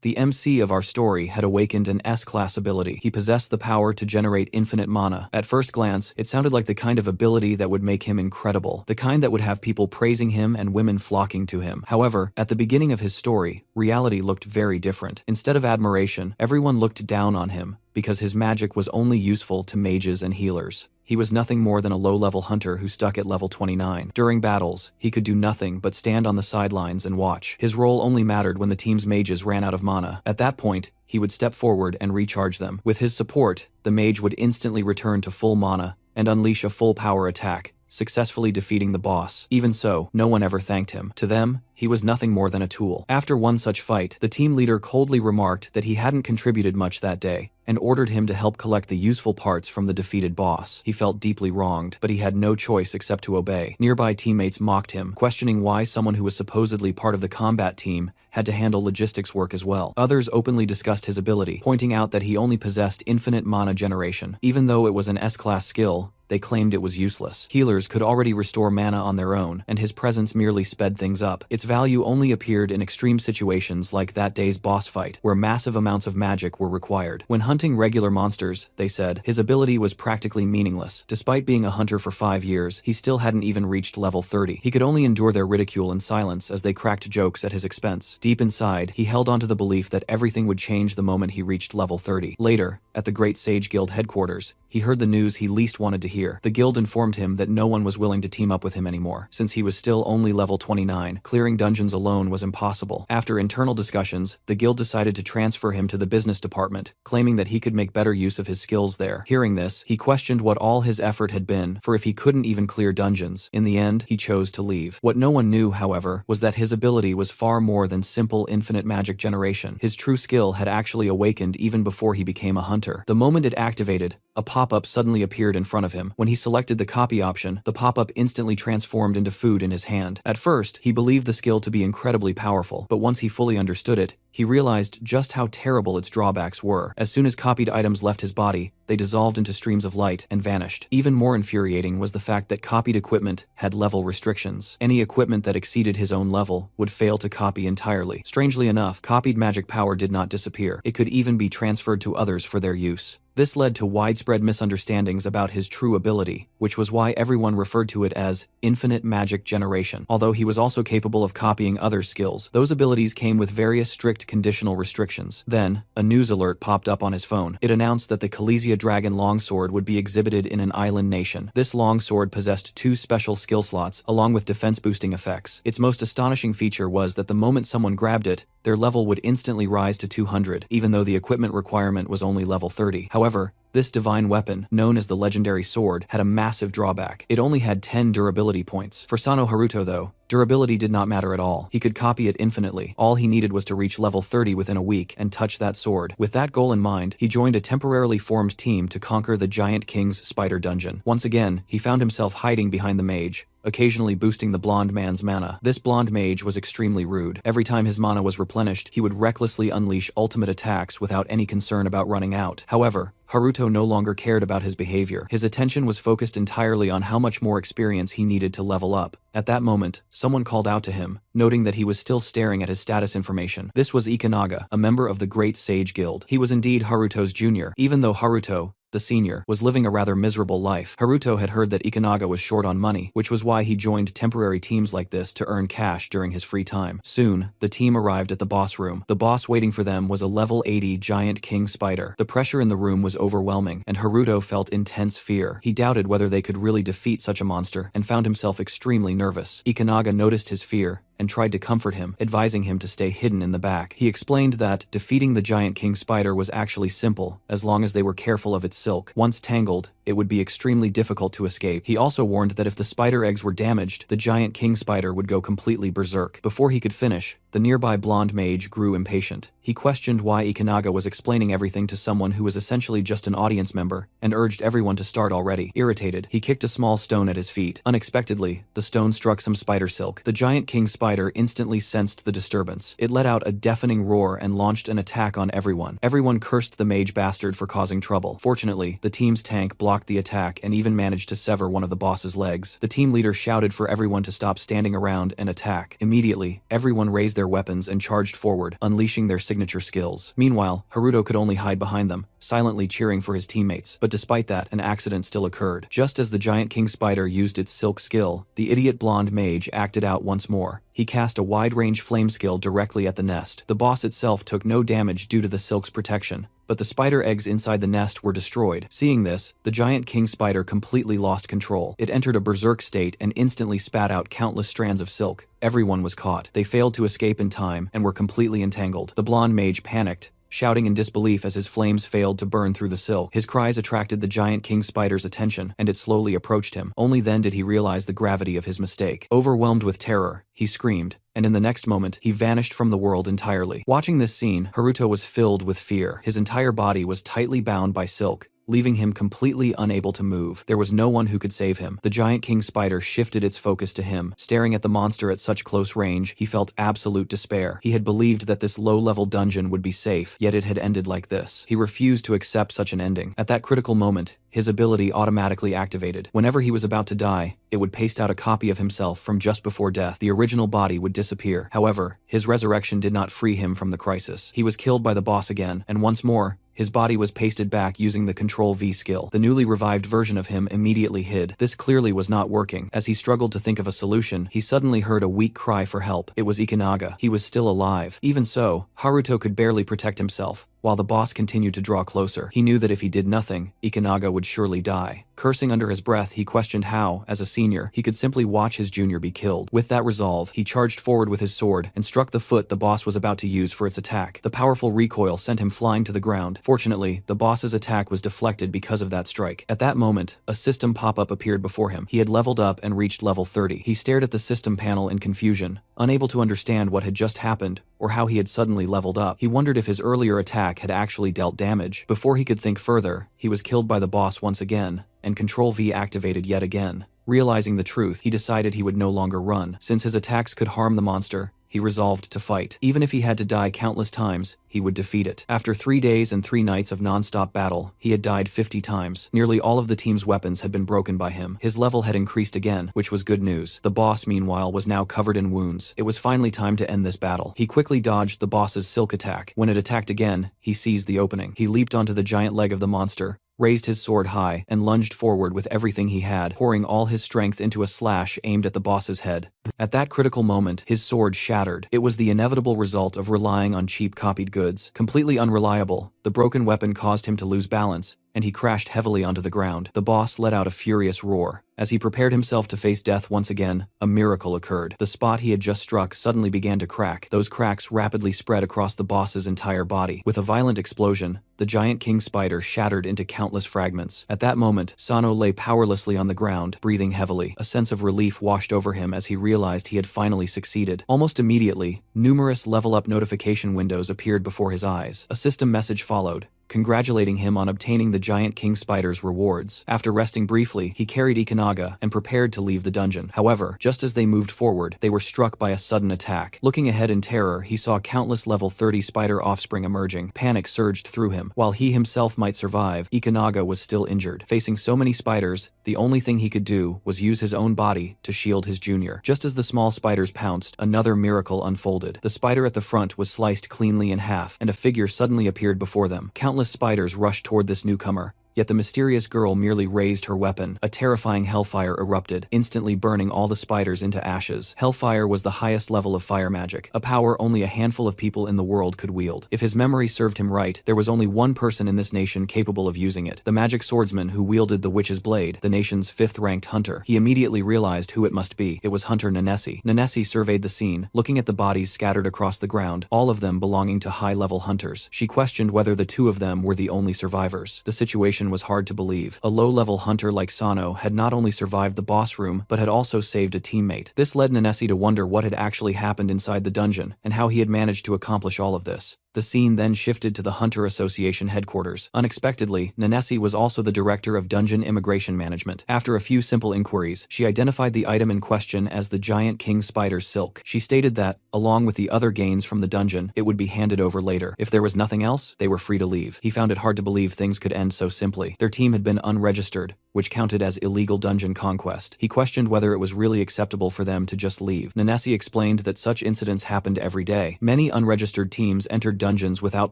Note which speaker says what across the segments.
Speaker 1: The MC of our story had awakened an S-class ability. He possessed the power to generate infinite mana. At first glance, it sounded like the kind of ability that would make him incredible, the kind that would have people praising him and women flocking to him. However, at the beginning of his story, reality looked very different. Instead of admiration, everyone looked down on him, because his magic was only useful to mages and healers. He was nothing more than a low-level hunter who stuck at level 29. During battles, he could do nothing but stand on the sidelines and watch. His role only mattered when the team's mages ran out of mana. At that point, he would step forward and recharge them. With his support, the mage would instantly return to full mana and unleash a full-power attack, successfully defeating the boss. Even so, no one ever thanked him. To them, he was nothing more than a tool. After one such fight, the team leader coldly remarked that he hadn't contributed much that day, and ordered him to help collect the useful parts from the defeated boss. He felt deeply wronged, but he had no choice except to obey. Nearby teammates mocked him, questioning why someone who was supposedly part of the combat team had to handle logistics work as well. Others openly discussed his ability, pointing out that he only possessed infinite mana generation. Even though it was an S-class skill, they claimed it was useless. Healers could already restore mana on their own, and his presence merely sped things up. Its value only appeared in extreme situations like that day's boss fight, where massive amounts of magic were required. When hunting regular monsters, they said, his ability was practically meaningless. Despite being a hunter for 5 years, he still hadn't even reached level 30. He could only endure their ridicule in silence as they cracked jokes at his expense. Deep inside, he held onto the belief that everything would change the moment he reached level 30. Later, at the Great Sage Guild headquarters, he heard the news he least wanted to hear. The guild informed him that no one was willing to team up with him anymore. Since he was still only level 29, clearing dungeons alone was impossible. After internal discussions, the guild decided to transfer him to the business department, claiming that he could make better use of his skills there. Hearing this, he questioned what all his effort had been, for if he couldn't even clear dungeons, in the end, he chose to leave. What no one knew, however, was that his ability was far more than simple infinite magic generation. His true skill had actually awakened even before he became a hunter. The moment it activated, a pop-up suddenly appeared in front of him. When he selected the copy option, the pop-up instantly transformed into food in his hand. At first, he believed the skill to be incredibly powerful, but once he fully understood it, he realized just how terrible its drawbacks were. As soon as copied items left his body, they dissolved into streams of light and vanished. Even more infuriating was the fact that copied equipment had level restrictions. Any equipment that exceeded his own level would fail to copy entirely. Strangely enough, copied magic power did not disappear. It could even be transferred to others for their use. This led to widespread misunderstandings about his true ability, which was why everyone referred to it as infinite magic generation. Although he was also capable of copying other skills, those abilities came with various strict conditional restrictions. Then, a news alert popped up on his phone. It announced that the Kalesia Dragon Longsword would be exhibited in an island nation. This longsword possessed 2 special skill slots, along with defense-boosting effects. Its most astonishing feature was that the moment someone grabbed it, their level would instantly rise to 200, even though the equipment requirement was only level 30. However, this divine weapon, known as the legendary sword, had a massive drawback. It only had 10 durability points. For Sano Haruto, though, durability did not matter at all. He could copy it infinitely. All he needed was to reach level 30 within a week and touch that sword. With that goal in mind, he joined a temporarily formed team to conquer the Giant King's Spider Dungeon. Once again, he found himself hiding behind the mage, occasionally boosting the blonde man's mana. This blonde mage was extremely rude. Every time his mana was replenished, he would recklessly unleash ultimate attacks without any concern about running out. However, Haruto no longer cared about his behavior. His attention was focused entirely on how much more experience he needed to level up. At that moment, someone called out to him, noting that he was still staring at his status information. This was Ikanaga, a member of the Great Sage Guild. He was indeed Haruto's junior, even though Haruto, the senior, was living a rather miserable life. Haruto had heard that Ikanaga was short on money, which was why he joined temporary teams like this to earn cash during his free time. Soon, the team arrived at the boss room. The boss waiting for them was a level 80 giant king spider. The pressure in the room was overwhelming, and Haruto felt intense fear. He doubted whether they could really defeat such a monster, and found himself extremely nervous. Ikanaga noticed his fear and tried to comfort him, advising him to stay hidden in the back. He explained that defeating the giant king spider was actually simple, as long as they were careful of its silk. Once tangled, it would be extremely difficult to escape. He also warned that if the spider eggs were damaged, the giant king spider would go completely berserk. Before he could finish, the nearby blonde mage grew impatient. He questioned why Ikanaga was explaining everything to someone who was essentially just an audience member, and urged everyone to start already. Irritated, he kicked a small stone at his feet. Unexpectedly, the stone struck some spider silk. The giant king spider spider instantly sensed the disturbance. It let out a deafening roar and launched an attack on everyone. Everyone cursed the mage bastard for causing trouble. Fortunately, the team's tank blocked the attack and even managed to sever one of the boss's legs. The team leader shouted for everyone to stop standing around and attack. Immediately, everyone raised their weapons and charged forward, unleashing their signature skills. Meanwhile, Haruto could only hide behind them, silently cheering for his teammates. But despite that, an accident still occurred. Just as the giant king spider used its silk skill, the idiot blonde mage acted out once more. He cast a wide-range flame skill directly at the nest. The boss itself took no damage due to the silk's protection, but the spider eggs inside the nest were destroyed. Seeing this, the giant king spider completely lost control. It entered a berserk state and instantly spat out countless strands of silk. Everyone was caught. They failed to escape in time and were completely entangled. The blonde mage panicked, shouting in disbelief as his flames failed to burn through the silk. His cries attracted the giant king spider's attention, and it slowly approached him. Only then did he realize the gravity of his mistake. Overwhelmed with terror, he screamed, and in the next moment, he vanished from the world entirely. Watching this scene, Haruto was filled with fear. His entire body was tightly bound by silk, leaving him completely unable to move. There was no one who could save him. The giant king spider shifted its focus to him. Staring at the monster at such close range, he felt absolute despair. He had believed that this low-level dungeon would be safe, yet it had ended like this. He refused to accept such an ending. At that critical moment, his ability automatically activated. Whenever he was about to die, it would paste out a copy of himself from just before death. The original body would disappear. However, his resurrection did not free him from the crisis. He was killed by the boss again, and once more, his body was pasted back using the Control-V skill. The newly revived version of him immediately hid. This clearly was not working. As he struggled to think of a solution, he suddenly heard a weak cry for help. It was Ikanaga. He was still alive. Even so, Haruto could barely protect himself. While the boss continued to draw closer, he knew that if he did nothing, Ikanaga would surely die. Cursing under his breath, he questioned how, as a senior, he could simply watch his junior be killed. With that resolve, he charged forward with his sword and struck the foot the boss was about to use for its attack. The powerful recoil sent him flying to the ground. Fortunately, the boss's attack was deflected because of that strike. At that moment, a system pop-up appeared before him. He had leveled up and reached level 30. He stared at the system panel in confusion, unable to understand what had just happened or how he had suddenly leveled up. He wondered if his earlier attack had actually dealt damage. Before he could think further, he was killed by the boss once again, and Control-V activated yet again. Realizing the truth, he decided he would no longer run. Since his attacks could harm the monster, he resolved to fight. Even if he had to die countless times, he would defeat it. After 3 days and 3 nights of non-stop battle, he had died 50 times. Nearly all of the team's weapons had been broken by him. His level had increased again, which was good news. The boss, meanwhile, was now covered in wounds. It was finally time to end this battle. He quickly dodged the boss's silk attack. When it attacked again, he seized the opening. He leaped onto the giant leg of the monster, raised his sword high, and lunged forward with everything he had, pouring all his strength into a slash aimed at the boss's head. At that critical moment, his sword shattered. It was the inevitable result of relying on cheap copied goods. Completely unreliable, the broken weapon caused him to lose balance, and he crashed heavily onto the ground. The boss let out a furious roar. As he prepared himself to face death once again, a miracle occurred. The spot he had just struck suddenly began to crack. Those cracks rapidly spread across the boss's entire body. With a violent explosion, the giant king spider shattered into countless fragments. At that moment, Sano lay powerlessly on the ground, breathing heavily. A sense of relief washed over him as he realized he had finally succeeded. Almost immediately, numerous level-up notification windows appeared before his eyes. A system message followed, congratulating him on obtaining the giant king spider's rewards. After resting briefly, he carried Ikanaga and prepared to leave the dungeon. However, just as they moved forward, they were struck by a sudden attack. Looking ahead in terror, he saw countless level 30 spider offspring emerging. Panic surged through him. While he himself might survive, Ikanaga was still injured. Facing so many spiders, the only thing he could do was use his own body to shield his junior. Just as the small spiders pounced, another miracle unfolded. The spider at the front was sliced cleanly in half, and a figure suddenly appeared before them. Countless spiders rushed toward this newcomer, yet the mysterious girl merely raised her weapon. A terrifying hellfire erupted, instantly burning all the spiders into ashes. Hellfire was the highest level of fire magic, a power only a handful of people in the world could wield. If his memory served him right, there was only one person in this nation capable of using it, the magic swordsman who wielded the witch's blade, the nation's 5th-ranked hunter. He immediately realized who it must be. It was Hunter Nanesi. Nanesi surveyed the scene, looking at the bodies scattered across the ground, all of them belonging to high-level hunters. She questioned whether the two of them were the only survivors. The situation situation was hard to believe. A low-level hunter like Sano had not only survived the boss room, but had also saved a teammate. This led Nanesi to wonder what had actually happened inside the dungeon, and how he had managed to accomplish all of this. The scene then shifted to the Hunter Association headquarters. Unexpectedly, Nanesi was also the director of Dungeon Immigration Management. After a few simple inquiries, she identified the item in question as the giant king spider's silk. She stated that, along with the other gains from the dungeon, it would be handed over later. If there was nothing else, they were free to leave. He found it hard to believe things could end so simply. Their team had been unregistered, which counted as illegal dungeon conquest. He questioned whether it was really acceptable for them to just leave. Nanesi explained that such incidents happened every day. Many unregistered teams entered dungeons without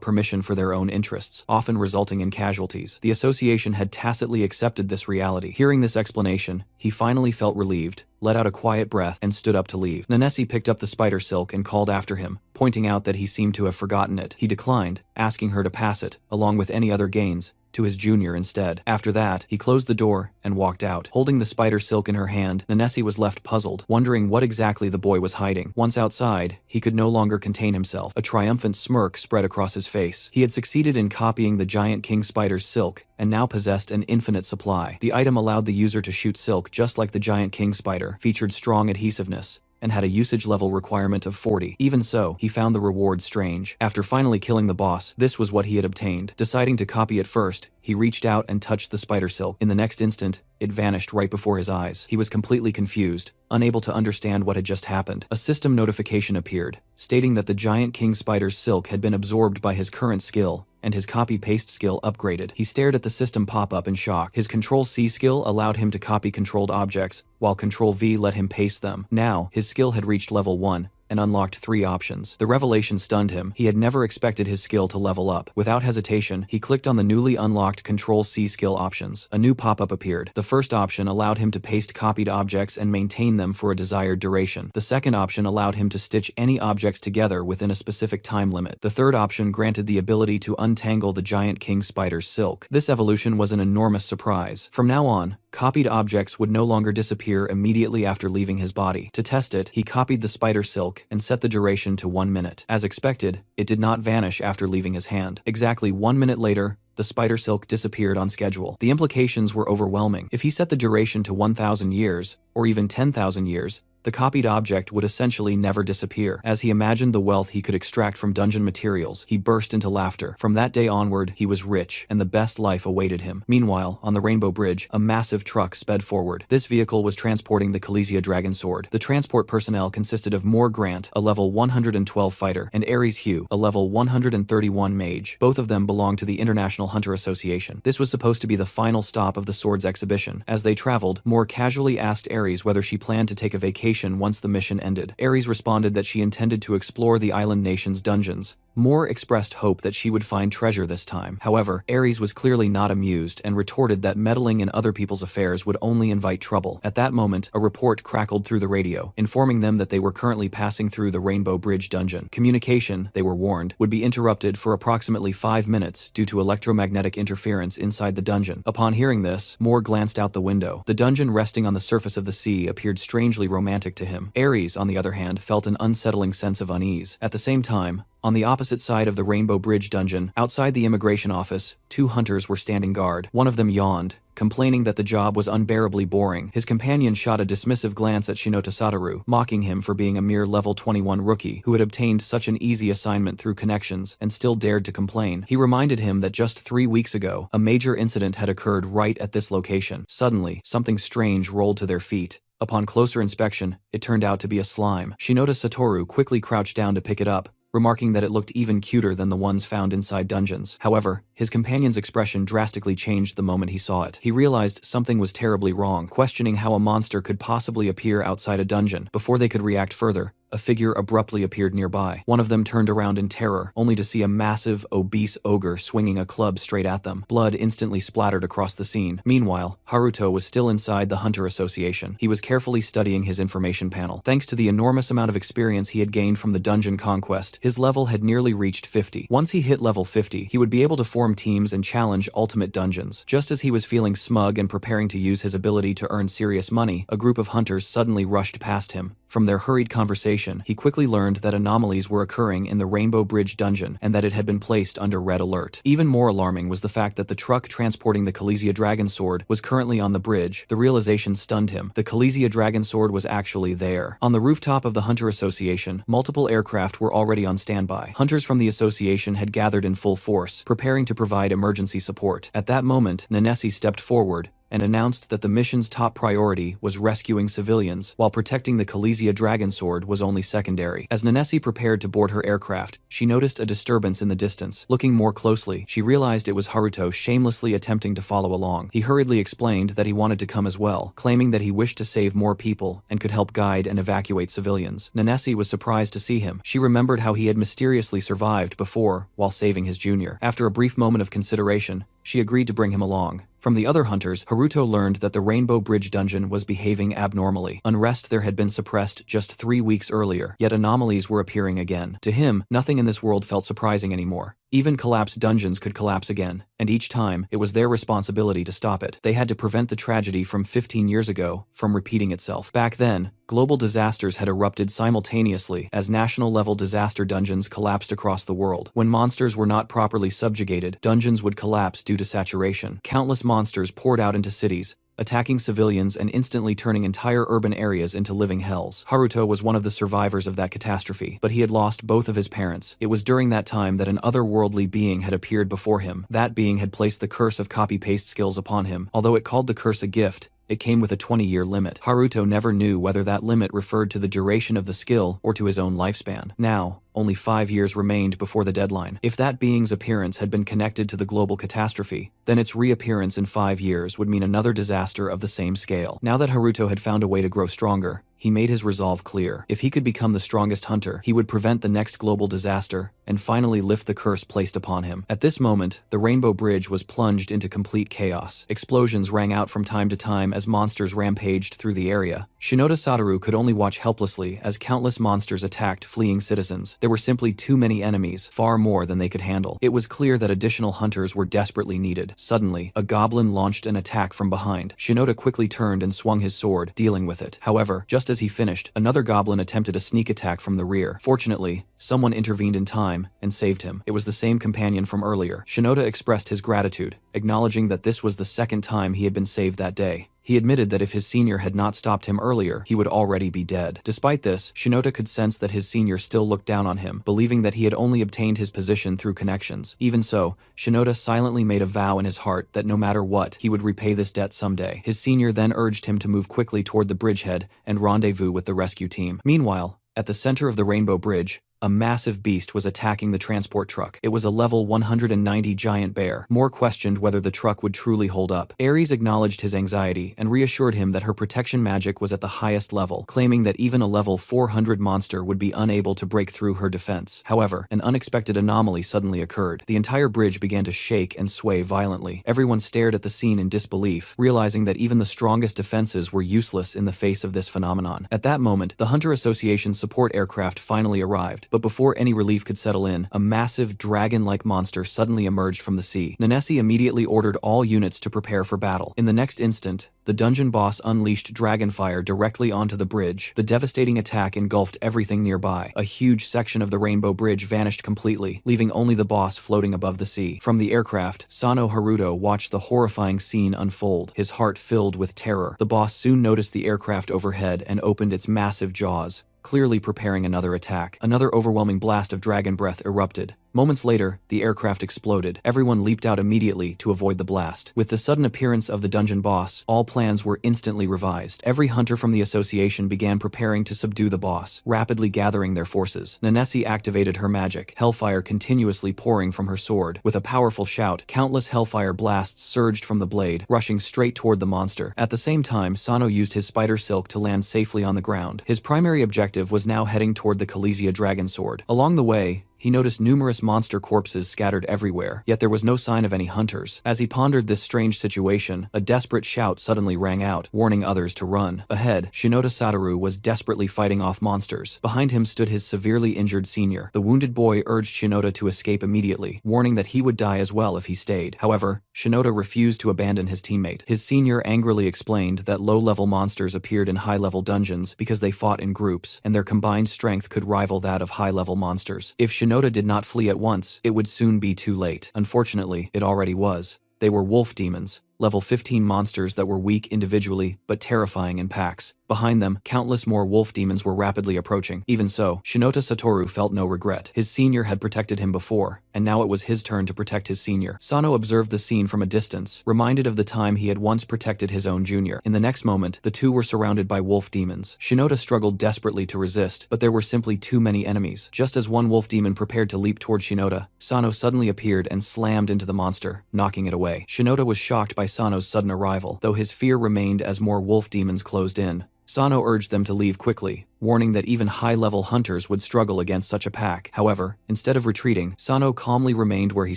Speaker 1: permission for their own interests, often resulting in casualties. The association had tacitly accepted this reality. Hearing this explanation, he finally felt relieved, let out a quiet breath, and stood up to leave. Nanesi picked up the spider silk and called after him, pointing out that he seemed to have forgotten it. He declined, asking her to pass it, along with any other gains, to his junior instead. After that, he closed the door and walked out. Holding the spider silk in her hand, Nanesi was left puzzled, wondering what exactly the boy was hiding. Once outside, he could no longer contain himself. A triumphant smirk spread across his face. He had succeeded in copying the giant king spider's silk, and now possessed an infinite supply. The item allowed the user to shoot silk just like the giant king spider, featured strong adhesiveness, and had a usage level requirement of 40. Even so, he found the reward strange. After finally killing the boss, this was what he had obtained. Deciding to copy it first, he reached out and touched the spider silk. In the next instant, it vanished right before his eyes. He was completely confused, unable to understand what had just happened. A system notification appeared, stating that the giant king spider's silk had been absorbed by his current skill, and his copy-paste skill upgraded. He stared at the system pop up in shock. His Control-C skill allowed him to copy controlled objects, while Control-V let him paste them. Now, his skill had reached level 1, and unlocked 3 options. The revelation stunned him. He had never expected his skill to level up. Without hesitation, he clicked on the newly unlocked Control-C skill options. A new pop-up appeared. The first option allowed him to paste copied objects and maintain them for a desired duration. The second option allowed him to stitch any objects together within a specific time limit. The third option granted the ability to untangle the giant king spider's silk. This evolution was an enormous surprise. From now on, copied objects would no longer disappear immediately after leaving his body. To test it, he copied the spider silk and set the duration to 1 minute. As expected, it did not vanish after leaving his hand. Exactly 1 minute later, the spider silk disappeared on schedule. The implications were overwhelming. If he set the duration to 1,000 years, or even 10,000 years, the copied object would essentially never disappear. As he imagined the wealth he could extract from dungeon materials, he burst into laughter. From that day onward, he was rich, and the best life awaited him. Meanwhile, on the Rainbow Bridge, a massive truck sped forward. This vehicle was transporting the Kalesia Dragon Sword. The transport personnel consisted of Moore Grant, a level 112 fighter, and Ares Hugh, a level 131 mage. Both of them belonged to the International Hunter Association. This was supposed to be the final stop of the Swords exhibition. As they traveled, Moore casually asked Ares whether she planned to take a vacation once the mission ended. Ares responded that she intended to explore the island nation's dungeons. Moore expressed hope that she would find treasure this time. However, Ares was clearly not amused and retorted that meddling in other people's affairs would only invite trouble. At that moment, a report crackled through the radio, informing them that they were currently passing through the Rainbow Bridge dungeon. Communication, they were warned, would be interrupted for approximately 5 minutes due to electromagnetic interference inside the dungeon. Upon hearing this, Moore glanced out the window. The dungeon resting on the surface of the sea appeared strangely romantic to him. Ares, on the other hand, felt an unsettling sense of unease. At the same time, on the opposite side of the Rainbow Bridge dungeon, outside the immigration office, 2 hunters were standing guard. One of them yawned, complaining that the job was unbearably boring. His companion shot a dismissive glance at Shinoto Satoru, mocking him for being a mere level 21 rookie who had obtained such an easy assignment through connections and still dared to complain. He reminded him that just 3 weeks ago, a major incident had occurred right at this location. Suddenly, something strange rolled to their feet. Upon closer inspection, it turned out to be a slime. Shinoto Satoru quickly crouched down to pick it up, remarking that it looked even cuter than the ones found inside dungeons. However, his companion's expression drastically changed the moment he saw it. He realized something was terribly wrong, questioning how a monster could possibly appear outside a dungeon. Before they could react further, a figure abruptly appeared nearby. One of them turned around in terror, only to see a massive, obese ogre swinging a club straight at them. Blood instantly splattered across the scene. Meanwhile, Haruto was still inside the Hunter Association. He was carefully studying his information panel. Thanks to the enormous amount of experience he had gained from the dungeon conquest, his level had nearly reached 50. Once he hit level 50, he would be able to form teams and challenge ultimate dungeons. Just as he was feeling smug and preparing to use his ability to earn serious money, a group of hunters suddenly rushed past him, From their hurried conversation, he quickly learned that anomalies were occurring in the Rainbow Bridge dungeon and that it had been placed under red alert. Even more alarming was the fact that the truck transporting the Khaleesi dragon sword was currently on the bridge. The realization stunned him. The Khaleesi dragon sword was actually there. On the rooftop of the Hunter Association, multiple aircraft were already on standby. Hunters from the association had gathered in full force, preparing to provide emergency support. At that moment, Nanessi stepped forward and announced that the mission's top priority was rescuing civilians, while protecting the Khaleesi dragon sword was only secondary. As Nanessi prepared to board her aircraft, she noticed a disturbance in the distance. Looking more closely, she realized it was Haruto shamelessly attempting to follow along. He hurriedly explained that he wanted to come as well, claiming that he wished to save more people and could help guide and evacuate civilians. Nanessi was surprised to see him. She remembered how he had mysteriously survived before while saving his junior. After a brief moment of consideration, she agreed to bring him along. From the other hunters, Haruto learned that the Rainbow Bridge dungeon was behaving abnormally. Unrest there had been suppressed just 3 weeks earlier, yet anomalies were appearing again. To him, nothing in this world felt surprising anymore. Even collapsed dungeons could collapse again, and each time, it was their responsibility to stop it. They had to prevent the tragedy from 15 years ago from repeating itself. Back then, global disasters had erupted simultaneously as national-level disaster dungeons collapsed across the world. When monsters were not properly subjugated, dungeons would collapse due to saturation. Countless monsters poured out into cities, attacking civilians and instantly turning entire urban areas into living hells. Haruto was one of the survivors of that catastrophe, but he had lost both of his parents. It was during that time that an otherworldly being had appeared before him. That being had placed the curse of copy-paste skills upon him. Although it called the curse a gift, it came with a 20-year limit. Haruto never knew whether that limit referred to the duration of the skill or to his own lifespan. Now, only 5 years remained before the deadline. If that being's appearance had been connected to the global catastrophe, then its reappearance in 5 years would mean another disaster of the same scale. Now that Haruto had found a way to grow stronger, he made his resolve clear. If he could become the strongest hunter, he would prevent the next global disaster and finally lift the curse placed upon him. At this moment, the Rainbow Bridge was plunged into complete chaos. Explosions rang out from time to time as monsters rampaged through the area. Shinoda Satoru could only watch helplessly as countless monsters attacked fleeing citizens. There were simply too many enemies, far more than they could handle. It was clear that additional hunters were desperately needed. Suddenly, a goblin launched an attack from behind. Shinoda quickly turned and swung his sword, dealing with it. However, just as he finished, another goblin attempted a sneak attack from the rear. Fortunately, someone intervened in time and saved him. It was the same companion from earlier. Shinoda expressed his gratitude, acknowledging that this was the second time he had been saved that day. He admitted that if his senior had not stopped him earlier, he would already be dead. Despite this, Shinoda could sense that his senior still looked down on him, believing that he had only obtained his position through connections. Even so, Shinoda silently made a vow in his heart that no matter what, he would repay this debt someday. His senior then urged him to move quickly toward the bridgehead and rendezvous with the rescue team. Meanwhile, at the center of the Rainbow Bridge, a massive beast was attacking the transport truck. It was a level 190 giant bear. Moore questioned whether the truck would truly hold up. Ares acknowledged his anxiety and reassured him that her protection magic was at the highest level, claiming that even a level 400 monster would be unable to break through her defense. However, an unexpected anomaly suddenly occurred. The entire bridge began to shake and sway violently. Everyone stared at the scene in disbelief, realizing that even the strongest defenses were useless in the face of this phenomenon. At that moment, the Hunter Association support aircraft finally arrived. But before any relief could settle in, a massive dragon-like monster suddenly emerged from the sea. Nanessi immediately ordered all units to prepare for battle. In the next instant, the dungeon boss unleashed dragonfire directly onto the bridge. The devastating attack engulfed everything nearby. A huge section of the Rainbow Bridge vanished completely, leaving only the boss floating above the sea. From the aircraft, Sano Haruto watched the horrifying scene unfold, his heart filled with terror. The boss soon noticed the aircraft overhead and opened its massive jaws, clearly preparing another attack. Another overwhelming blast of dragon breath erupted. Moments later, the aircraft exploded. Everyone leaped out immediately to avoid the blast. With the sudden appearance of the dungeon boss, all plans were instantly revised. Every hunter from the association began preparing to subdue the boss, rapidly gathering their forces. Nanessi activated her magic, hellfire continuously pouring from her sword. With a powerful shout, countless hellfire blasts surged from the blade, rushing straight toward the monster. At the same time, Sano used his spider silk to land safely on the ground. His primary objective was now heading toward the Khaleesi dragon sword. Along the way, he noticed numerous monster corpses scattered everywhere, yet there was no sign of any hunters. As he pondered this strange situation, a desperate shout suddenly rang out, warning others to run. Ahead, Shinoda Satoru was desperately fighting off monsters. Behind him stood his severely injured senior. The wounded boy urged Shinoda to escape immediately, warning that he would die as well if he stayed. However, Shinoda refused to abandon his teammate. His senior angrily explained that low-level monsters appeared in high-level dungeons because they fought in groups, and their combined strength could rival that of high-level monsters. If Shinoda did not flee at once, it would soon be too late. Unfortunately, it already was. They were wolf demons, level 15 monsters that were weak individually but terrifying in packs. Behind them, countless more wolf demons were rapidly approaching. Even so, Shinoda Satoru felt no regret. His senior had protected him before, and now it was his turn to protect his senior. Sano observed the scene from a distance, reminded of the time he had once protected his own junior. In the next moment, the two were surrounded by wolf demons. Shinoda struggled desperately to resist, but there were simply too many enemies. Just as one wolf demon prepared to leap toward Shinoda, Sano suddenly appeared and slammed into the monster, knocking it away. Shinoda was shocked by Sano's sudden arrival, though his fear remained as more wolf demons closed in. Sano urged them to leave quickly, warning that even high-level hunters would struggle against such a pack. However, instead of retreating, Sano calmly remained where he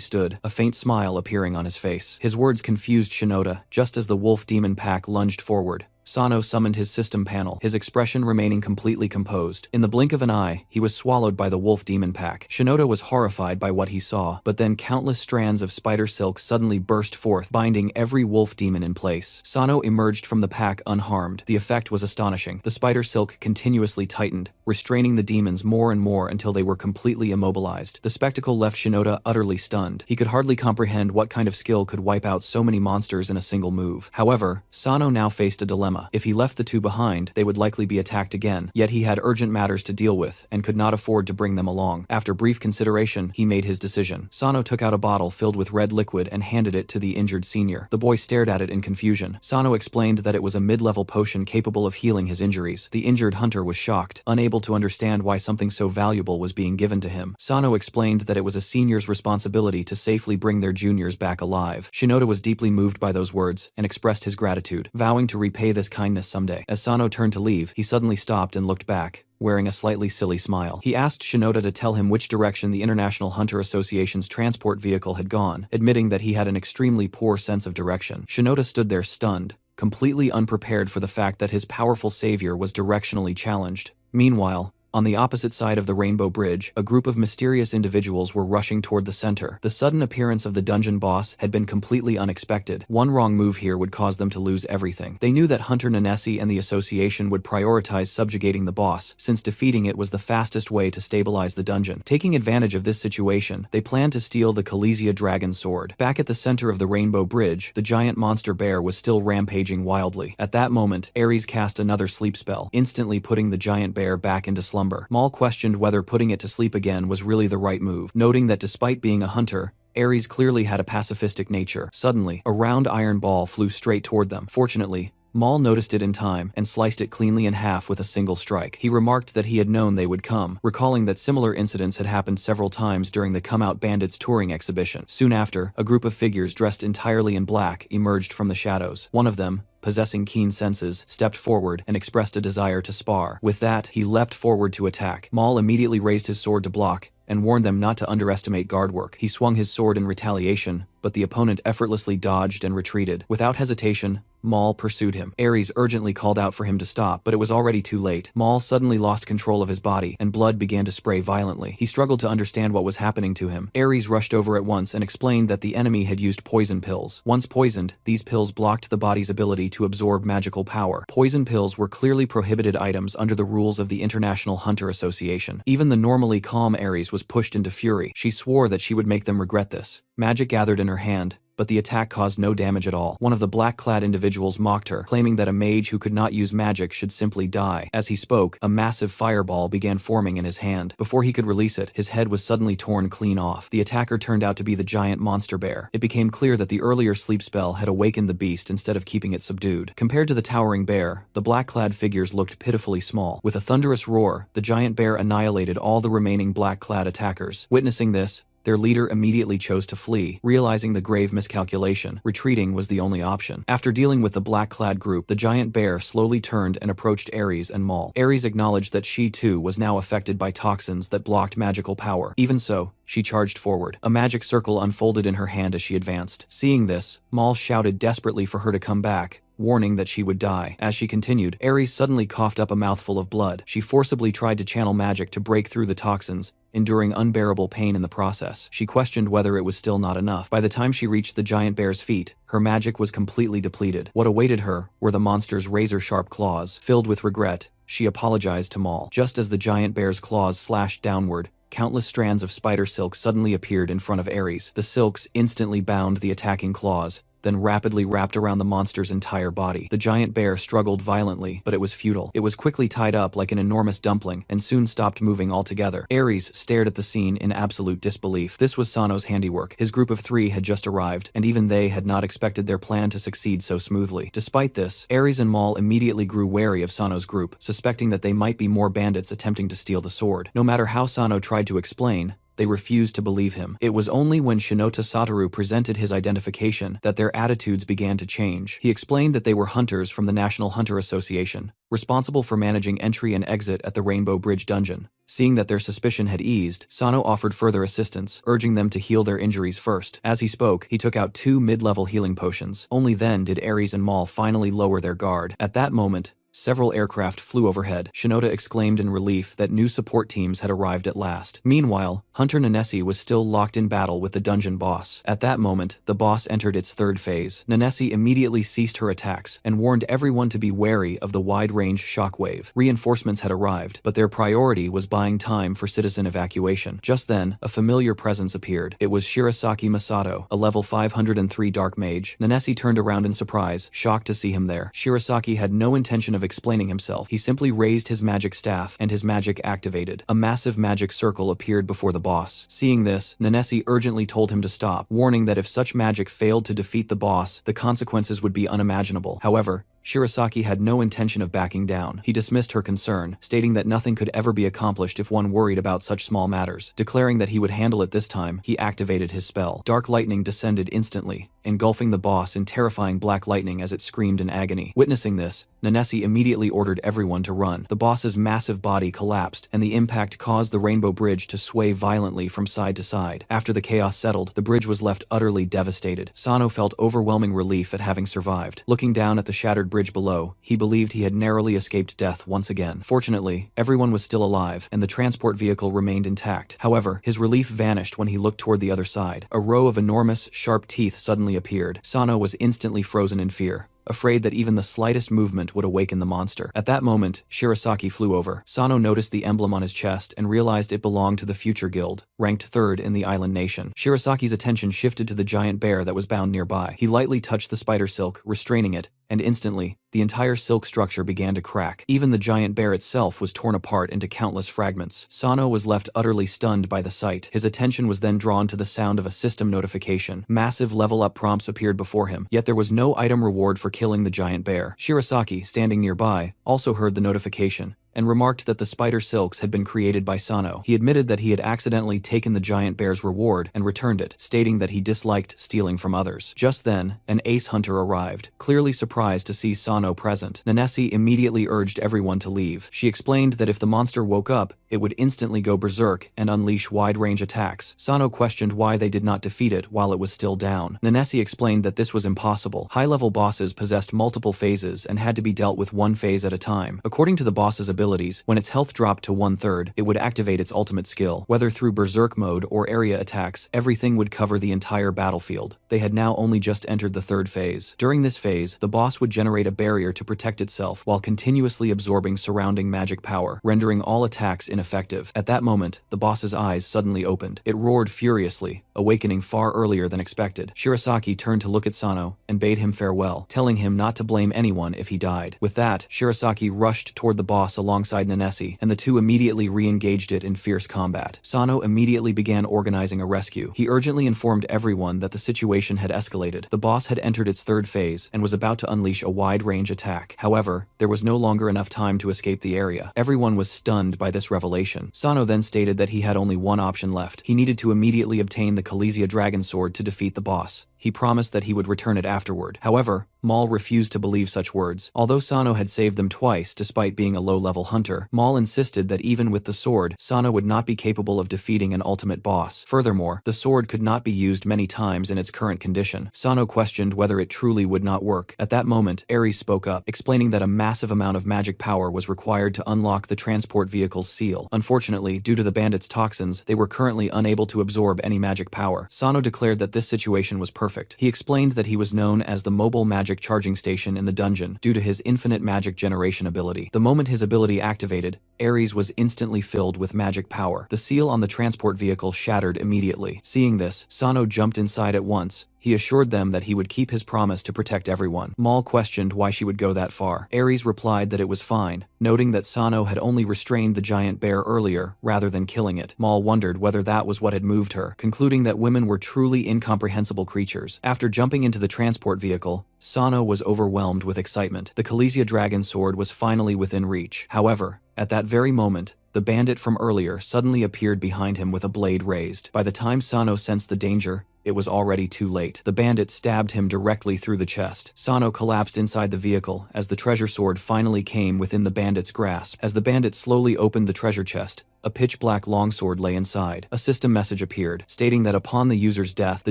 Speaker 1: stood, a faint smile appearing on his face. His words confused Shinoda, just as the wolf demon pack lunged forward. Sano summoned his system panel, his expression remaining completely composed. In the blink of an eye, he was swallowed by the wolf demon pack. Shinoda was horrified by what he saw, but then countless strands of spider silk suddenly burst forth, binding every wolf demon in place. Sano emerged from the pack unharmed. The effect was astonishing. The spider silk continuously tightened, restraining the demons more and more until they were completely immobilized. The spectacle left Shinoda utterly stunned. He could hardly comprehend what kind of skill could wipe out so many monsters in a single move. However, Sano now faced a dilemma. If he left the two behind, they would likely be attacked again, yet he had urgent matters to deal with and could not afford to bring them along. After brief consideration, he made his decision. Sano took out a bottle filled with red liquid and handed it to the injured senior. The boy stared at it in confusion. Sano explained that it was a mid-level potion capable of healing his injuries. The injured hunter was shocked, unable to understand why something so valuable was being given to him. Sano explained that it was a senior's responsibility to safely bring their juniors back alive. Shinoda was deeply moved by those words and expressed his gratitude, vowing to repay this kindness someday. As Sano turned to leave, he suddenly stopped and looked back, wearing a slightly silly smile. He asked Shinoda to tell him which direction the International Hunter Association's transport vehicle had gone, admitting that he had an extremely poor sense of direction. Shinoda stood there stunned, completely unprepared for the fact that his powerful savior was directionally challenged. Meanwhile, on the opposite side of the Rainbow Bridge, a group of mysterious individuals were rushing toward the center. The sudden appearance of the dungeon boss had been completely unexpected. One wrong move here would cause them to lose everything. They knew that Hunter Nanesi and the association would prioritize subjugating the boss, since defeating it was the fastest way to stabilize the dungeon. Taking advantage of this situation, they planned to steal the Kalesia Dragon Sword. Back at the center of the Rainbow Bridge, the giant monster bear was still rampaging wildly. At that moment, Ares cast another sleep spell, instantly putting the giant bear back into slumber. Maul questioned whether putting it to sleep again was really the right move, noting that despite being a hunter, Ares clearly had a pacifistic nature. Suddenly, a round iron ball flew straight toward them. Fortunately, Maul noticed it in time and sliced it cleanly in half with a single strike. He remarked that he had known they would come, recalling that similar incidents had happened several times during the Come Out Bandits touring exhibition. Soon after, a group of figures dressed entirely in black emerged from the shadows. One of them, possessing keen senses, stepped forward and expressed a desire to spar. With that, he leapt forward to attack. Maul immediately raised his sword to block and warned them not to underestimate guard work. He swung his sword in retaliation, but the opponent effortlessly dodged and retreated. Without hesitation, Maul pursued him. Ares urgently called out for him to stop, but it was already too late. Maul suddenly lost control of his body, and blood began to spray violently. He struggled to understand what was happening to him. Ares rushed over at once and explained that the enemy had used poison pills. Once poisoned, these pills blocked the body's ability to absorb magical power. Poison pills were clearly prohibited items under the rules of the International Hunter Association. Even the normally calm Ares was pushed into fury. She swore that she would make them regret this. Magic gathered in her hand, but the attack caused no damage at all. One of the black-clad individuals mocked her, claiming that a mage who could not use magic should simply die. As he spoke, a massive fireball began forming in his hand. Before he could release it, his head was suddenly torn clean off. The attacker turned out to be the giant monster bear. It became clear that the earlier sleep spell had awakened the beast instead of keeping it subdued. Compared to the towering bear, the black-clad figures looked pitifully small. With a thunderous roar, the giant bear annihilated all the remaining black-clad attackers. Witnessing this, their leader immediately chose to flee, realizing the grave miscalculation. Retreating was the only option. After dealing with the black-clad group, the giant bear slowly turned and approached Ares and Maul. Ares acknowledged that she too was now affected by toxins that blocked magical power. Even so, she charged forward. A magic circle unfolded in her hand as she advanced. Seeing this, Maul shouted desperately for her to come back, warning that she would die. As she continued, Ares suddenly coughed up a mouthful of blood. She forcibly tried to channel magic to break through the toxins, enduring unbearable pain in the process. She questioned whether it was still not enough. By the time she reached the giant bear's feet, her magic was completely depleted. What awaited her were the monster's razor-sharp claws. Filled with regret, she apologized to Maul. Just as the giant bear's claws slashed downward, countless strands of spider silk suddenly appeared in front of Ares. The silks instantly bound the attacking claws, then rapidly wrapped around the monster's entire body. The giant bear struggled violently, but it was futile. It was quickly tied up like an enormous dumpling, and soon stopped moving altogether. Ares stared at the scene in absolute disbelief. This was Sano's handiwork. His group of 3 had just arrived, and even they had not expected their plan to succeed so smoothly. Despite this, Ares and Maul immediately grew wary of Sano's group, suspecting that they might be more bandits attempting to steal the sword. No matter how Sano tried to explain, they refused to believe him. It was only when Shinota Satoru presented his identification that their attitudes began to change. He explained that they were hunters from the National Hunter Association, responsible for managing entry and exit at the Rainbow Bridge dungeon. Seeing that their suspicion had eased, Sano offered further assistance, urging them to heal their injuries first. As he spoke, he took out 2 mid-level healing potions. Only then did Ares and Maul finally lower their guard. At that moment, several aircraft flew overhead. Shinota exclaimed in relief that new support teams had arrived at last. Meanwhile, Hunter Nanesi was still locked in battle with the dungeon boss. At that moment, the boss entered its 3rd phase. Nanesi immediately ceased her attacks and warned everyone to be wary of the wide-range shockwave. Reinforcements had arrived, but their priority was buying time for citizen evacuation. Just then, a familiar presence appeared. It was Shirasaki Masato, a level 503 dark mage. Nanesi turned around in surprise, shocked to see him there. Shirasaki had no intention of explaining himself. He simply raised his magic staff, and his magic activated. A massive magic circle appeared before the boss. Seeing this, Nanesi urgently told him to stop, warning that if such magic failed to defeat the boss, the consequences would be unimaginable. However, Shirasaki had no intention of backing down. He dismissed her concern, stating that nothing could ever be accomplished if one worried about such small matters. Declaring that he would handle it this time, he activated his spell. Dark lightning descended instantly, engulfing the boss in terrifying black lightning as it screamed in agony. Witnessing this, Nanesi immediately ordered everyone to run. The boss's massive body collapsed, and the impact caused the Rainbow Bridge to sway violently from side to side. After the chaos settled, the bridge was left utterly devastated. Sano felt overwhelming relief at having survived. Looking down at the shattered bridge below, he believed he had narrowly escaped death once again. Fortunately, everyone was still alive, and the transport vehicle remained intact. However, his relief vanished when he looked toward the other side. A row of enormous, sharp teeth suddenly appeared. Sano was instantly frozen in fear, afraid that even the slightest movement would awaken the monster. At that moment, Shirasaki flew over. Sano noticed the emblem on his chest and realized it belonged to the Future Guild, ranked 3rd in the island nation. Shirasaki's attention shifted to the giant bear that was bound nearby. He lightly touched the spider silk, restraining it, and instantly, the entire silk structure began to crack. Even the giant bear itself was torn apart into countless fragments. Sano was left utterly stunned by the sight. His attention was then drawn to the sound of a system notification. Massive level-up prompts appeared before him, yet there was no item reward for killing the giant bear. Shirasaki, standing nearby, also heard the notification, and remarked that the spider silks had been created by Sano. He admitted that he had accidentally taken the giant bear's reward and returned it, stating that he disliked stealing from others. Just then, an ace hunter arrived, clearly surprised to see Sano present. Nanesi immediately urged everyone to leave. She explained that if the monster woke up, it would instantly go berserk and unleash wide-range attacks. Sano questioned why they did not defeat it while it was still down. Nanesi explained that this was impossible. High-level bosses possessed multiple phases and had to be dealt with one phase at a time. According to the boss's ability, when its health dropped to 1/3, it would activate its ultimate skill. Whether through berserk mode or area attacks, everything would cover the entire battlefield. They had now only just entered the 3rd phase. During this phase, the boss would generate a barrier to protect itself while continuously absorbing surrounding magic power, rendering all attacks ineffective. At that moment, the boss's eyes suddenly opened. It roared furiously, awakening far earlier than expected. Shirasaki turned to look at Sano and bade him farewell, telling him not to blame anyone if he died. With that, Shirasaki rushed toward the boss along alongside Nanesi, and the two immediately re-engaged it in fierce combat. Sano immediately began organizing a rescue. He urgently informed everyone that the situation had escalated. The boss had entered its third phase and was about to unleash a wide-range attack. However, there was no longer enough time to escape the area. Everyone was stunned by this revelation. Sano then stated that he had only one option left. He needed to immediately obtain the Kalesia Dragon Sword to defeat the boss. He promised that he would return it afterward. However, Maul refused to believe such words. Although Sano had saved them twice despite being a low-level hunter, Maul insisted that even with the sword, Sano would not be capable of defeating an ultimate boss. Furthermore, the sword could not be used many times in its current condition. Sano questioned whether it truly would not work. At that moment, Ares spoke up, explaining that a massive amount of magic power was required to unlock the transport vehicle's seal. Unfortunately, due to the bandits' toxins, they were currently unable to absorb any magic power. Sano declared that this situation was perfect. He explained that he was known as the mobile magic charging station in the dungeon due to his infinite magic generation ability. The moment his ability activated, Ares was instantly filled with magic power. The seal on the transport vehicle shattered immediately. Seeing this, Sano jumped inside at once. He assured them that he would keep his promise to protect everyone. Maul questioned why she would go that far. Ares replied that it was fine, noting that Sano had only restrained the giant bear earlier rather than killing it. Maul wondered whether that was what had moved her, concluding that women were truly incomprehensible creatures. After jumping into the transport vehicle, Sano was overwhelmed with excitement. The Kalesia Dragon Sword was finally within reach. However, at that very moment, the bandit from earlier suddenly appeared behind him with a blade raised. By the time Sano sensed the danger, it was already too late. The bandit stabbed him directly through the chest. Sano collapsed inside the vehicle as the treasure sword finally came within the bandit's grasp. As the bandit slowly opened the treasure chest, a pitch-black longsword lay inside. A system message appeared, stating that upon the user's death, the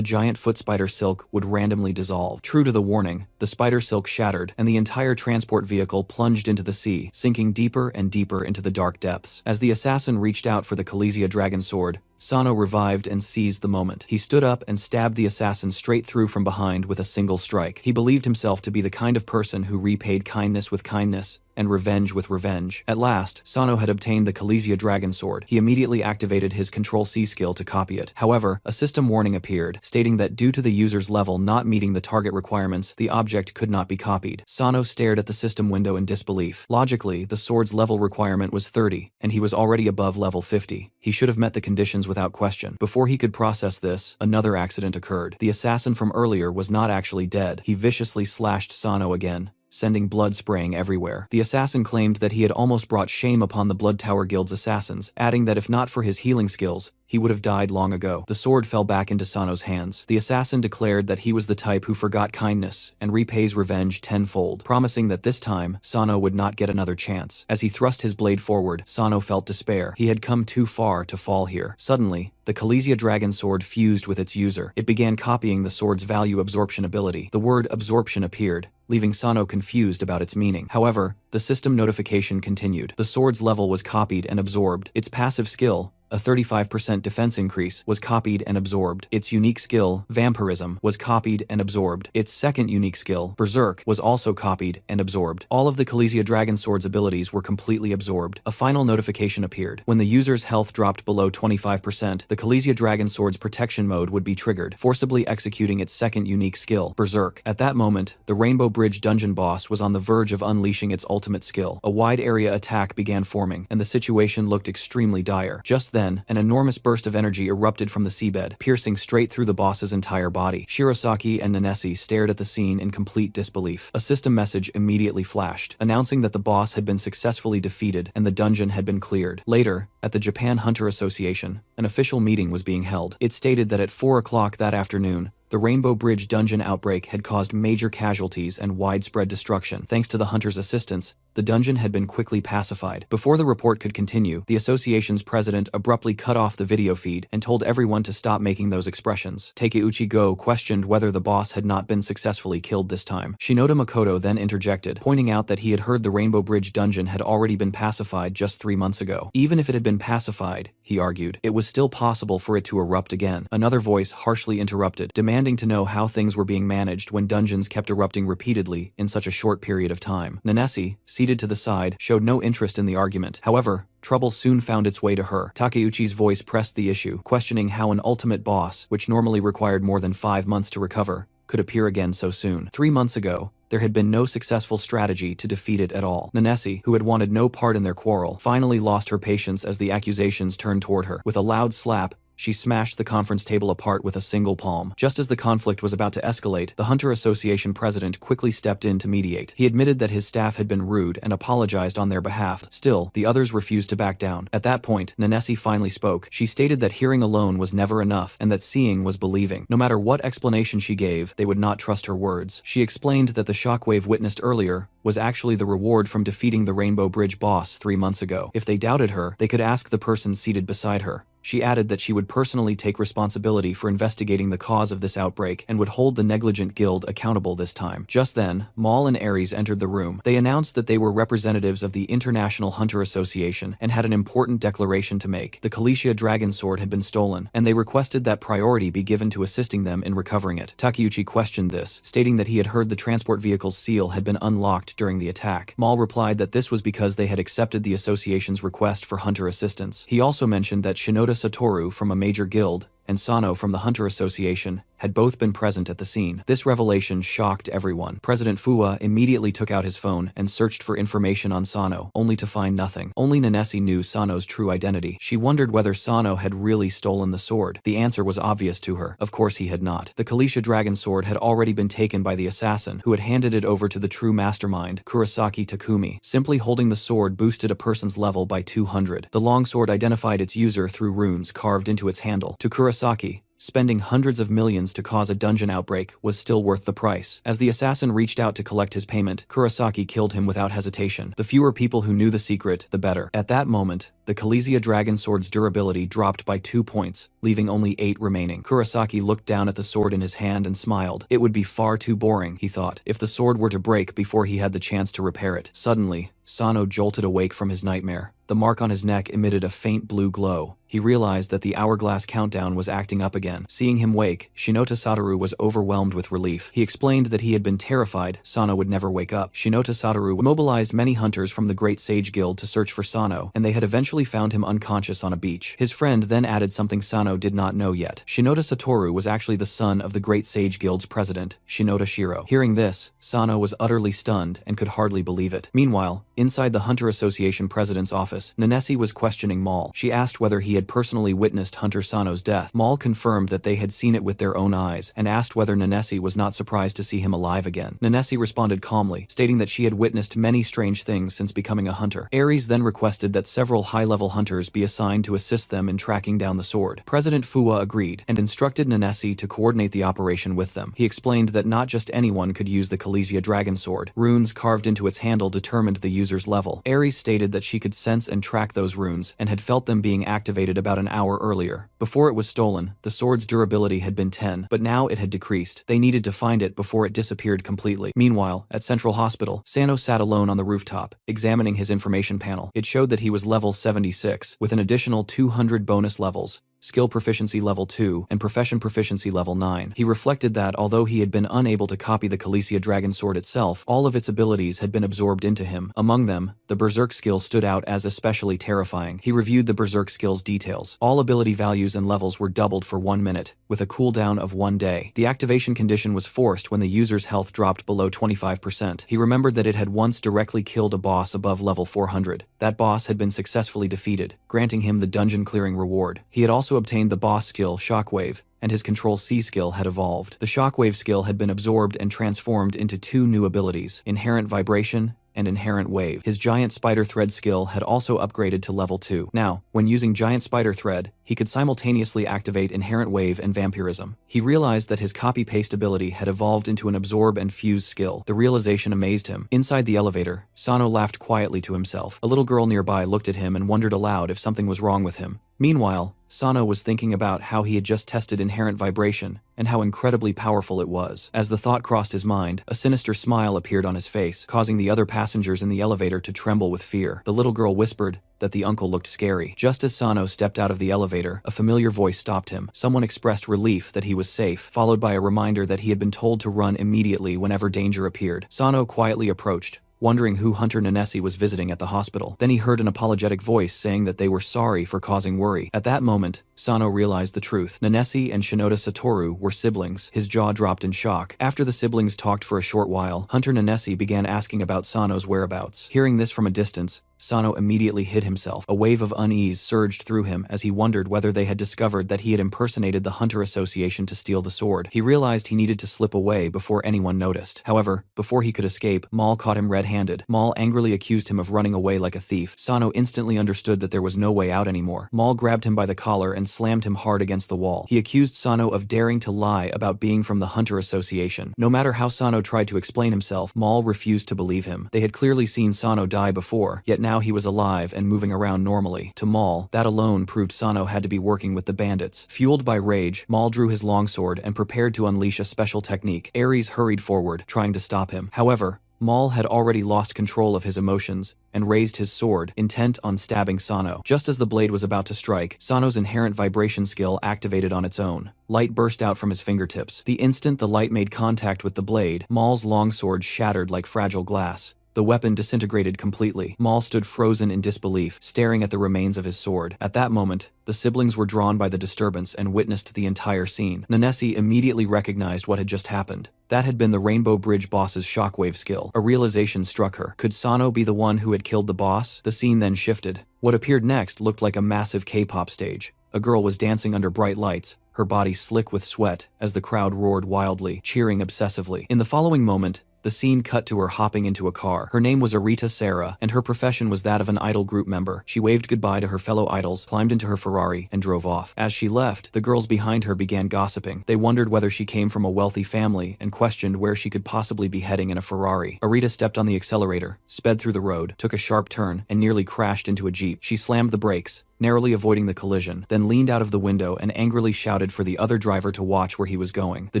Speaker 1: giant foot spider silk would randomly dissolve. True to the warning, the spider silk shattered, and the entire transport vehicle plunged into the sea, sinking deeper and deeper into the dark depths. As the assassin reached out for the Kalesia Dragon Sword, Sano revived and seized the moment. He stood up and stabbed the assassin straight through from behind with a single strike. He believed himself to be the kind of person who repaid kindness with kindness and revenge with revenge. At last, Sano had obtained the Kalesia Dragon Sword. He immediately activated his Control-C skill to copy it. However, a system warning appeared, stating that due to the user's level not meeting the target requirements, the object could not be copied. Sano stared at the system window in disbelief. Logically, the sword's level requirement was 30, and he was already above level 50. He should have met the conditions without question. Before he could process this, another accident occurred. The assassin from earlier was not actually dead. He viciously slashed Sano again, sending blood spraying everywhere. The assassin claimed that he had almost brought shame upon the Blood Tower Guild's assassins, adding that if not for his healing skills, he would have died long ago. The sword fell back into Sano's hands. The assassin declared that he was the type who forgot kindness and repays revenge tenfold, promising that this time, Sano would not get another chance. As he thrust his blade forward, Sano felt despair. He had come too far to fall here. Suddenly, the Kalesia Dragon Sword fused with its user. It began copying the sword's value absorption ability. The word absorption appeared, leaving Sano confused about its meaning. However, the system notification continued. The sword's level was copied and absorbed. Its passive skill, a 35% defense increase, was copied and absorbed. Its unique skill, Vampirism, was copied and absorbed. Its second unique skill, Berserk, was also copied and absorbed. All of the Kalesia Dragon Sword's abilities were completely absorbed. A final notification appeared. When the user's health dropped below 25%, the Kalesia Dragon Sword's protection mode would be triggered, forcibly executing its second unique skill, Berserk. At that moment, the Rainbow Bridge dungeon boss was on the verge of unleashing its ultimate skill. A wide area attack began forming, and the situation looked extremely dire. Just then, an enormous burst of energy erupted from the seabed, piercing straight through the boss's entire body. Shirosaki and Nanesi stared at the scene in complete disbelief. A system message immediately flashed, announcing that the boss had been successfully defeated and the dungeon had been cleared. Later, at the Japan Hunter Association, an official meeting was being held. It stated that at 4 o'clock that afternoon, the Rainbow Bridge dungeon outbreak had caused major casualties and widespread destruction. Thanks to the hunters' assistance, the dungeon had been quickly pacified. Before the report could continue, the association's president abruptly cut off the video feed and told everyone to stop making those expressions. Takeuchi Go questioned whether the boss had not been successfully killed this time. Shinoda Makoto then interjected, pointing out that he had heard the Rainbow Bridge dungeon had already been pacified just 3 months ago. Even if it had been pacified, he argued, it was still possible for it to erupt again. Another voice harshly interrupted, demanding to know how things were being managed when dungeons kept erupting repeatedly in such a short period of time. Nanesi, seated to the side, showed no interest in the argument. However, trouble soon found its way to her. Takeuchi's voice pressed the issue, questioning how an ultimate boss, which normally required more than 5 months to recover, could appear again so soon. 3 months ago, there had been no successful strategy to defeat it at all. Nanesi, who had wanted no part in their quarrel, finally lost her patience as the accusations turned toward her. With a loud slap, she smashed the conference table apart with a single palm. Just as the conflict was about to escalate, the Hunter Association president quickly stepped in to mediate. He admitted that his staff had been rude and apologized on their behalf. Still, the others refused to back down. At that point, Nanesi finally spoke. She stated that hearing alone was never enough and that seeing was believing. No matter what explanation she gave, they would not trust her words. She explained that the shockwave witnessed earlier was actually the reward from defeating the Rainbow Bridge boss 3 months ago. If they doubted her, they could ask the person seated beside her. She added that she would personally take responsibility for investigating the cause of this outbreak and would hold the negligent guild accountable this time. Just then, Maul and Ares entered the room. They announced that they were representatives of the International Hunter Association and had an important declaration to make. The Khaleesi dragon sword had been stolen, and they requested that priority be given to assisting them in recovering it. Takeuchi questioned this, stating that he had heard the transport vehicle's seal had been unlocked during the attack. Maul replied that this was because they had accepted the association's request for hunter assistance. He also mentioned that Shinoda Satoru from a major guild and Sano from the Hunter Association had both been present at the scene. This revelation shocked everyone. President Fuwa immediately took out his phone and searched for information on Sano, only to find nothing. Only Nanesi knew Sano's true identity. She wondered whether Sano had really stolen the sword. The answer was obvious to her. Of course he had not. The Khaleesi dragon sword had already been taken by the assassin, who had handed it over to the true mastermind, Kurosaki Takumi. Simply holding the sword boosted a person's level by 200. The longsword identified its user through runes carved into its handle. To Kurosaki, spending hundreds of millions to cause a dungeon outbreak was still worth the price. As the assassin reached out to collect his payment, Kurosaki killed him without hesitation. The fewer people who knew the secret, the better. At that moment, the Khaleesi dragon sword's durability dropped by 2 points, leaving only 8 remaining. Kurosaki looked down at the sword in his hand and smiled. It would be far too boring, he thought, if the sword were to break before he had the chance to repair it. Suddenly, Sano jolted awake from his nightmare. The mark on his neck emitted a faint blue glow. He realized that the hourglass countdown was acting up again. Seeing him wake, Shinoda Satoru was overwhelmed with relief. He explained that he had been terrified Sano would never wake up. Shinoda Satoru mobilized many hunters from the Great Sage Guild to search for Sano, and they had eventually found him unconscious on a beach. His friend then added something Sano did not know yet. Shinoda Satoru was actually the son of the Great Sage Guild's president, Shinoda Shiro. Hearing this, Sano was utterly stunned and could hardly believe it. Meanwhile, inside the Hunter Association president's office, Nanesi was questioning Maul. She asked whether he had personally witnessed Hunter Sano's death. Maul confirmed that they had seen it with their own eyes and asked whether Nanesi was not surprised to see him alive again. Nanesi responded calmly, stating that she had witnessed many strange things since becoming a hunter. Ares then requested that several high-level hunters be assigned to assist them in tracking down the sword. President Fuwa agreed and instructed Nanesi to coordinate the operation with them. He explained that not just anyone could use the Khaleesi dragon sword. Runes carved into its handle determined the user's level. Ares stated that she could sense and track those runes and had felt them being activated about an hour earlier. Before it was stolen, the sword's durability had been 10, but now it had decreased. They needed to find it before it disappeared completely. Meanwhile, at Central Hospital, Sano sat alone on the rooftop, examining his information panel. It showed that he was level 76, with an additional 200 bonus levels. Skill Proficiency Level 2, and Profession Proficiency Level 9. He reflected that, although he had been unable to copy the Khaleesi dragon sword itself, all of its abilities had been absorbed into him. Among them, the Berserk skill stood out as especially terrifying. He reviewed the Berserk skill's details. All ability values and levels were doubled for 1 minute, with a cooldown of 1 day. The activation condition was forced when the user's health dropped below 25%. He remembered that it had once directly killed a boss above level 400. That boss had been successfully defeated, granting him the dungeon clearing reward. He had also obtained the boss skill Shockwave, and his Control C skill had evolved. The Shockwave skill had been absorbed and transformed into 2 new abilities, Inherent Vibration and Inherent Wave. His Giant Spider Thread skill had also upgraded to level 2. Now, when using Giant Spider Thread, he could simultaneously activate Inherent Wave and Vampirism. He realized that his copy-paste ability had evolved into an Absorb and Fuse skill. The realization amazed him. Inside the elevator, Sano laughed quietly to himself. A little girl nearby looked at him and wondered aloud if something was wrong with him. Meanwhile, Sano was thinking about how he had just tested Inherent Vibration and how incredibly powerful it was. As the thought crossed his mind, a sinister smile appeared on his face, causing the other passengers in the elevator to tremble with fear. The little girl whispered that the uncle looked scary. Just as Sano stepped out of the elevator, a familiar voice stopped him. Someone expressed relief that he was safe, followed by a reminder that he had been told to run immediately whenever danger appeared. Sano quietly approached, wondering who Hunter Nanesi was visiting at the hospital. Then he heard an apologetic voice saying that they were sorry for causing worry. At that moment, Sano realized the truth. Nanesi and Shinoda Satoru were siblings. His jaw dropped in shock. After the siblings talked for a short while, Hunter Nanesi began asking about Sano's whereabouts. Hearing this from a distance, Sano immediately hid himself. A wave of unease surged through him as he wondered whether they had discovered that he had impersonated the Hunter Association to steal the sword. He realized he needed to slip away before anyone noticed. However, before he could escape, Mal caught him red-handed. Mal angrily accused him of running away like a thief. Sano instantly understood that there was no way out anymore. Mal grabbed him by the collar and slammed him hard against the wall. He accused Sano of daring to lie about being from the Hunter Association. No matter how Sano tried to explain himself, Mal refused to believe him. They had clearly seen Sano die before, yet now he was alive and moving around normally. To Mal, that alone proved Sano had to be working with the bandits. Fueled by rage, Mal drew his longsword and prepared to unleash a special technique. Ares hurried forward, trying to stop him. However, Mal had already lost control of his emotions and raised his sword, intent on stabbing Sano. Just as the blade was about to strike, Sano's inherent vibration skill activated on its own. Light burst out from his fingertips. The instant the light made contact with the blade, Mal's longsword shattered like fragile glass. The weapon disintegrated completely. Mal stood frozen in disbelief, staring at the remains of his sword. At that moment, the siblings were drawn by the disturbance and witnessed the entire scene. Nanesi immediately recognized what had just happened. That had been the Rainbow Bridge boss's shockwave skill. A realization struck her. Could Sano be the one who had killed the boss? The scene then shifted. What appeared next looked like a massive K-pop stage. A girl was dancing under bright lights, her body slick with sweat, as the crowd roared wildly, cheering obsessively. In the following moment, the scene cut to her hopping into a car. Her name was Arita Sarah, and her profession was that of an idol group member. She waved goodbye to her fellow idols, climbed into her Ferrari, and drove off. As she left, the girls behind her began gossiping. They wondered whether she came from a wealthy family and questioned where she could possibly be heading in a Ferrari. Arita stepped on the accelerator, sped through the road, took a sharp turn, and nearly crashed into a Jeep. She slammed the brakes, narrowly avoiding the collision, then leaned out of the window and angrily shouted for the other driver to watch where he was going. The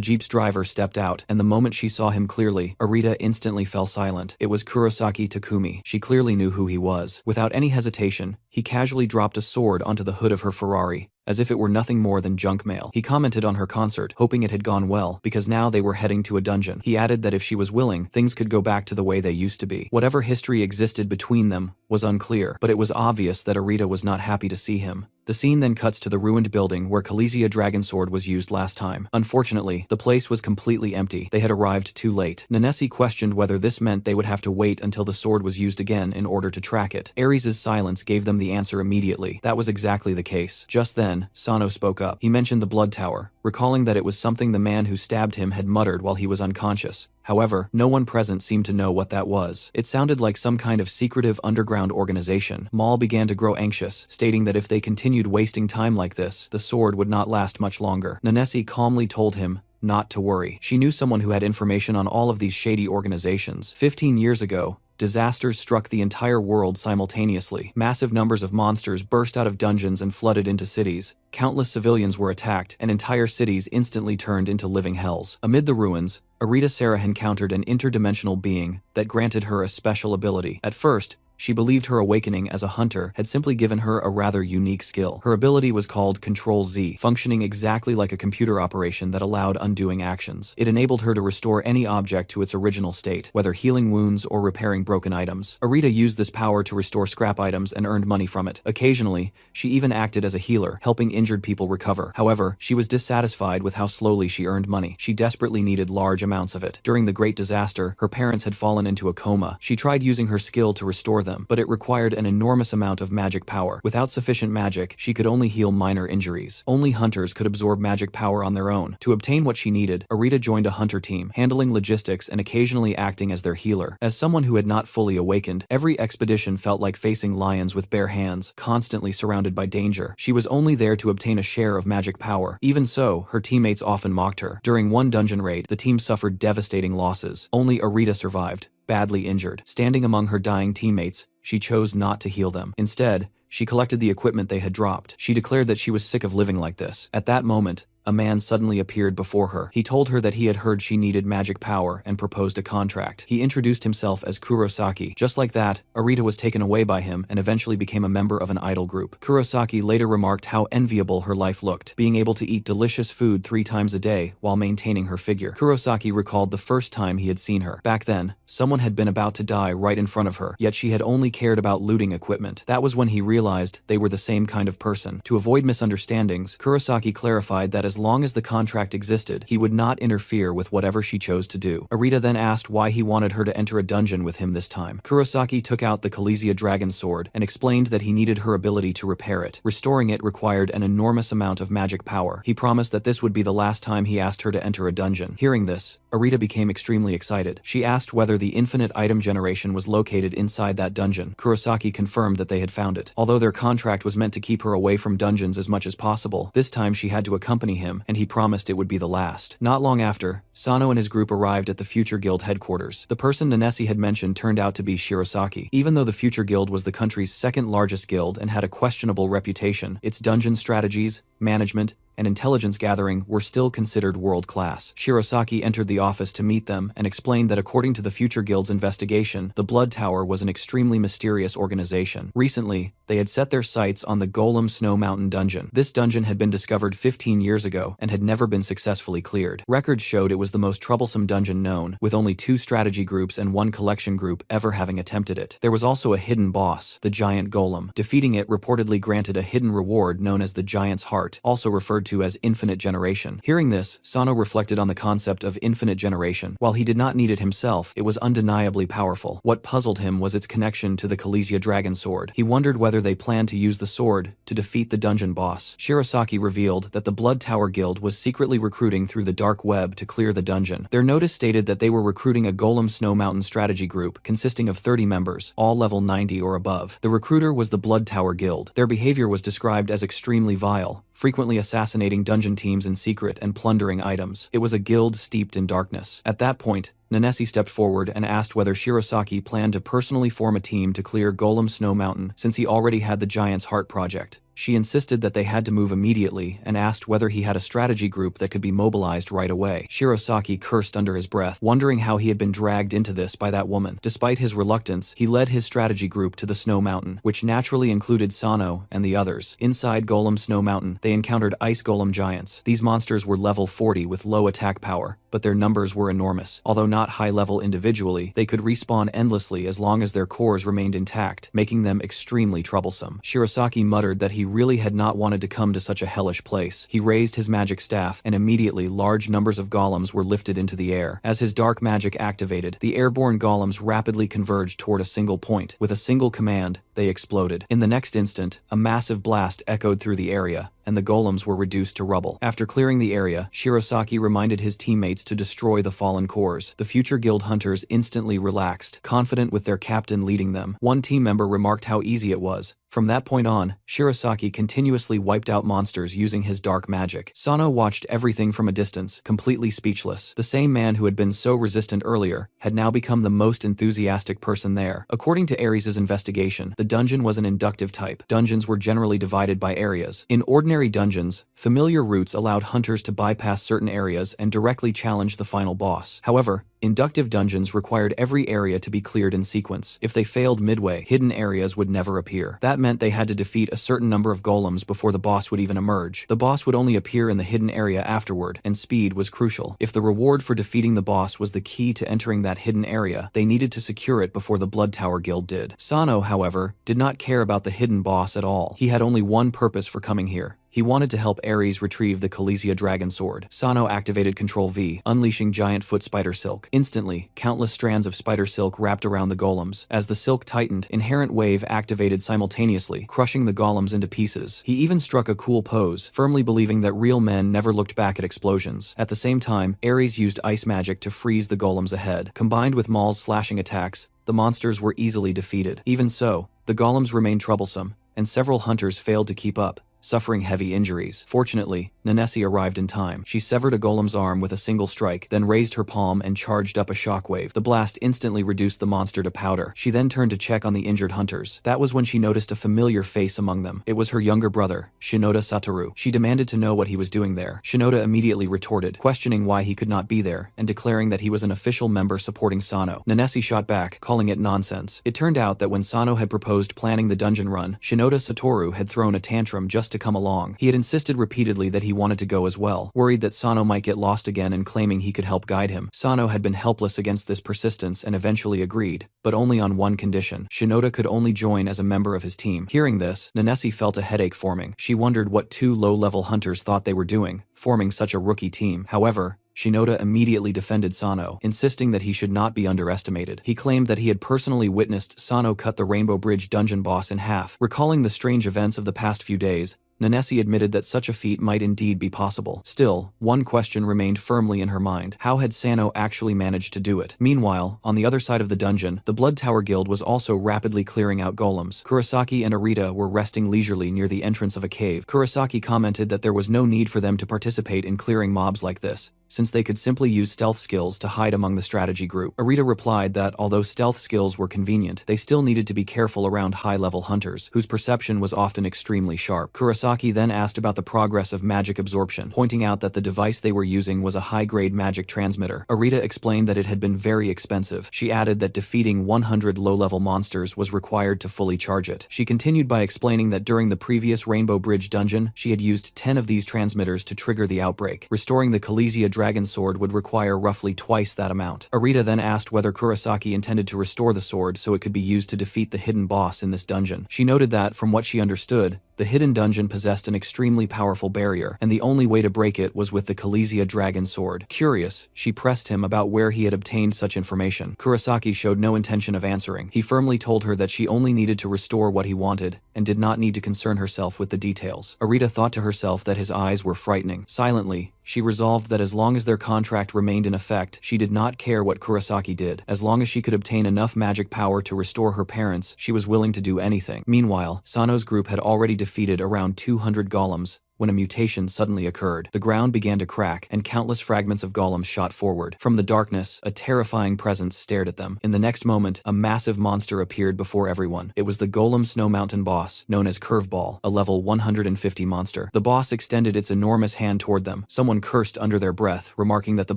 Speaker 1: Jeep's driver stepped out, and the moment she saw him clearly, Arita instantly fell silent. It was Kurosaki Takumi. She clearly knew who he was. Without any hesitation, he casually dropped a sword onto the hood of her Ferrari, as if it were nothing more than junk mail. He commented on her concert, hoping it had gone well, because now they were heading to a dungeon. He added that if she was willing, things could go back to the way they used to be. Whatever history existed between them was unclear, but it was obvious that Arita was not happy to see him. The scene then cuts to the ruined building where Kalizia Dragonsword was used last time. Unfortunately, the place was completely empty. They had arrived too late. Nanesi questioned whether this meant they would have to wait until the sword was used again in order to track it. Ares' silence gave them the answer immediately. That was exactly the case. Just then, Sano spoke up. He mentioned the blood tower, recalling that it was something the man who stabbed him had muttered while he was unconscious. However, no one present seemed to know what that was. It sounded like some kind of secretive underground organization. Mal began to grow anxious, stating that if they continued wasting time like this, the sword would not last much longer. Nanesi calmly told him not to worry. She knew someone who had information on all of these shady organizations. 15 years ago, disasters struck the entire world simultaneously. Massive numbers of monsters burst out of dungeons and flooded into cities. Countless civilians were attacked, and entire cities instantly turned into living hells. Amid the ruins, Arita Sarah encountered an interdimensional being that granted her a special ability. At first, she believed her awakening as a hunter had simply given her a rather unique skill. Her ability was called Control-Z, functioning exactly like a computer operation that allowed undoing actions. It enabled her to restore any object to its original state, whether healing wounds or repairing broken items. Arita used this power to restore scrap items and earned money from it. Occasionally, she even acted as a healer, helping injured people recover. However, she was dissatisfied with how slowly she earned money. She desperately needed large amounts of it. During the Great Disaster, her parents had fallen into a coma. She tried using her skill to restore them, but it required an enormous amount of magic power. Without sufficient magic, she could only heal minor injuries. Only hunters could absorb magic power on their own. To obtain what she needed, Arita joined a hunter team, handling logistics and occasionally acting as their healer. As someone who had not fully awakened, every expedition felt like facing lions with bare hands, constantly surrounded by danger. She was only there to obtain a share of magic power. Even so, her teammates often mocked her. During one dungeon raid, the team suffered devastating losses. Only Arita survived, badly injured. Standing among her dying teammates, she chose not to heal them. Instead, she collected the equipment they had dropped. She declared that she was sick of living like this. At that moment, a man suddenly appeared before her. He told her that he had heard she needed magic power and proposed a contract. He introduced himself as Kurosaki. Just like that, Arita was taken away by him and eventually became a member of an idol group. Kurosaki later remarked how enviable her life looked, being able to eat delicious food 3 times a day while maintaining her figure. Kurosaki recalled the first time he had seen her. Back then, someone had been about to die right in front of her, yet she had only cared about looting equipment. That was when he realized they were the same kind of person. To avoid misunderstandings, Kurosaki clarified that as long as the contract existed, he would not interfere with whatever she chose to do. Arita then asked why he wanted her to enter a dungeon with him this time. Kurosaki took out the Kalesia dragon sword and explained that he needed her ability to repair it. Restoring it required an enormous amount of magic power. He promised that this would be the last time he asked her to enter a dungeon. Hearing this, Arita became extremely excited. She asked whether the infinite item generation was located inside that dungeon. Kurosaki confirmed that they had found it. Although their contract was meant to keep her away from dungeons as much as possible, this time she had to accompany him, and he promised it would be the last. Not long after, Sano and his group arrived at the Future Guild headquarters. The person Nanesi had mentioned turned out to be Shirosaki. Even though the Future Guild was the country's second largest guild and had a questionable reputation, its dungeon strategies, management, and intelligence gathering were still considered world-class. Shirosaki entered the office to meet them and explained that according to the Future Guild's investigation, the Blood Tower was an extremely mysterious organization. Recently, they had set their sights on the Golem Snow Mountain dungeon. This dungeon had been discovered 15 years ago and had never been successfully cleared. Records showed it was the most troublesome dungeon known, with only 2 strategy groups and 1 collection group ever having attempted it. There was also a hidden boss, the Giant Golem. Defeating it reportedly granted a hidden reward known as the Giant's Heart, also referred to as infinite generation. Hearing this, Sano reflected on the concept of infinite generation. While he did not need it himself, it was undeniably powerful. What puzzled him was its connection to the Kalesia dragon sword. He wondered whether they planned to use the sword to defeat the dungeon boss. Shirosaki revealed that the Blood Tower Guild was secretly recruiting through the dark web to clear the dungeon. Their notice stated that they were recruiting a Golem Snow Mountain strategy group consisting of 30 members, all level 90 or above. The recruiter was the Blood Tower Guild. Their behavior was described as extremely vile, frequently assassinating dungeon teams in secret and plundering items. It was a guild steeped in darkness. At that point, Nanesi stepped forward and asked whether Shirosaki planned to personally form a team to clear Golem Snow Mountain since he already had the Giant's Heart project. She insisted that they had to move immediately and asked whether he had a strategy group that could be mobilized right away. Shirosaki cursed under his breath, wondering how he had been dragged into this by that woman. Despite his reluctance, he led his strategy group to the Snow Mountain, which naturally included Sano and the others. Inside Golem Snow Mountain, they encountered ice golem giants. These monsters were level 40 with low attack power, but their numbers were enormous. Although not high level individually, they could respawn endlessly as long as their cores remained intact, making them extremely troublesome. Shirosaki muttered that he really had not wanted to come to such a hellish place. He raised his magic staff, and immediately large numbers of golems were lifted into the air. As his dark magic activated, the airborne golems rapidly converged toward a single point. With a single command, they exploded. In the next instant, a massive blast echoed through the area, and the golems were reduced to rubble. After clearing the area, Shirosaki reminded his teammates to destroy the fallen cores. The Future Guild hunters instantly relaxed, confident with their captain leading them. One team member remarked how easy it was. From that point on, Shirosaki continuously wiped out monsters using his dark magic. Sano watched everything from a distance, completely speechless. The same man who had been so resistant earlier had now become the most enthusiastic person there. According to Ares' investigation, the dungeon was an inductive type. Dungeons were generally divided by areas. In ordinary dungeons, familiar routes allowed hunters to bypass certain areas and directly challenge the final boss. However, inductive dungeons required every area to be cleared in sequence. If they failed midway, hidden areas would never appear. That meant they had to defeat a certain number of golems before the boss would even emerge. The boss would only appear in the hidden area afterward, and speed was crucial. If the reward for defeating the boss was the key to entering that hidden area, they needed to secure it before the Blood Tower Guild did. Sano, however, did not care about the hidden boss at all. He had only one purpose for coming here. He wanted to help Ares retrieve the Kalesia dragon sword. Sano activated Control V, unleashing giant foot spider silk. Instantly, countless strands of spider silk wrapped around the golems. As the silk tightened, Inherent Wave activated simultaneously, crushing the golems into pieces. He even struck a cool pose, firmly believing that real men never looked back at explosions. At the same time, Ares used ice magic to freeze the golems ahead. Combined with Maul's slashing attacks, the monsters were easily defeated. Even so, the golems remained troublesome, and several hunters failed to keep up. suffering heavy injuries. Fortunately, Nanessi arrived in time. She severed a golem's arm with a single strike, then raised her palm and charged up a shockwave. The blast instantly reduced the monster to powder. She then turned to check on the injured hunters. That was when she noticed a familiar face among them. It was her younger brother, Shinoda Satoru. She demanded to know what he was doing there. Shinoda immediately retorted, questioning why he could not be there, and declaring that he was an official member supporting Sano. Nanessi shot back, calling it nonsense. It turned out that when Sano had proposed planning the dungeon run, Shinoda Satoru had thrown a tantrum just to come along. He had insisted repeatedly that he wanted to go as well, worried that Sano might get lost again and claiming he could help guide him. Sano had been helpless against this persistence and eventually agreed, but only on one condition. Shinoda could only join as a member of his team. Hearing this, Nanessi felt a headache forming. She wondered what two low-level hunters thought they were doing, forming such a rookie team. However, Shinoda immediately defended Sano, insisting that he should not be underestimated. He claimed that he had personally witnessed Sano cut the Rainbow Bridge dungeon boss in half. Recalling the strange events of the past few days, Nanessi admitted that such a feat might indeed be possible. Still, one question remained firmly in her mind. How had Sano actually managed to do it? Meanwhile, on the other side of the dungeon, the Blood Tower Guild was also rapidly clearing out golems. Kurosaki and Arita were resting leisurely near the entrance of a cave. Kurosaki commented that there was no need for them to participate in clearing mobs like this, since they could simply use stealth skills to hide among the strategy group. Arita replied that although stealth skills were convenient, they still needed to be careful around high-level hunters, whose perception was often extremely sharp. Kurosaki then asked about the progress of magic absorption, pointing out that the device they were using was a high-grade magic transmitter. Arita explained that it had been very expensive. She added that defeating 100 low-level monsters was required to fully charge it. She continued by explaining that during the previous Rainbow Bridge dungeon, she had used 10 of these transmitters to trigger the outbreak. Restoring the Kalesia Dragon Sword would require roughly twice that amount. Arita then asked whether Kurosaki intended to restore the sword so it could be used to defeat the hidden boss in this dungeon. She noted that, from what she understood, the hidden dungeon possessed an extremely powerful barrier, and the only way to break it was with the Kalesia Dragon Sword. Curious, she pressed him about where he had obtained such information. Kurosaki showed no intention of answering. He firmly told her that she only needed to restore what he wanted, and did not need to concern herself with the details. Arita thought to herself that his eyes were frightening. Silently, she resolved that as long as their contract remained in effect, she did not care what Kurosaki did. As long as she could obtain enough magic power to restore her parents, she was willing to do anything. Meanwhile, Sano's group had already defeated around 200 golems, when a mutation suddenly occurred. The ground began to crack, and countless fragments of golems shot forward. From the darkness, a terrifying presence stared at them. In the next moment, a massive monster appeared before everyone. It was the Golem Snow Mountain boss, known as Curveball, a level 150 monster. The boss extended its enormous hand toward them. Someone cursed under their breath, remarking that the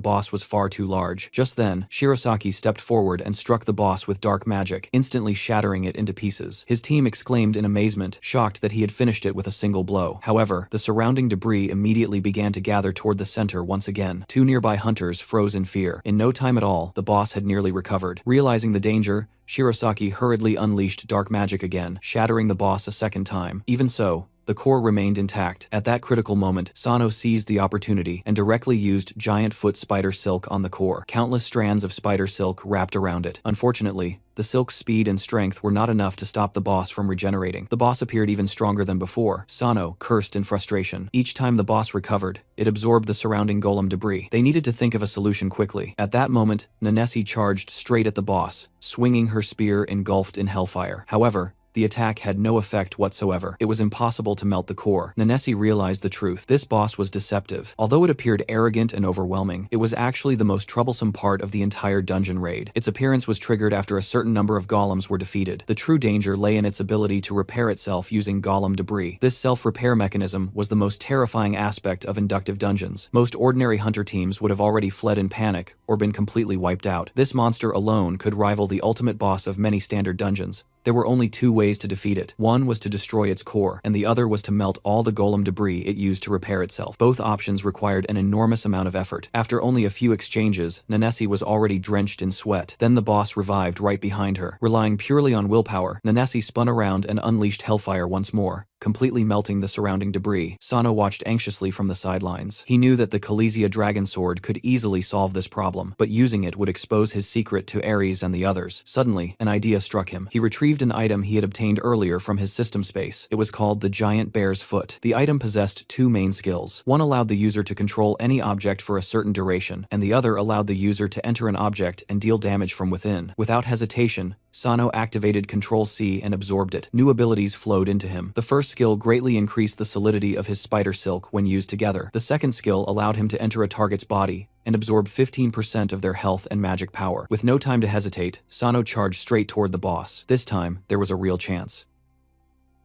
Speaker 1: boss was far too large. Just then, Shirosaki stepped forward and struck the boss with dark magic, instantly shattering it into pieces. His team exclaimed in amazement, shocked that he had finished it with a single blow. However, the surrounding debris immediately began to gather toward the center once again. Two nearby hunters froze in fear. In no time at all, the boss had nearly recovered. Realizing the danger, Shirosaki hurriedly unleashed dark magic again, shattering the boss a second time. Even so, the core remained intact. At that critical moment, Sano seized the opportunity and directly used giant foot spider silk on the core. Countless strands of spider silk wrapped around it. Unfortunately, the silk's speed and strength were not enough to stop the boss from regenerating. The boss appeared even stronger than before. Sano cursed in frustration. Each time the boss recovered, it absorbed the surrounding golem debris. They needed to think of a solution quickly. At that moment, Nanessi charged straight at the boss, swinging her spear engulfed in hellfire. However, the attack had no effect whatsoever. It was impossible to melt the core. Nanessi realized the truth. This boss was deceptive. Although it appeared arrogant and overwhelming, it was actually the most troublesome part of the entire dungeon raid. Its appearance was triggered after a certain number of golems were defeated. The true danger lay in its ability to repair itself using golem debris. This self-repair mechanism was the most terrifying aspect of inductive dungeons. Most ordinary hunter teams would have already fled in panic or been completely wiped out. This monster alone could rival the ultimate boss of many standard dungeons. There were only two ways to defeat it. One was to destroy its core, and the other was to melt all the golem debris it used to repair itself. Both options required an enormous amount of effort. After only a few exchanges, Nanessi was already drenched in sweat. Then the boss revived right behind her. Relying purely on willpower, Nanessi spun around and unleashed hellfire once more, completely melting the surrounding debris. Sano watched anxiously from the sidelines. He knew that the Kalesia Dragon Sword could easily solve this problem, but using it would expose his secret to Ares and the others. Suddenly, an idea struck him. He retrieved an item he had obtained earlier from his system space. It was called the Giant Bear's Foot. The item possessed two main skills. One allowed the user to control any object for a certain duration, and the other allowed the user to enter an object and deal damage from within. Without hesitation, Sano activated Control-C and absorbed it. New abilities flowed into him. The first skill greatly increased the solidity of his spider silk when used together. The second skill allowed him to enter a target's body and absorb 15% of their health and magic power. With no time to hesitate, Sano charged straight toward the boss. This time, there was a real chance.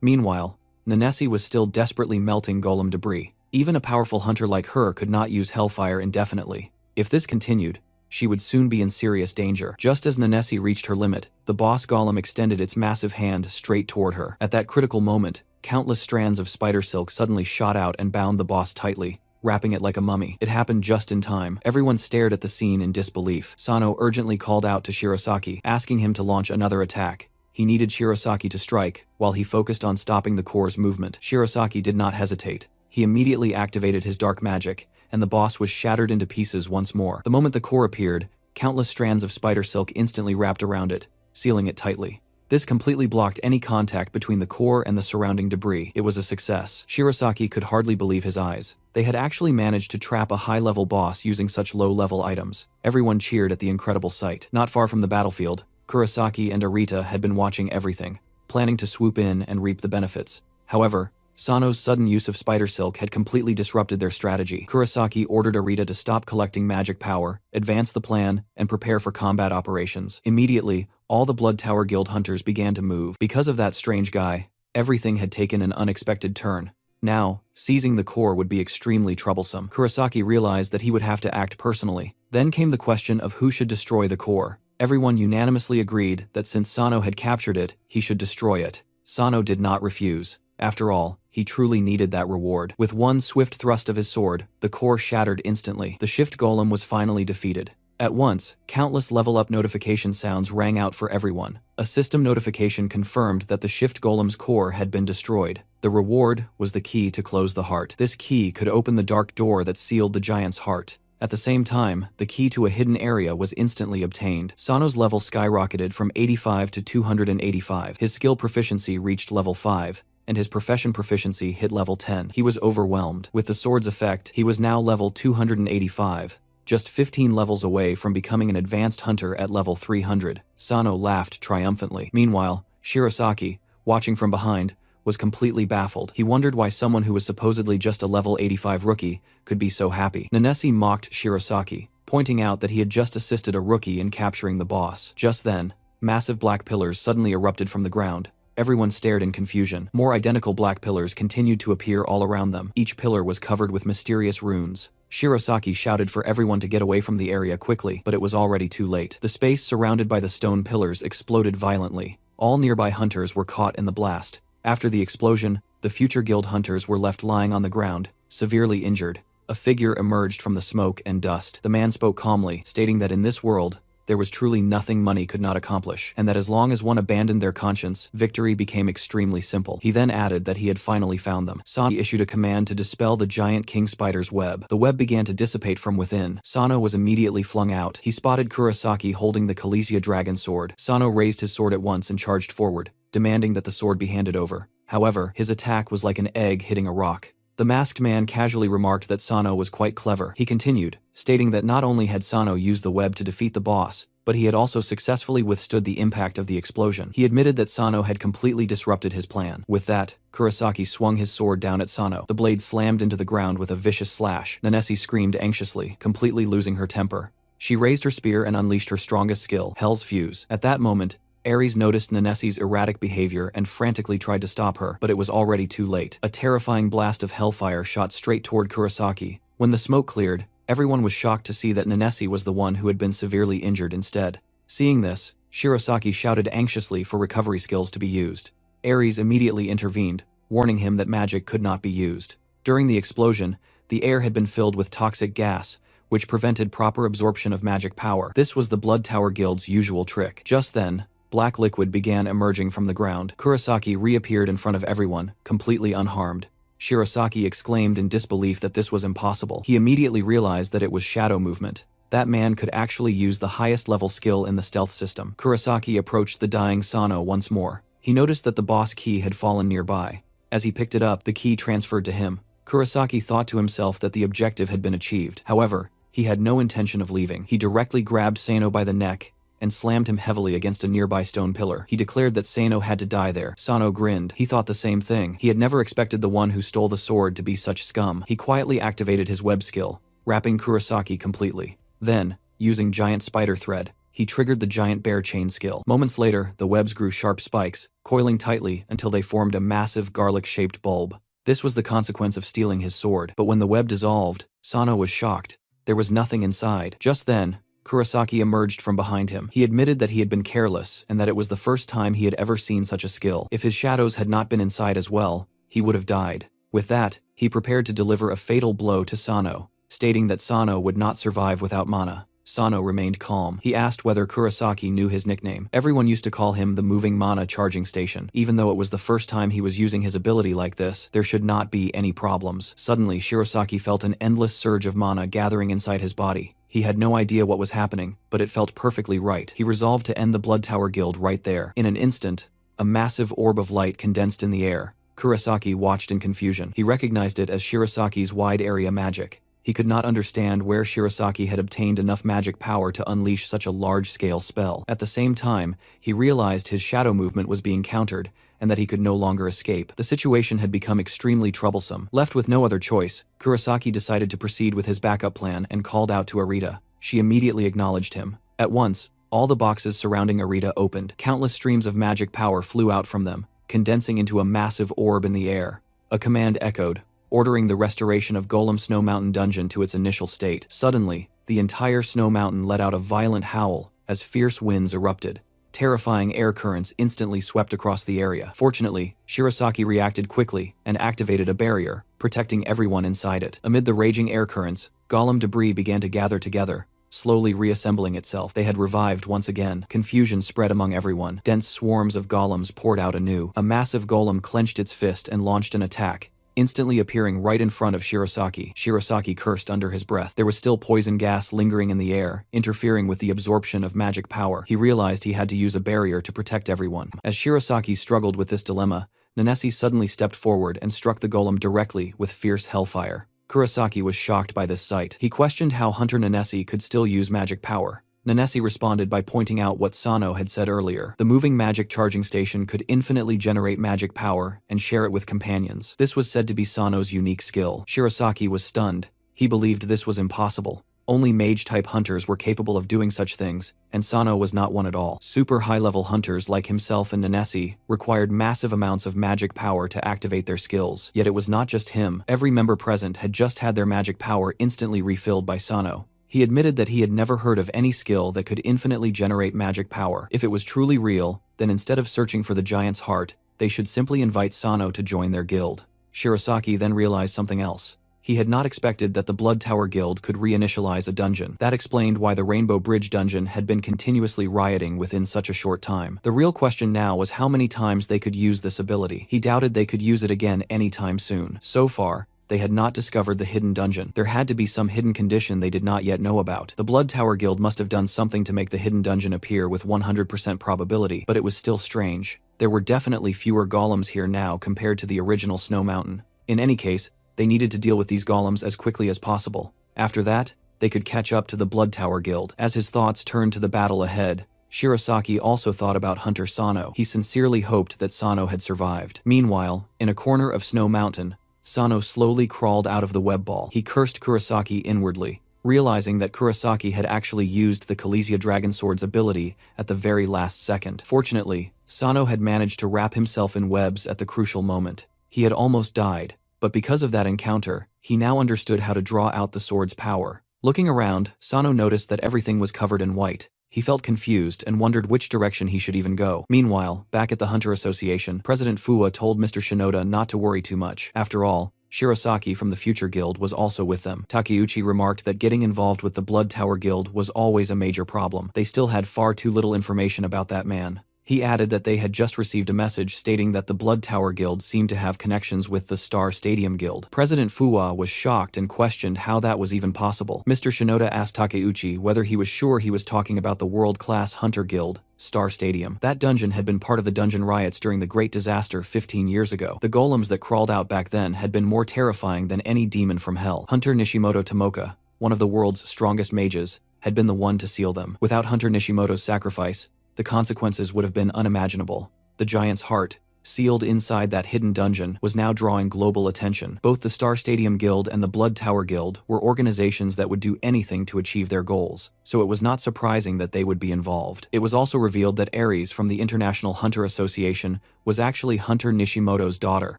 Speaker 1: Meanwhile, Nanessi was still desperately melting golem debris. Even a powerful hunter like her could not use hellfire indefinitely. If this continued, she would soon be in serious danger. Just as Nanessi reached her limit, the boss golem extended its massive hand straight toward her. At that critical moment, countless strands of spider silk suddenly shot out and bound the boss tightly, wrapping it like a mummy. It happened just in time. Everyone stared at the scene in disbelief. Sano urgently called out to Shirosaki, asking him to launch another attack. He needed Shirosaki to strike, while he focused on stopping the core's movement. Shirosaki did not hesitate. He immediately activated his dark magic, and the boss was shattered into pieces once more. The moment the core appeared, countless strands of spider silk instantly wrapped around it, sealing it tightly. This completely blocked any contact between the core and the surrounding debris. It was a success. Shirosaki could hardly believe his eyes. They had actually managed to trap a high-level boss using such low-level items. Everyone cheered at the incredible sight. Not far from the battlefield, Kurosaki and Arita had been watching everything, planning to swoop in and reap the benefits. However, Sano's sudden use of spider silk had completely disrupted their strategy. Kurosaki ordered Arita to stop collecting magic power, advance the plan, and prepare for combat operations. Immediately, all the Blood Tower Guild hunters began to move. Because of that strange guy, everything had taken an unexpected turn. Now, seizing the core would be extremely troublesome. Kurosaki realized that he would have to act personally. Then came the question of who should destroy the core. Everyone unanimously agreed that since Sano had captured it, he should destroy it. Sano did not refuse. After all, he truly needed that reward. With one swift thrust of his sword, the core shattered instantly. The shift golem was finally defeated. At once, countless level-up notification sounds rang out for everyone. A system notification confirmed that the shift golem's core had been destroyed. The reward was the key to close the heart. This key could open the dark door that sealed the giant's heart. At the same time, the key to a hidden area was instantly obtained. Sano's level skyrocketed from 85 to 285. His skill proficiency reached level 5. And his profession proficiency hit level 10. He was overwhelmed. With the sword's effect, he was now level 285, just 15 levels away from becoming an advanced hunter at level 300. Sano laughed triumphantly. Meanwhile, Shirosaki, watching from behind, was completely baffled. He wondered why someone who was supposedly just a level 85 rookie could be so happy. Nanessi mocked Shirosaki, pointing out that he had just assisted a rookie in capturing the boss. Just then, massive black pillars suddenly erupted from the ground. Everyone stared in confusion. More identical black pillars continued to appear all around them. Each pillar was covered with mysterious runes. Shirosaki shouted for everyone to get away from the area quickly, but it was already too late. The space surrounded by the stone pillars exploded violently. All nearby hunters were caught in the blast. After the explosion, the future guild hunters were left lying on the ground, severely injured. A figure emerged from the smoke and dust. The man spoke calmly, stating that in this world, there was truly nothing money could not accomplish, and that as long as one abandoned their conscience, victory became extremely simple. He then added that he had finally found them. Sano issued a command to dispel the giant king spider's web. The web began to dissipate from within. Sano was immediately flung out. He spotted Kurosaki holding the Kalesia dragon sword. Sano raised his sword at once and charged forward, demanding that the sword be handed over. However, his attack was like an egg hitting a rock. The masked man casually remarked that Sano was quite clever. He continued, stating that not only had Sano used the web to defeat the boss, but he had also successfully withstood the impact of the explosion. He admitted that Sano had completely disrupted his plan. With that, Kurosaki swung his sword down at Sano. The blade slammed into the ground with a vicious slash. Nanessi screamed anxiously, completely losing her temper. She raised her spear and unleashed her strongest skill, Hell's Fuse. At that moment, Ares noticed Nanessi's erratic behavior and frantically tried to stop her, but it was already too late. A terrifying blast of hellfire shot straight toward Kurosaki. When the smoke cleared, everyone was shocked to see that Nanessi was the one who had been severely injured instead. Seeing this, Shirosaki shouted anxiously for recovery skills to be used. Ares immediately intervened, warning him that magic could not be used. During the explosion, the air had been filled with toxic gas, which prevented proper absorption of magic power. This was the Blood Tower Guild's usual trick. Just then, black liquid began emerging from the ground. Kurosaki reappeared in front of everyone, completely unharmed. Shirosaki exclaimed in disbelief that this was impossible. He immediately realized that it was shadow movement. That man could actually use the highest level skill in the stealth system. Kurosaki approached the dying Sano once more. He noticed that the boss key had fallen nearby. As he picked it up, the key transferred to him. Kurosaki thought to himself that the objective had been achieved. However, he had no intention of leaving. He directly grabbed Sano by the neck and slammed him heavily against a nearby stone pillar. He declared that Sano had to die there. Sano grinned. He thought the same thing. He had never expected the one who stole the sword to be such scum. He quietly activated his web skill, wrapping Kurosaki completely. Then, using giant spider thread, he triggered the giant bear chain skill. Moments later, the webs grew sharp spikes, coiling tightly until they formed a massive garlic-shaped bulb. This was the consequence of stealing his sword. But when the web dissolved, Sano was shocked. There was nothing inside. Just then, Kurosaki emerged from behind him. He admitted that he had been careless and that it was the first time he had ever seen such a skill. If his shadows had not been inside as well, he would have died. With that, he prepared to deliver a fatal blow to Sano, stating that Sano would not survive without mana. Sano remained calm. He asked whether Kurosaki knew his nickname. Everyone used to call him the moving mana charging station. Even though it was the first time he was using his ability like this, there should not be any problems. Suddenly, Shirosaki felt an endless surge of mana gathering inside his body. He had no idea what was happening, but it felt perfectly right. He resolved to end the Blood Tower Guild right there. In an instant, a massive orb of light condensed in the air. Kurosaki watched in confusion. He recognized it as Shirosaki's wide area magic. He could not understand where Shirosaki had obtained enough magic power to unleash such a large-scale spell. At the same time, he realized his shadow movement was being countered, and that he could no longer escape. The situation had become extremely troublesome. Left with no other choice, Kurosaki decided to proceed with his backup plan and called out to Arita. She immediately acknowledged him. At once, all the boxes surrounding Arita opened. Countless streams of magic power flew out from them, condensing into a massive orb in the air. A command echoed, ordering the restoration of Golem Snow Mountain Dungeon to its initial state. Suddenly, the entire Snow Mountain let out a violent howl as fierce winds erupted. Terrifying air currents instantly swept across the area. Fortunately, Shirosaki reacted quickly and activated a barrier, protecting everyone inside it. Amid the raging air currents, golem debris began to gather together, slowly reassembling itself. They had revived once again. Confusion spread among everyone. Dense swarms of golems poured out anew. A massive golem clenched its fist and launched an attack, instantly appearing right in front of Shirosaki. Shirosaki cursed under his breath. There was still poison gas lingering in the air, interfering with the absorption of magic power. He realized he had to use a barrier to protect everyone. As Shirosaki struggled with this dilemma, Nanesi suddenly stepped forward and struck the golem directly with fierce hellfire. Kurosaki was shocked by this sight. He questioned how Hunter Nanesi could still use magic power. Nanesi responded by pointing out what Sano had said earlier. The moving magic charging station could infinitely generate magic power and share it with companions. This was said to be Sano's unique skill. Shirosaki was stunned. He believed this was impossible. Only mage-type hunters were capable of doing such things, and Sano was not one at all. Super high-level hunters like himself and Nanesi required massive amounts of magic power to activate their skills. Yet it was not just him. Every member present had just had their magic power instantly refilled by Sano. He admitted that he had never heard of any skill that could infinitely generate magic power. If it was truly real, then instead of searching for the giant's heart, they should simply invite Sano to join their guild. Shirosaki then realized something else. He had not expected that the Blood Tower Guild could reinitialize a dungeon. That explained why the Rainbow Bridge dungeon had been continuously rioting within such a short time. The real question now was how many times they could use this ability. He doubted they could use it again anytime soon. So far, they had not discovered the hidden dungeon. There had to be some hidden condition they did not yet know about. The Blood Tower Guild must have done something to make the hidden dungeon appear with 100% probability, but it was still strange. There were definitely fewer golems here now compared to the original Snow Mountain. In any case, they needed to deal with these golems as quickly as possible. After that, they could catch up to the Blood Tower Guild. As his thoughts turned to the battle ahead, Shirosaki also thought about Hunter Sano. He sincerely hoped that Sano had survived. Meanwhile, in a corner of Snow Mountain, Sano slowly crawled out of the web ball. He cursed Kurosaki inwardly, realizing that Kurosaki had actually used the Kalesia Dragon Sword's ability at the very last second. Fortunately, Sano had managed to wrap himself in webs at the crucial moment. He had almost died, but because of that encounter, he now understood how to draw out the sword's power. Looking around, Sano noticed that everything was covered in white. He felt confused and wondered which direction he should even go. Meanwhile, back at the Hunter Association, President Fuwa told Mr. Shinoda not to worry too much. After all, Shirosaki from the Future Guild was also with them. Takeuchi remarked that getting involved with the Blood Tower Guild was always a major problem. They still had far too little information about that man. He added that they had just received a message stating that the Blood Tower Guild seemed to have connections with the Star Stadium Guild. President Fuwa was shocked and questioned how that was even possible. Mr. Shinoda asked Takeuchi whether he was sure he was talking about the world-class Hunter Guild, Star Stadium. That dungeon had been part of the dungeon riots during the Great Disaster 15 years ago. The golems that crawled out back then had been more terrifying than any demon from hell. Hunter Nishimoto Tomoka, one of the world's strongest mages, had been the one to seal them. Without Hunter Nishimoto's sacrifice, the consequences would have been unimaginable. The giant's heart, sealed inside that hidden dungeon, was now drawing global attention. Both the Star Stadium Guild and the Blood Tower Guild were organizations that would do anything to achieve their goals, so it was not surprising that they would be involved. It was also revealed that Ares from the International Hunter Association was actually Hunter Nishimoto's daughter.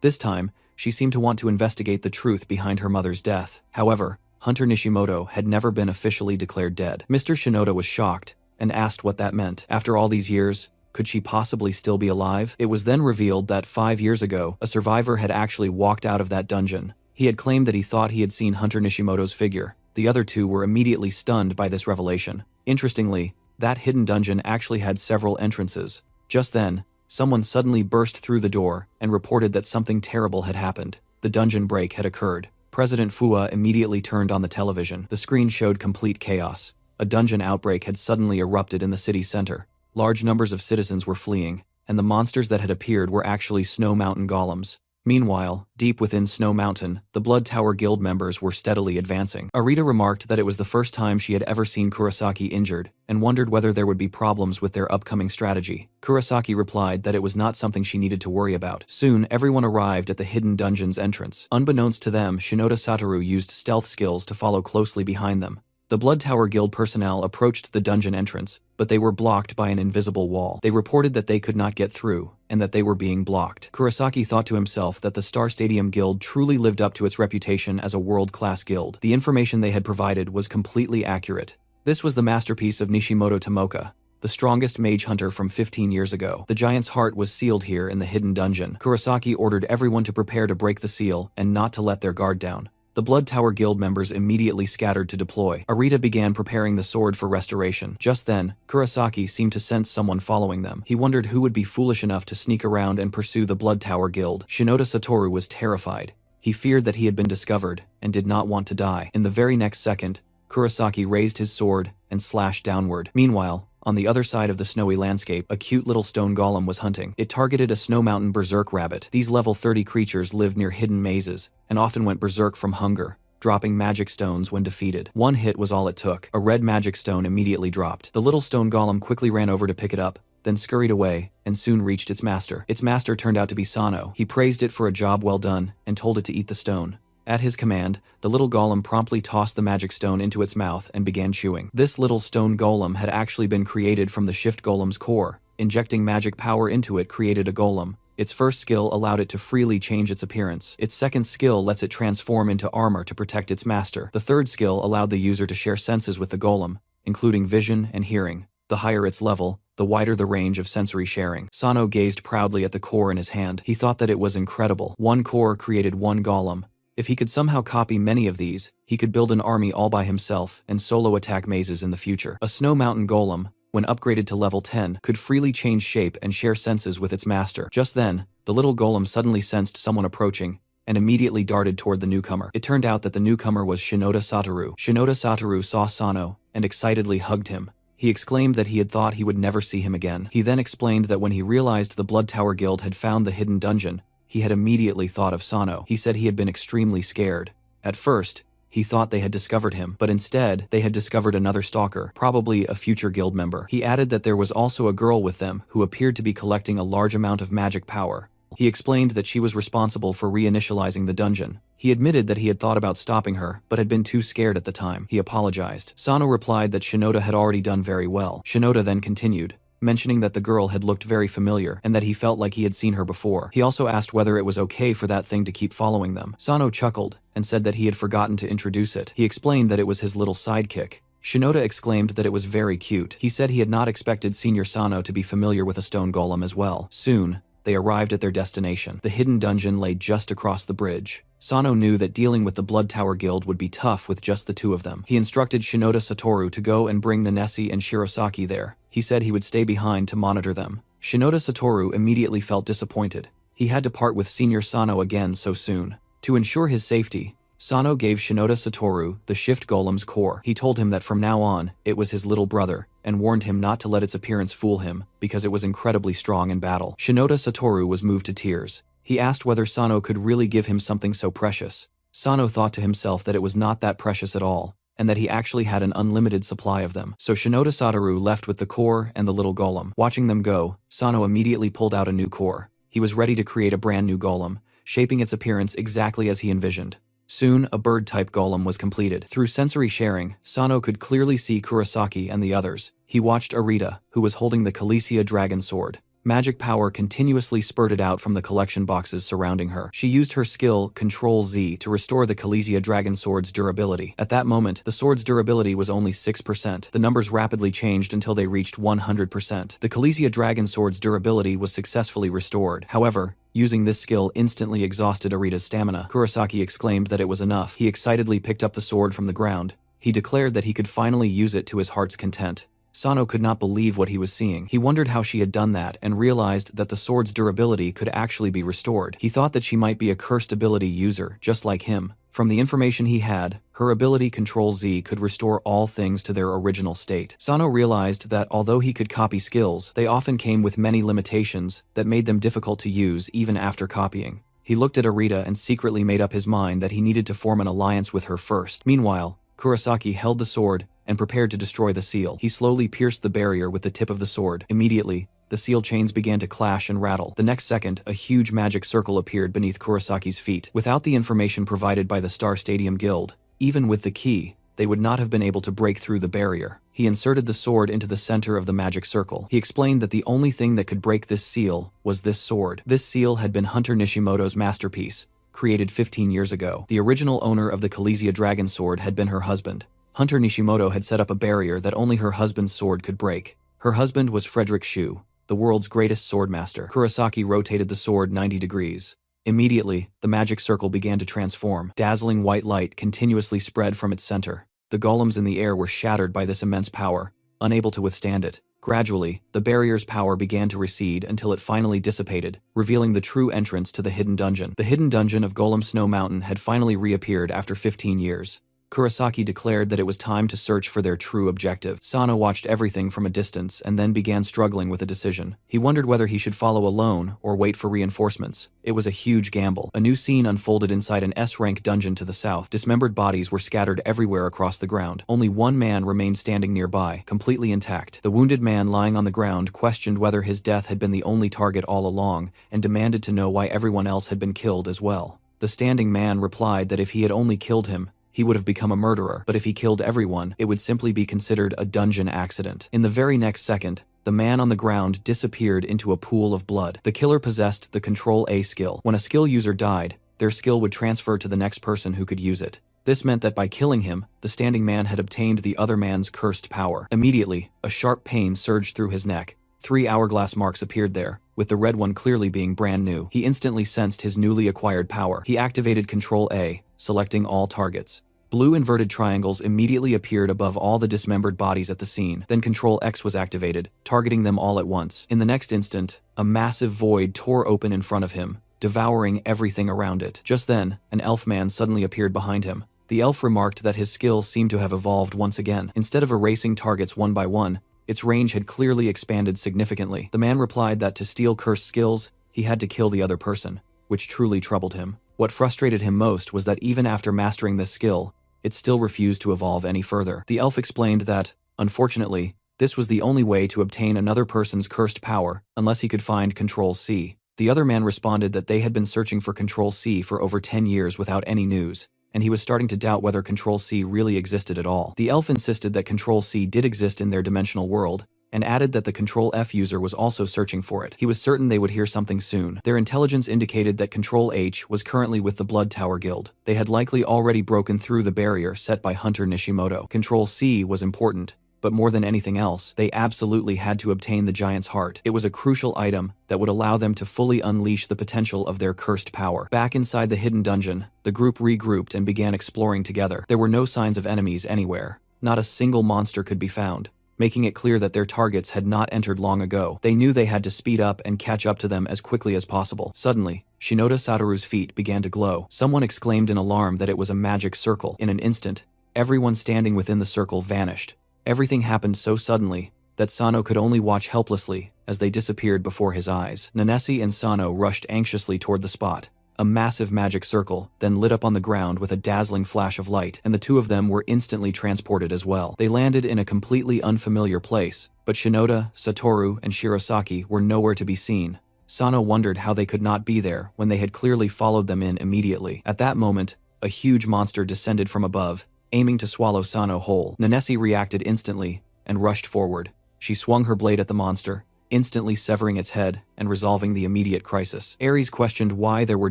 Speaker 1: This time, she seemed to want to investigate the truth behind her mother's death. However, Hunter Nishimoto had never been officially declared dead. Mr. Shinoda was shocked and asked what that meant. After all these years, could she possibly still be alive? It was then revealed that 5 years ago, a survivor had actually walked out of that dungeon. He had claimed that he thought he had seen Hunter Nishimoto's figure. The other two were immediately stunned by this revelation. Interestingly, that hidden dungeon actually had several entrances. Just then, someone suddenly burst through the door and reported that something terrible had happened. The dungeon break had occurred. President Fua immediately turned on the television. The screen showed complete chaos. A dungeon outbreak had suddenly erupted in the city center. Large numbers of citizens were fleeing, and the monsters that had appeared were actually Snow Mountain golems. Meanwhile, deep within Snow Mountain, the Blood Tower Guild members were steadily advancing. Arita remarked that it was the first time she had ever seen Kurosaki injured, and wondered whether there would be problems with their upcoming strategy. Kurosaki replied that it was not something she needed to worry about. Soon, everyone arrived at the hidden dungeon's entrance. Unbeknownst to them, Shinoda Satoru used stealth skills to follow closely behind them. The Blood Tower Guild personnel approached the dungeon entrance, but they were blocked by an invisible wall. They reported that they could not get through, and that they were being blocked. Kurosaki thought to himself that the Star Stadium Guild truly lived up to its reputation as a world-class guild. The information they had provided was completely accurate. This was the masterpiece of Nishimoto Tomoka, the strongest mage hunter from 15 years ago. The giant's heart was sealed here in the hidden dungeon. Kurosaki ordered everyone to prepare to break the seal and not to let their guard down. The Blood Tower Guild members immediately scattered to deploy. Arita began preparing the sword for restoration. Just then, Kurosaki seemed to sense someone following them. He wondered who would be foolish enough to sneak around and pursue the Blood Tower Guild. Shinoda Satoru was terrified. He feared that he had been discovered and did not want to die. In the very next second, Kurosaki raised his sword and slashed downward. Meanwhile, on the other side of the snowy landscape, a cute little stone golem was hunting. It targeted a Snow Mountain berserk rabbit. These level 30 creatures lived near hidden mazes, and often went berserk from hunger, dropping magic stones when defeated. One hit was all it took. A red magic stone immediately dropped. The little stone golem quickly ran over to pick it up, then scurried away, and soon reached its master. Its master turned out to be Sano. He praised it for a job well done, and told it to eat the stone. At his command, the little golem promptly tossed the magic stone into its mouth and began chewing. This little stone golem had actually been created from the shift golem's core. Injecting magic power into it created a golem. Its first skill allowed it to freely change its appearance. Its second skill lets it transform into armor to protect its master. The third skill allowed the user to share senses with the golem, including vision and hearing. The higher its level, the wider the range of sensory sharing. Sano gazed proudly at the core in his hand. He thought that it was incredible. One core created one golem. If he could somehow copy many of these, he could build an army all by himself and solo attack mazes in the future. A Snow Mountain golem, when upgraded to level 10, could freely change shape and share senses with its master. Just then, the little golem suddenly sensed someone approaching and immediately darted toward the newcomer. It turned out that the newcomer was Shinoda Satoru. Shinoda Satoru saw Sano and excitedly hugged him. He exclaimed that he had thought he would never see him again. He then explained that when he realized the Blood Tower Guild had found the hidden dungeon, he had immediately thought of Sano. He said he had been extremely scared. At first, he thought they had discovered him, but instead, they had discovered another stalker, probably a future guild member. He added that there was also a girl with them who appeared to be collecting a large amount of magic power. He explained that she was responsible for reinitializing the dungeon. He admitted that he had thought about stopping her, but had been too scared at the time. He apologized. Sano replied that Shinoda had already done very well. Shinoda then continued, mentioning that the girl had looked very familiar and that he felt like he had seen her before. He also asked whether it was okay for that thing to keep following them. Sano chuckled and said that he had forgotten to introduce it. He explained that it was his little sidekick. Shinoda exclaimed that it was very cute. He said he had not expected Senior Sano to be familiar with a stone golem as well. Soon, they arrived at their destination. The hidden dungeon lay just across the bridge. Sano knew that dealing with the Blood Tower Guild would be tough with just the two of them. He instructed Shinoda Satoru to go and bring Nanesi and Shirosaki there. He said he would stay behind to monitor them. Shinoda Satoru immediately felt disappointed. He had to part with Senior Sano again so soon. To ensure his safety, Sano gave Shinoda Satoru the Shift Golem's core. He told him that from now on, it was his little brother, and warned him not to let its appearance fool him, because it was incredibly strong in battle. Shinoda Satoru was moved to tears. He asked whether Sano could really give him something so precious. Sano thought to himself that it was not that precious at all. and that he actually had an unlimited supply of them. So Shinoda Satoru left with the core and the little golem. Watching them go, Sano immediately pulled out a new core. He was ready to create a brand new golem, shaping its appearance exactly as he envisioned. Soon, a bird-type golem was completed. Through sensory sharing, Sano could clearly see Kurosaki and the others. He watched Arita, who was holding the Calicia dragon sword. Magic power continuously spurted out from the collection boxes surrounding her. She used her skill, Ctrl-Z, to restore the Calicia dragon sword's durability. At that moment, the sword's durability was only 6%. The numbers rapidly changed until they reached 100%. The Calicia dragon sword's durability was successfully restored. However, using this skill instantly exhausted Arita's stamina. Kurosaki exclaimed that it was enough. He excitedly picked up the sword from the ground. He declared that he could finally use it to his heart's content. Sano could not believe what he was seeing. He wondered how she had done that and realized that the sword's durability could actually be restored. He thought that she might be a cursed ability user, just like him. From the information he had, her ability Ctrl-Z could restore all things to their original state. Sano realized that although he could copy skills, they often came with many limitations that made them difficult to use even after copying. He looked at Arita and secretly made up his mind that he needed to form an alliance with her first. Meanwhile, Kurosaki held the sword and prepared to destroy the seal. He slowly pierced the barrier with the tip of the sword. Immediately, the seal chains began to clash and rattle. The next second, a huge magic circle appeared beneath Kurosaki's feet. Without the information provided by the Star Stadium Guild, even with the key, they would not have been able to break through the barrier. He inserted the sword into the center of the magic circle. He explained that the only thing that could break this seal was this sword. This seal had been Hunter Nishimoto's masterpiece, created 15 years ago. The original owner of the Calicia dragon sword had been her husband. Hunter Nishimoto had set up a barrier that only her husband's sword could break. Her husband was Frederick Shu, the world's greatest swordmaster. Kurosaki rotated the sword 90 degrees. Immediately, the magic circle began to transform. Dazzling white light continuously spread from its center. The golems in the air were shattered by this immense power, unable to withstand it. Gradually, the barrier's power began to recede until it finally dissipated, revealing the true entrance to the hidden dungeon. The hidden dungeon of Golem Snow Mountain had finally reappeared after 15 years. Kurosaki declared that it was time to search for their true objective. Sano watched everything from a distance and then began struggling with a decision. He wondered whether he should follow alone or wait for reinforcements. It was a huge gamble. A new scene unfolded inside an S-rank dungeon to the south. Dismembered bodies were scattered everywhere across the ground. Only one man remained standing nearby, completely intact. The wounded man lying on the ground questioned whether his death had been the only target all along and demanded to know why everyone else had been killed as well. The standing man replied that if he had only killed him, he would have become a murderer, but if he killed everyone, it would simply be considered a dungeon accident. In the very next second, the man on the ground disappeared into a pool of blood. The killer possessed the Ctrl-A skill. When a skill user died, their skill would transfer to the next person who could use it. This meant that by killing him, the standing man had obtained the other man's cursed power. Immediately, a sharp pain surged through his neck. 3 hourglass marks appeared there, with the red one clearly being brand new. He instantly sensed his newly acquired power. He activated Ctrl-A, selecting all targets. Blue inverted triangles immediately appeared above all the dismembered bodies at the scene. Then Ctrl-X was activated, targeting them all at once. In the next instant, a massive void tore open in front of him, devouring everything around it. Just then, an elf man suddenly appeared behind him. The elf remarked that his skill seemed to have evolved once again. Instead of erasing targets one by one, its range had clearly expanded significantly. The man replied that to steal cursed skills, he had to kill the other person, which truly troubled him. What frustrated him most was that even after mastering this skill, it still refused to evolve any further. The elf explained that, unfortunately, this was the only way to obtain another person's cursed power unless he could find Ctrl-C. The other man responded that they had been searching for Ctrl-C for over 10 years without any news, and he was starting to doubt whether Ctrl-C really existed at all. The elf insisted that Ctrl-C did exist in their dimensional world, and added that the Ctrl-F user was also searching for it. He was certain they would hear something soon. Their intelligence indicated that Ctrl-H was currently with the Blood Tower Guild. They had likely already broken through the barrier set by Hunter Nishimoto. Ctrl-C was important, but more than anything else, they absolutely had to obtain the Giant's Heart. It was a crucial item that would allow them to fully unleash the potential of their cursed power. Back inside the hidden dungeon, the group regrouped and began exploring together. There were no signs of enemies anywhere. Not a single monster could be found, making it clear that their targets had not entered long ago. They knew they had to speed up and catch up to them as quickly as possible. Suddenly, Shinoda Satoru's feet began to glow. Someone exclaimed in alarm that it was a magic circle. In an instant, everyone standing within the circle vanished. Everything happened so suddenly that Sano could only watch helplessly as they disappeared before his eyes. Nanesi and Sano rushed anxiously toward the spot. A massive magic circle then lit up on the ground with a dazzling flash of light, and the two of them were instantly transported as well. They landed in a completely unfamiliar place, but Shinoda, Satoru, and Shirosaki were nowhere to be seen. Sano wondered how they could not be there when they had clearly followed them in immediately. At that moment, a huge monster descended from above, aiming to swallow Sano whole. Nanesi reacted instantly and rushed forward. She swung her blade at the monster, instantly severing its head and resolving the immediate crisis. Ares questioned why there were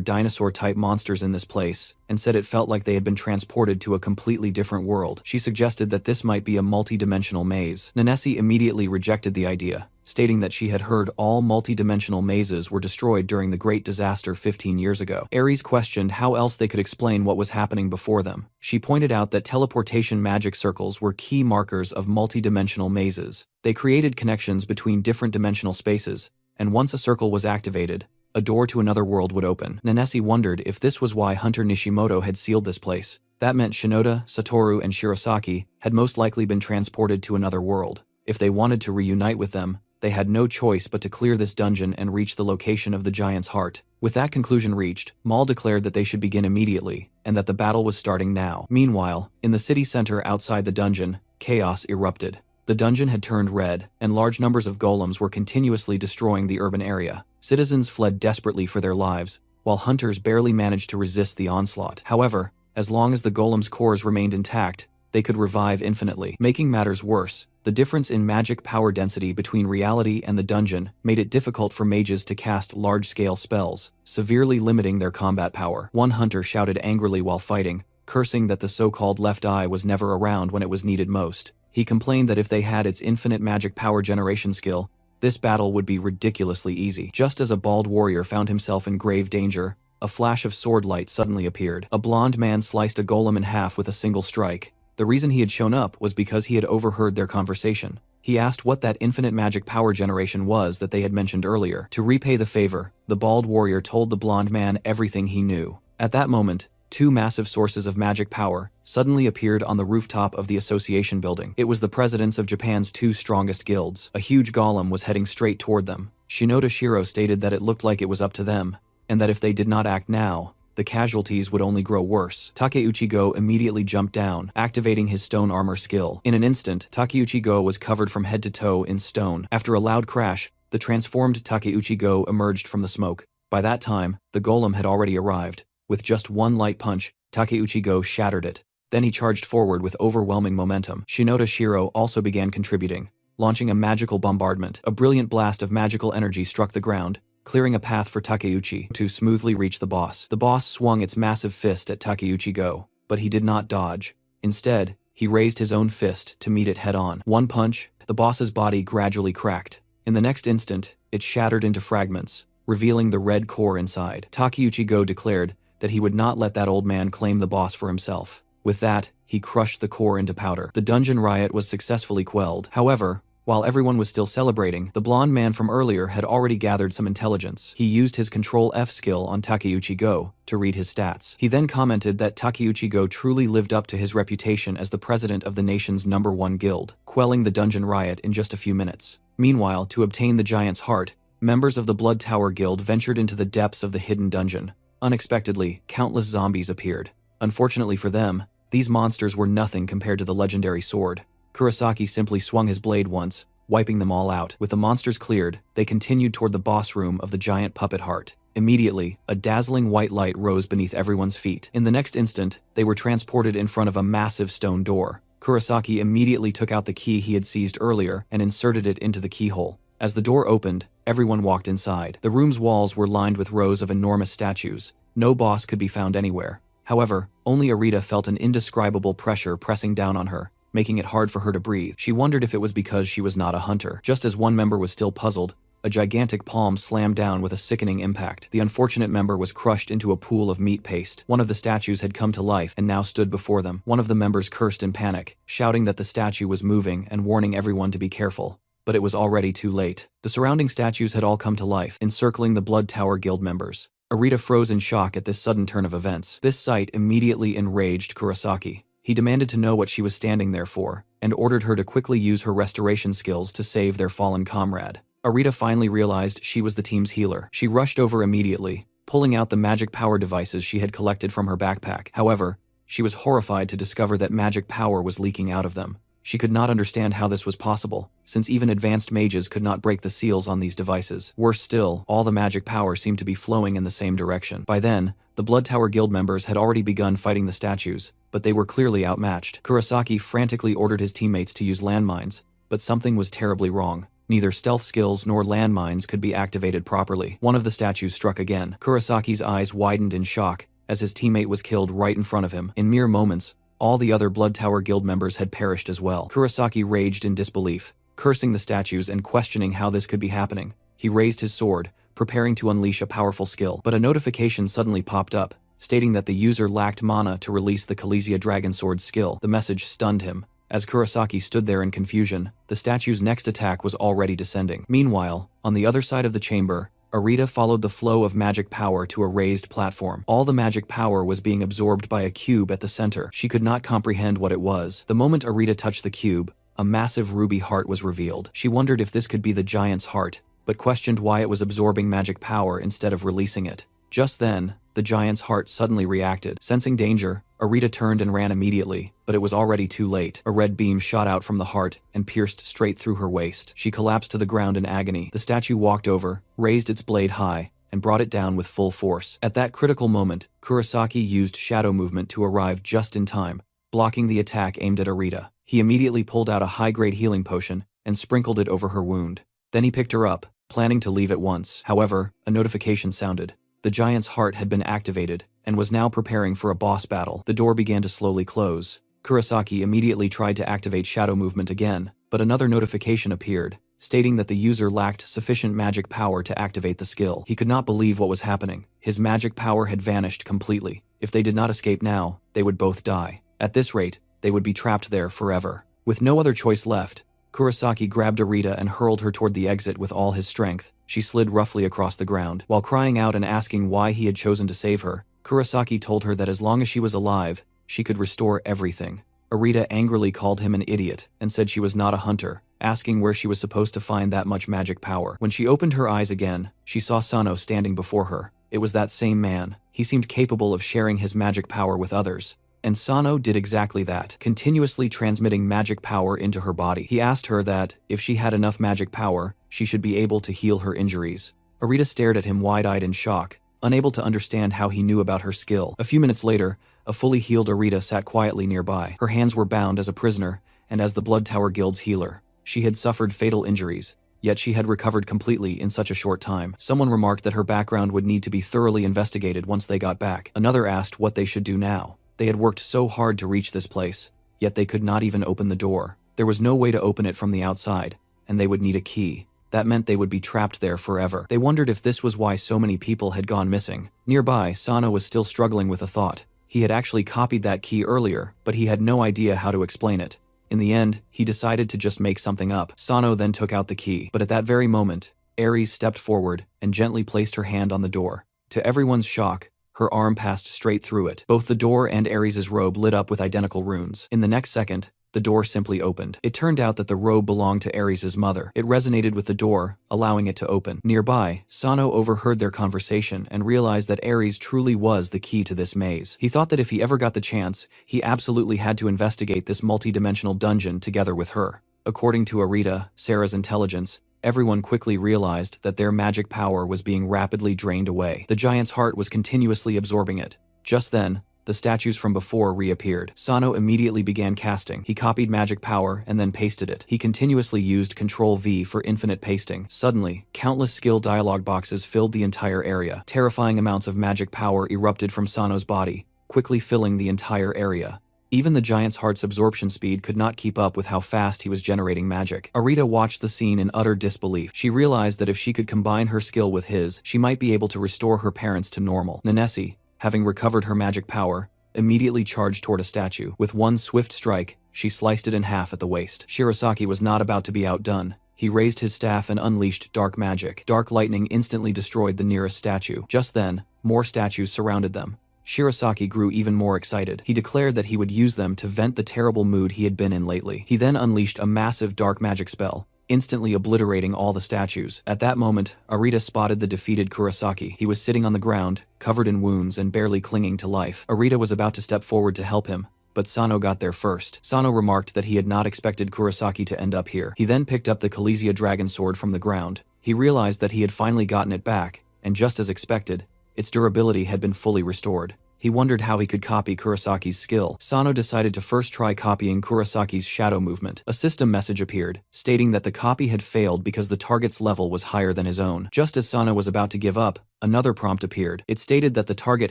Speaker 1: dinosaur-type monsters in this place, and said it felt like they had been transported to a completely different world. She suggested that this might be a multi-dimensional maze. Nanesi immediately rejected the idea, stating that she had heard all multi-dimensional mazes were destroyed during the Great Disaster 15 years ago. Ares questioned how else they could explain what was happening before them. She pointed out that teleportation magic circles were key markers of multi-dimensional mazes. They created connections between different dimensional spaces, and once a circle was activated, a door to another world would open. Nanesi wondered if this was why Hunter Nishimoto had sealed this place. That meant Shinoda, Satoru, and Shirosaki had most likely been transported to another world. If they wanted to reunite with them, they had no choice but to clear this dungeon and reach the location of the giant's heart. With that conclusion reached, Maul declared that they should begin immediately, and that the battle was starting now. Meanwhile, in the city center outside the dungeon, chaos erupted. The dungeon had turned red, and large numbers of golems were continuously destroying the urban area. Citizens fled desperately for their lives, while hunters barely managed to resist the onslaught. However, as long as the golems' cores remained intact, they could revive infinitely. Making matters worse, the difference in magic power density between reality and the dungeon made it difficult for mages to cast large-scale spells, severely limiting their combat power. One hunter shouted angrily while fighting, cursing that the so-called left eye was never around when it was needed most. He complained that if they had its infinite magic power generation skill, this battle would be ridiculously easy. Just as a bald warrior found himself in grave danger, a flash of sword light suddenly appeared. A blonde man sliced a golem in half with a single strike. The reason he had shown up was because he had overheard their conversation. He asked what that infinite magic power generation was that they had mentioned earlier. To repay the favor, the bald warrior told the blonde man everything he knew. At that moment, two massive sources of magic power suddenly appeared on the rooftop of the association building. It was the presidents of Japan's two strongest guilds. A huge golem was heading straight toward them. Shinoda Shiro stated that it looked like it was up to them, and that if they did not act now, the casualties would only grow worse. Takeuchi-go immediately jumped down, activating his stone armor skill. In an instant, Takeuchi-go was covered from head to toe in stone. After a loud crash, the transformed Takeuchi-go emerged from the smoke. By that time, the golem had already arrived. With just one light punch, Takeuchi-go shattered it. Then he charged forward with overwhelming momentum. Shinoda Shiro also began contributing, launching a magical bombardment. A brilliant blast of magical energy struck the ground, clearing a path for Takeuchi to smoothly reach the boss. The boss swung its massive fist at Takeuchi-go, but he did not dodge. Instead, he raised his own fist to meet it head-on. One punch, the boss's body gradually cracked. In the next instant, it shattered into fragments, revealing the red core inside. Takeuchi-go declared that he would not let that old man claim the boss for himself. With that, he crushed the core into powder. The dungeon riot was successfully quelled. However, while everyone was still celebrating, the blonde man from earlier had already gathered some intelligence. He used his Control F skill on Takeuchi-go to read his stats. He then commented that Takeuchi-go truly lived up to his reputation as the president of the nation's #1 guild, quelling the dungeon riot in just a few minutes. Meanwhile, to obtain the giant's heart, members of the Blood Tower Guild ventured into the depths of the hidden dungeon. Unexpectedly, countless zombies appeared. Unfortunately for them, these monsters were nothing compared to the legendary sword. Kurosaki simply swung his blade once, wiping them all out. With the monsters cleared, they continued toward the boss room of the giant puppet heart. Immediately, a dazzling white light rose beneath everyone's feet. In the next instant, they were transported in front of a massive stone door. Kurosaki immediately took out the key he had seized earlier and inserted it into the keyhole. As the door opened, everyone walked inside. The room's walls were lined with rows of enormous statues. No boss could be found anywhere. However, only Arita felt an indescribable pressure pressing down on her, making it hard for her to breathe. She wondered if it was because she was not a hunter. Just as one member was still puzzled, a gigantic palm slammed down with a sickening impact. The unfortunate member was crushed into a pool of meat paste. One of the statues had come to life and now stood before them. One of the members cursed in panic, shouting that the statue was moving and warning everyone to be careful. But it was already too late. The surrounding statues had all come to life, encircling the Blood Tower Guild members. Arita froze in shock at this sudden turn of events. This sight immediately enraged Kurosaki. He demanded to know what she was standing there for, and ordered her to quickly use her restoration skills to save their fallen comrade. Arita finally realized she was the team's healer. She rushed over immediately, pulling out the magic power devices she had collected from her backpack. However, she was horrified to discover that magic power was leaking out of them. She could not understand how this was possible, since even advanced mages could not break the seals on these devices. Worse still, all the magic power seemed to be flowing in the same direction. By then, the Blood Tower Guild members had already begun fighting the statues, but they were clearly outmatched. Kurosaki frantically ordered his teammates to use landmines, but something was terribly wrong. Neither stealth skills nor landmines could be activated properly. One of the statues struck again. Kurosaki's eyes widened in shock as his teammate was killed right in front of him. In mere moments, all the other Blood Tower Guild members had perished as well. Kurosaki raged in disbelief, cursing the statues and questioning how this could be happening. He raised his sword, preparing to unleash a powerful skill, but a notification suddenly popped up, stating that the user lacked mana to release the Kalesia Dragon Sword skill. The message stunned him. As Kurosaki stood there in confusion, the statue's next attack was already descending. Meanwhile, on the other side of the chamber, Arita followed the flow of magic power to a raised platform. All the magic power was being absorbed by a cube at the center. She could not comprehend what it was. The moment Arita touched the cube, a massive ruby heart was revealed. She wondered if this could be the giant's heart, but questioned why it was absorbing magic power instead of releasing it. Just then, the giant's heart suddenly reacted. Sensing danger, Arita turned and ran immediately, but it was already too late. A red beam shot out from the heart and pierced straight through her waist. She collapsed to the ground in agony. The statue walked over, raised its blade high, and brought it down with full force. At that critical moment, Kurosaki used shadow movement to arrive just in time, blocking the attack aimed at Arita. He immediately pulled out a high-grade healing potion and sprinkled it over her wound. Then he picked her up, planning to leave at once. However, a notification sounded. The giant's heart had been activated and was now preparing for a boss battle. The door began to slowly close. Kurosaki immediately tried to activate shadow movement again, but another notification appeared, stating that the user lacked sufficient magic power to activate the skill. He could not believe what was happening. His magic power had vanished completely. If they did not escape now, they would both die. At this rate, they would be trapped there forever. With no other choice left, Kurosaki grabbed Arita and hurled her toward the exit with all his strength. She slid roughly across the ground. While crying out and asking why he had chosen to save her, Kurosaki told her that as long as she was alive, she could restore everything. Arita angrily called him an idiot and said she was not a hunter, asking where she was supposed to find that much magic power. When she opened her eyes again, she saw Sano standing before her. It was that same man. He seemed capable of sharing his magic power with others. And Sano did exactly that, continuously transmitting magic power into her body. He asked her that, if she had enough magic power, she should be able to heal her injuries. Arita stared at him wide-eyed in shock, unable to understand how he knew about her skill. A few minutes later, a fully healed Arita sat quietly nearby. Her hands were bound as a prisoner, and as the Blood Tower Guild's healer. She had suffered fatal injuries, yet she had recovered completely in such a short time. Someone remarked that her background would need to be thoroughly investigated once they got back. Another asked what they should do now. They had worked so hard to reach this place, yet they could not even open the door. There was no way to open it from the outside, and they would need a key. That meant they would be trapped there forever. They wondered if this was why so many people had gone missing. Nearby, Sano was still struggling with a thought. He had actually copied that key earlier, but he had no idea how to explain it. In the end, he decided to just make something up. Sano then took out the key, but at that very moment, Ares stepped forward and gently placed her hand on the door. To everyone's shock, her arm passed straight through it. Both the door and Ares' robe lit up with identical runes. In the next second, the door simply opened. It turned out that the robe belonged to Ares' mother. It resonated with the door, allowing it to open. Nearby, Sano overheard their conversation and realized that Ares truly was the key to this maze. He thought that if he ever got the chance, he absolutely had to investigate this multi-dimensional dungeon together with her. According to Arita, Sarah's intelligence, everyone quickly realized that their magic power was being rapidly drained away. The giant's heart was continuously absorbing it. Just then, the statues from before reappeared. Sano immediately began casting. He copied magic power and then pasted it. He continuously used Ctrl-V for infinite pasting. Suddenly, countless skill dialog boxes filled the entire area. Terrifying amounts of magic power erupted from Sano's body, quickly filling the entire area. Even the giant's heart's absorption speed could not keep up with how fast he was generating magic. Arita watched the scene in utter disbelief. She realized that if she could combine her skill with his, she might be able to restore her parents to normal. Nanesi, having recovered her magic power, immediately charged toward a statue. With one swift strike, she sliced it in half at the waist. Shirosaki was not about to be outdone. He raised his staff and unleashed dark magic. Dark lightning instantly destroyed the nearest statue. Just then, more statues surrounded them. Shirosaki grew even more excited. He declared that he would use them to vent the terrible mood he had been in lately. He then unleashed a massive dark magic spell, instantly obliterating all the statues. At that moment, Arita spotted the defeated Kurosaki. He was sitting on the ground, covered in wounds and barely clinging to life. Arita was about to step forward to help him, but Sano got there first. Sano remarked that he had not expected Kurosaki to end up here. He then picked up the Kalesia dragon sword from the ground. He realized that he had finally gotten it back, and just as expected, its durability had been fully restored. He wondered how he could copy Kurosaki's skill. Sano decided to first try copying Kurosaki's shadow movement. A system message appeared, stating that the copy had failed because the target's level was higher than his own. Just as Sano was about to give up, another prompt appeared. It stated that the target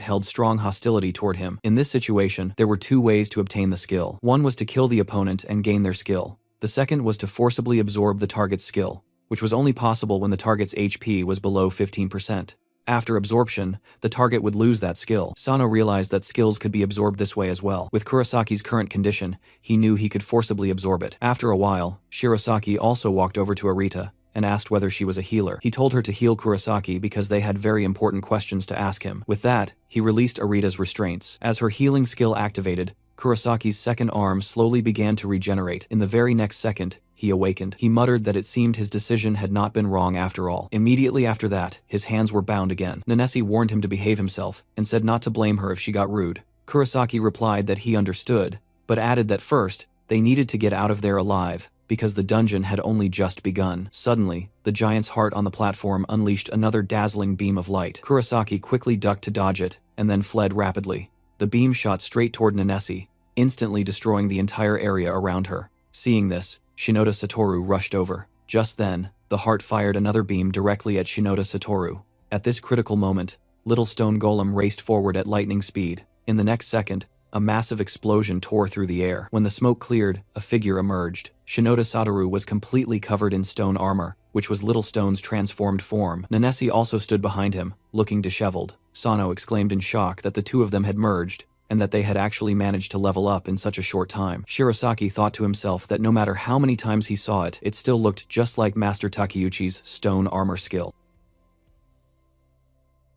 Speaker 1: held strong hostility toward him. In this situation, there were two ways to obtain the skill. One was to kill the opponent and gain their skill. The second was to forcibly absorb the target's skill, which was only possible when the target's HP was below 15%. After absorption, the target would lose that skill. Sano realized that skills could be absorbed this way as well. With Kurosaki's current condition, he knew he could forcibly absorb it. After a while, Shirosaki also walked over to Arita and asked whether she was a healer. He told her to heal Kurosaki because they had very important questions to ask him. With that, he released Arita's restraints. As her healing skill activated, Kurosaki's second arm slowly began to regenerate. In the very next second, he awakened. He muttered that it seemed his decision had not been wrong after all. Immediately after that, his hands were bound again. Nanesi warned him to behave himself and said not to blame her if she got rude. Kurosaki replied that he understood, but added that first, they needed to get out of there alive, because the dungeon had only just begun. Suddenly, the giant's heart on the platform unleashed another dazzling beam of light. Kurosaki quickly ducked to dodge it, and then fled rapidly. The beam shot straight toward Nanesi, instantly destroying the entire area around her. Seeing this, Shinoda Satoru rushed over. Just then, the heart fired another beam directly at Shinoda Satoru. At this critical moment, Little Stone Golem raced forward at lightning speed. In the next second, a massive explosion tore through the air. When the smoke cleared, a figure emerged. Shinoda Satoru was completely covered in stone armor, which was Little Stone's transformed form. Nanesi also stood behind him, looking disheveled. Sano exclaimed in shock that the two of them had merged, and that they had actually managed to level up in such a short time. Shirosaki thought to himself that no matter how many times he saw it, it still looked just like Master Takeuchi's stone armor skill.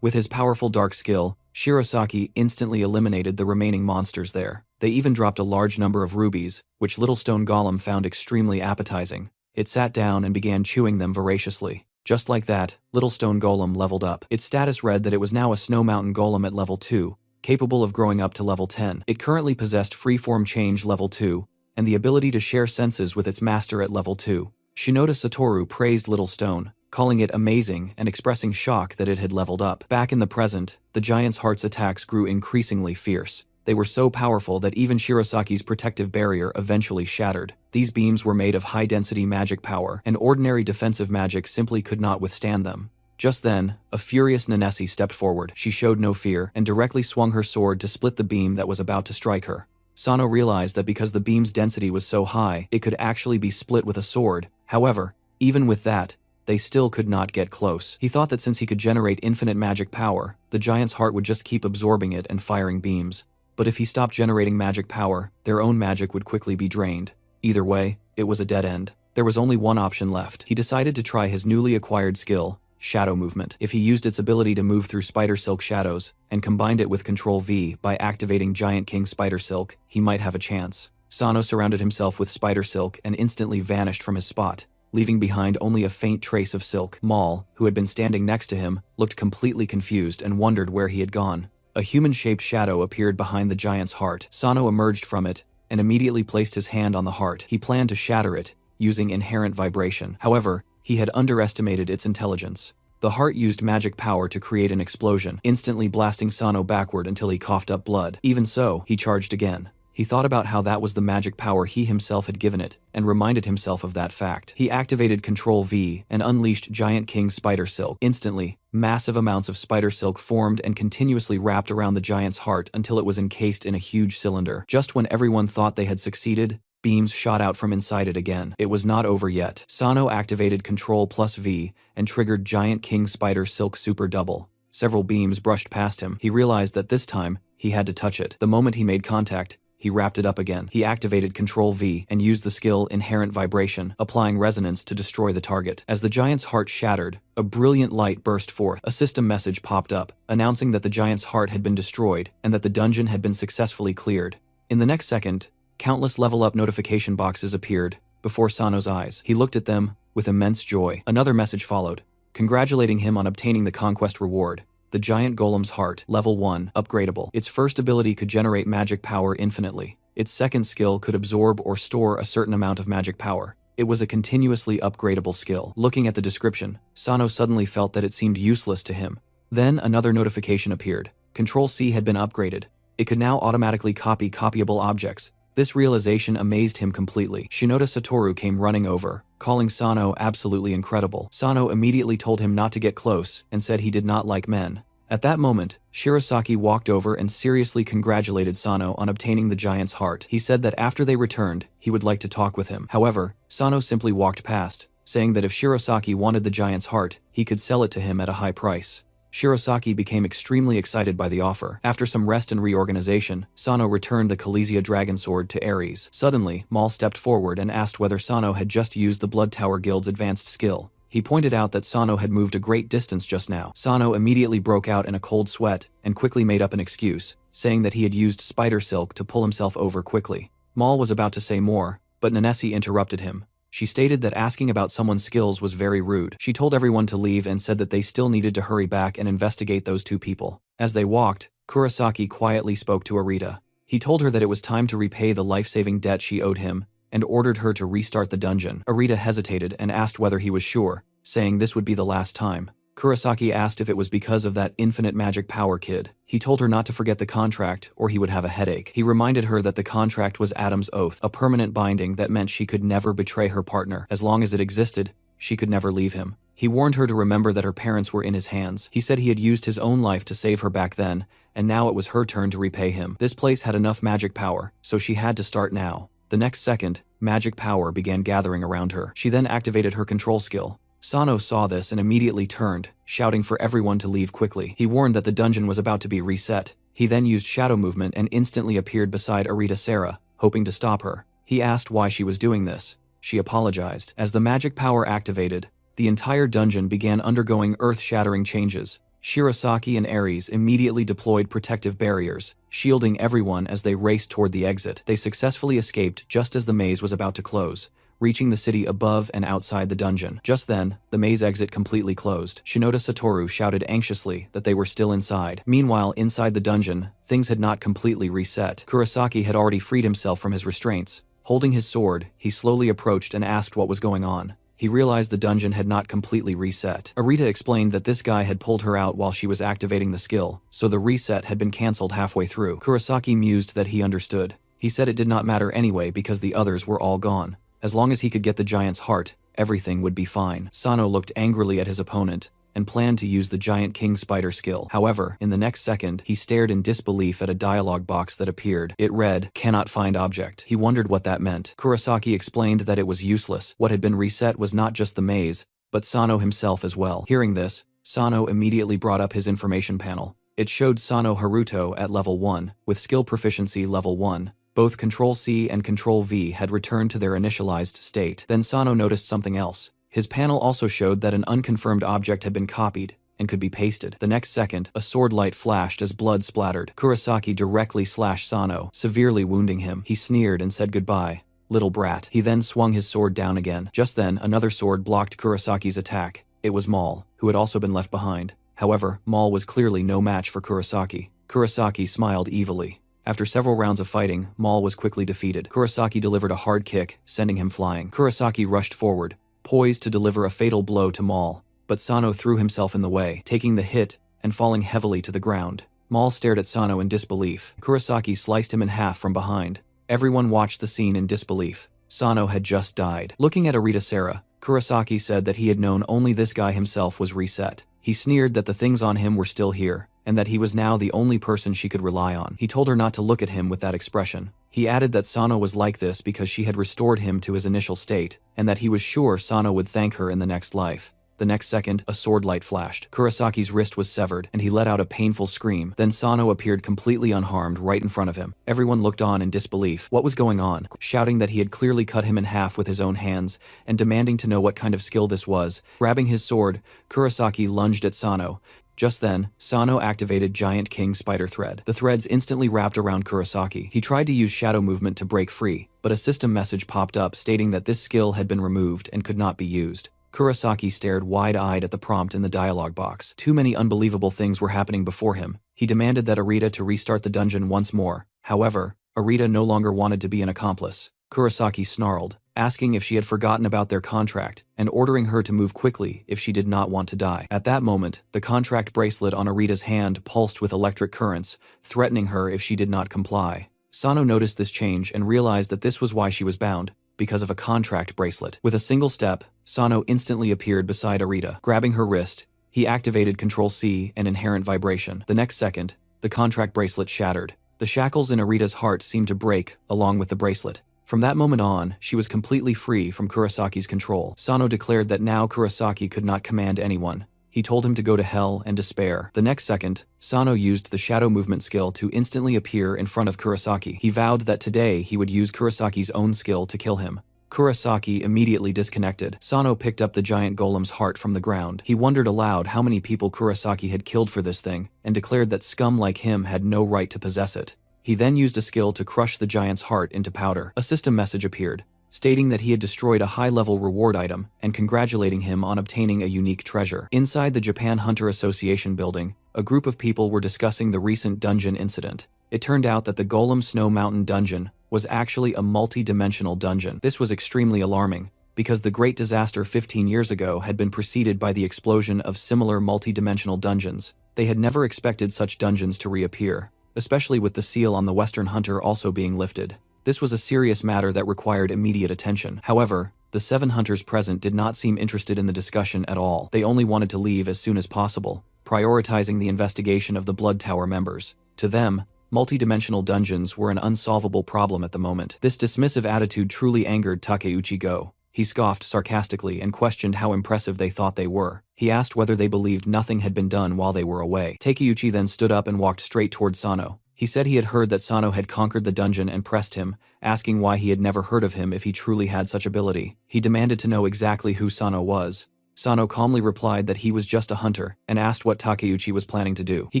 Speaker 1: With his powerful dark skill, Shirosaki instantly eliminated the remaining monsters there. They even dropped a large number of rubies, which Little Stone Golem found extremely appetizing. It sat down and began chewing them voraciously. Just like that, Little Stone Golem leveled up. Its status read that it was now a Snow Mountain Golem at level 2, capable of growing up to level 10. It currently possessed Freeform Change level 2, and the ability to share senses with its master at level 2. Shinoda Satoru praised Little Stone, calling it amazing and expressing shock that it had leveled up. Back in the present, the giant's heart's attacks grew increasingly fierce. They were so powerful that even Shirosaki's protective barrier eventually shattered. These beams were made of high-density magic power, and ordinary defensive magic simply could not withstand them. Just then, a furious Nanesi stepped forward. She showed no fear and directly swung her sword to split the beam that was about to strike her. Sano realized that because the beam's density was so high, it could actually be split with a sword. However, even with that, they still could not get close. He thought that since he could generate infinite magic power, the giant's heart would just keep absorbing it and firing beams. But if he stopped generating magic power, their own magic would quickly be drained. Either way, it was a dead end. There was only one option left. He decided to try his newly acquired skill, Shadow Movement. If he used its ability to move through Spider Silk shadows, and combined it with Control V by activating Giant King Spider Silk, he might have a chance. Sano surrounded himself with Spider Silk and instantly vanished from his spot, leaving behind only a faint trace of silk. Maul, who had been standing next to him, looked completely confused and wondered where he had gone. A human-shaped shadow appeared behind the giant's heart. Sano emerged from it and immediately placed his hand on the heart. He planned to shatter it, using inherent vibration. However, he had underestimated its intelligence. The heart used magic power to create an explosion, instantly blasting Sano backward until he coughed up blood. Even so, he charged again. He thought about how that was the magic power he himself had given it, and reminded himself of that fact. He activated Control V and unleashed Giant King Spider Silk. Instantly, massive amounts of spider silk formed and continuously wrapped around the giant's heart until it was encased in a huge cylinder. Just when everyone thought they had succeeded, beams shot out from inside it again. It was not over yet. Sano activated Control plus V and triggered Giant King Spider Silk Super Double. Several beams brushed past him. He realized that this time, he had to touch it. The moment he made contact, he wrapped it up again. He activated Control V and used the skill Inherent Vibration, applying resonance to destroy the target. As the giant's heart shattered, a brilliant light burst forth. A system message popped up, announcing that the giant's heart had been destroyed and that the dungeon had been successfully cleared. In the next second, countless level-up notification boxes appeared before Sano's eyes. He looked at them, with immense joy. Another message followed, congratulating him on obtaining the conquest reward. The Giant Golem's Heart, level 1, upgradable. Its first ability could generate magic power infinitely. Its second skill could absorb or store a certain amount of magic power. It was a continuously upgradable skill. Looking at the description, Sano suddenly felt that it seemed useless to him. Then another notification appeared. Control-C had been upgraded. It could now automatically copy copyable objects. This realization amazed him completely. Shinoda Satoru came running over, calling Sano absolutely incredible. Sano immediately told him not to get close and said he did not like men. At that moment, Shirosaki walked over and seriously congratulated Sano on obtaining the giant's heart. He said that after they returned, he would like to talk with him. However, Sano simply walked past, saying that if Shirosaki wanted the giant's heart, he could sell it to him at a high price. Shirosaki became extremely excited by the offer. After some rest and reorganization, Sano returned the Kalesia Dragon Sword to Ares. Suddenly, Maul stepped forward and asked whether Sano had just used the Blood Tower Guild's advanced skill. He pointed out that Sano had moved a great distance just now. Sano immediately broke out in a cold sweat and quickly made up an excuse, saying that he had used spider silk to pull himself over quickly. Maul was about to say more, but Nanesi interrupted him. She stated that asking about someone's skills was very rude. She told everyone to leave and said that they still needed to hurry back and investigate those two people. As they walked, Kurosaki quietly spoke to Arita. He told her that it was time to repay the life-saving debt she owed him, and ordered her to restart the dungeon. Arita hesitated and asked whether he was sure, saying this would be the last time. Kurosaki asked if it was because of that infinite magic power kid. He told her not to forget the contract or he would have a headache. He reminded her that the contract was Adam's oath, a permanent binding that meant she could never betray her partner. As long as it existed, she could never leave him. He warned her to remember that her parents were in his hands. He said he had used his own life to save her back then, and now it was her turn to repay him. This place had enough magic power, so she had to start now. The next second, magic power began gathering around her. She then activated her control skill. Sano saw this and immediately turned, shouting for everyone to leave quickly. He warned that the dungeon was about to be reset. He then used shadow movement and instantly appeared beside Arita Sarah, hoping to stop her. He asked why she was doing this. She apologized. As the magic power activated, the entire dungeon began undergoing earth-shattering changes. Shirosaki and Ares immediately deployed protective barriers, shielding everyone as they raced toward the exit. They successfully escaped just as the maze was about to close, reaching the city above and outside the dungeon. Just then, the maze exit completely closed. Shinoda Satoru shouted anxiously that they were still inside. Meanwhile, inside the dungeon, things had not completely reset. Kurosaki had already freed himself from his restraints. Holding his sword, he slowly approached and asked what was going on. He realized the dungeon had not completely reset. Arita explained that this guy had pulled her out while she was activating the skill, so the reset had been cancelled halfway through. Kurosaki mused that he understood. He said it did not matter anyway because the others were all gone. As long as he could get the giant's heart, everything would be fine. Sano looked angrily at his opponent and planned to use the giant king spider skill. However, in the next second, he stared in disbelief at a dialogue box that appeared. It read, "Cannot find object." He wondered what that meant. Kurosaki explained that it was useless. What had been reset was not just the maze, but Sano himself as well. Hearing this, Sano immediately brought up his information panel. It showed Sano Haruto at level 1, with skill proficiency level 1. Both Control-C and Control-V had returned to their initialized state. Then Sano noticed something else. His panel also showed that an unconfirmed object had been copied and could be pasted. The next second, a sword light flashed as blood splattered. Kurosaki directly slashed Sano, severely wounding him. He sneered and said goodbye, "Little brat." He then swung his sword down again. Just then, another sword blocked Kurosaki's attack. It was Maul, who had also been left behind. However, Maul was clearly no match for Kurosaki. Kurosaki smiled evilly. After several rounds of fighting, Maul was quickly defeated. Kurosaki delivered a hard kick, sending him flying. Kurosaki rushed forward, poised to deliver a fatal blow to Maul, but Sano threw himself in the way, taking the hit and falling heavily to the ground. Maul stared at Sano in disbelief. Kurosaki sliced him in half from behind. Everyone watched the scene in disbelief. Sano had just died. Looking at Arita Sarah, Kurosaki said that he had known only this guy himself was reset. He sneered that the things on him were still here, and that he was now the only person she could rely on. He told her not to look at him with that expression. He added that Sano was like this because she had restored him to his initial state, and that he was sure Sano would thank her in the next life. The next second, a sword light flashed. Kurosaki's wrist was severed, and he let out a painful scream. Then Sano appeared completely unharmed right in front of him. Everyone looked on in disbelief. What was going on? Shouting that he had clearly cut him in half with his own hands, and demanding to know what kind of skill this was. Grabbing his sword, Kurosaki lunged at Sano, Just then, Sano activated Giant King Spider Thread. The threads instantly wrapped around Kurosaki. He tried to use shadow movement to break free, but a system message popped up stating that this skill had been removed and could not be used. Kurosaki stared wide-eyed at the prompt in the dialogue box. Too many unbelievable things were happening before him. He demanded that Arita to restart the dungeon once more. However, Arita no longer wanted to be an accomplice. Kurosaki snarled, asking if she had forgotten about their contract, and ordering her to move quickly if she did not want to die. At that moment, the contract bracelet on Arita's hand pulsed with electric currents, threatening her if she did not comply. Sano noticed this change and realized that this was why she was bound, because of a contract bracelet. With a single step, Sano instantly appeared beside Arita. Grabbing her wrist, he activated Control-C and Inherent Vibration. The next second, the contract bracelet shattered. The shackles in Arita's heart seemed to break, along with the bracelet. From that moment on, she was completely free from Kurosaki's control. Sano declared that now Kurosaki could not command anyone. He told him to go to hell and despair. The next second, Sano used the shadow movement skill to instantly appear in front of Kurosaki. He vowed that today he would use Kurosaki's own skill to kill him. Kurosaki immediately disconnected. Sano picked up the giant golem's heart from the ground. He wondered aloud how many people Kurosaki had killed for this thing, and declared that scum like him had no right to possess it. He then used a skill to crush the giant's heart into powder. A system message appeared, stating that he had destroyed a high-level reward item and congratulating him on obtaining a unique treasure. Inside the Japan Hunter Association building, a group of people were discussing the recent dungeon incident. It turned out that the Golem Snow Mountain dungeon was actually a multi-dimensional dungeon. This was extremely alarming, because the Great Disaster 15 years ago had been preceded by the explosion of similar multi-dimensional dungeons. They had never expected such dungeons to reappear, especially with the seal on the Western Hunter also being lifted. This was a serious matter that required immediate attention. However, the 7 hunters present did not seem interested in the discussion at all. They only wanted to leave as soon as possible, prioritizing the investigation of the Blood Tower members. To them, multi-dimensional dungeons were an unsolvable problem at the moment. This dismissive attitude truly angered Takeuchi Go. He scoffed sarcastically and questioned how impressive they thought they were. He asked whether they believed nothing had been done while they were away. Takeuchi then stood up and walked straight toward Sano. He said he had heard that Sano had conquered the dungeon and pressed him, asking why he had never heard of him if he truly had such ability. He demanded to know exactly who Sano was. Sano calmly replied that he was just a hunter, and asked what Takeuchi was planning to do. He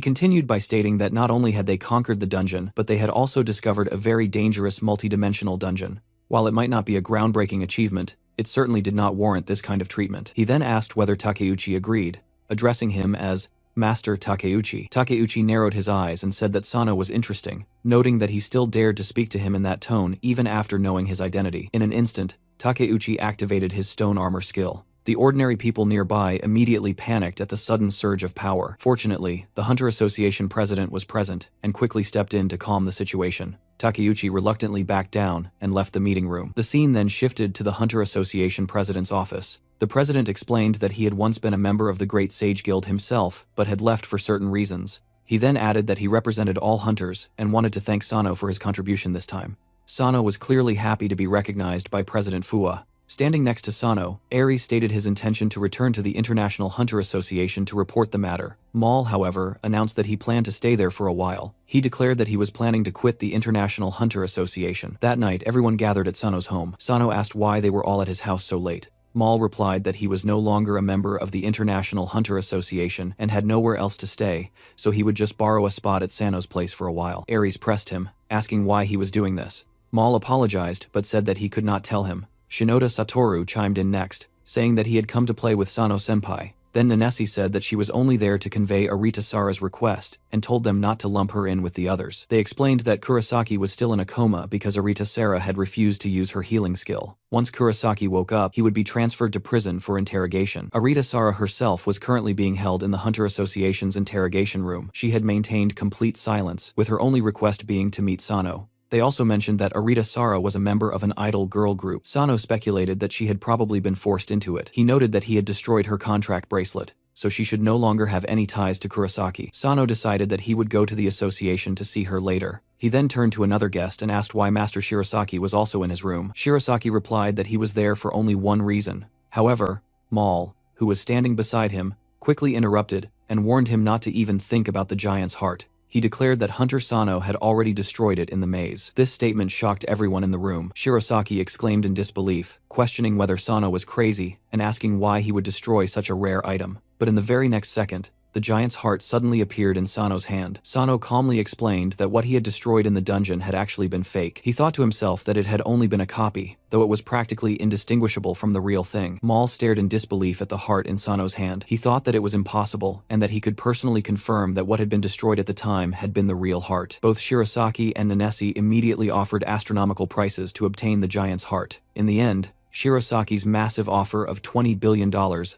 Speaker 1: continued by stating that not only had they conquered the dungeon, but they had also discovered a very dangerous multi-dimensional dungeon. While it might not be a groundbreaking achievement, it certainly did not warrant this kind of treatment. He then asked whether Takeuchi agreed, addressing him as Master Takeuchi. Takeuchi narrowed his eyes and said that Sano was interesting, noting that he still dared to speak to him in that tone even after knowing his identity. In an instant, Takeuchi activated his stone armor skill. The ordinary people nearby immediately panicked at the sudden surge of power. Fortunately, the Hunter Association president was present and quickly stepped in to calm the situation. Takeuchi reluctantly backed down and left the meeting room. The scene then shifted to the Hunter Association president's office. The president explained that he had once been a member of the Great Sage Guild himself, but had left for certain reasons. He then added that he represented all hunters and wanted to thank Sano for his contribution this time. Sano was clearly happy to be recognized by President Fuwa. Standing next to Sano, Aries stated his intention to return to the International Hunter Association to report the matter. Maul, however, announced that he planned to stay there for a while. He declared that he was planning to quit the International Hunter Association. That night, everyone gathered at Sano's home. Sano asked why they were all at his house so late. Maul replied that he was no longer a member of the International Hunter Association and had nowhere else to stay, so he would just borrow a spot at Sano's place for a while. Aries pressed him, asking why he was doing this. Maul apologized but said that he could not tell him. Shinoda Satoru chimed in next, saying that he had come to play with Sano-senpai. Then Nanesi said that she was only there to convey Arita Sara's request and told them not to lump her in with the others. They explained that Kurosaki was still in a coma because Arita Sara had refused to use her healing skill. Once Kurosaki woke up, he would be transferred to prison for interrogation. Arita Sara herself was currently being held in the Hunter Association's interrogation room. She had maintained complete silence, with her only request being to meet Sano. They also mentioned that Arita Sara was a member of an idol girl group. Sano speculated that she had probably been forced into it. He noted that he had destroyed her contract bracelet, so she should no longer have any ties to Kurosaki. Sano decided that he would go to the association to see her later. He then turned to another guest and asked why Master Shirosaki was also in his room. Shirosaki replied that he was there for only one reason. However, Maul, who was standing beside him, quickly interrupted and warned him not to even think about the giant's heart. He declared that Hunter Sano had already destroyed it in the maze. This statement shocked everyone in the room. Shirosaki exclaimed in disbelief, questioning whether Sano was crazy and asking why he would destroy such a rare item. But in the very next second, the giant's heart suddenly appeared in Sano's hand. Sano calmly explained that what he had destroyed in the dungeon had actually been fake. He thought to himself that it had only been a copy, though it was practically indistinguishable from the real thing. Mal stared in disbelief at the heart in Sano's hand. He thought that it was impossible, and that he could personally confirm that what had been destroyed at the time had been the real heart. Both Shirasaki and Nanesi immediately offered astronomical prices to obtain the giant's heart. In the end, Shirasaki's massive offer of $20 billion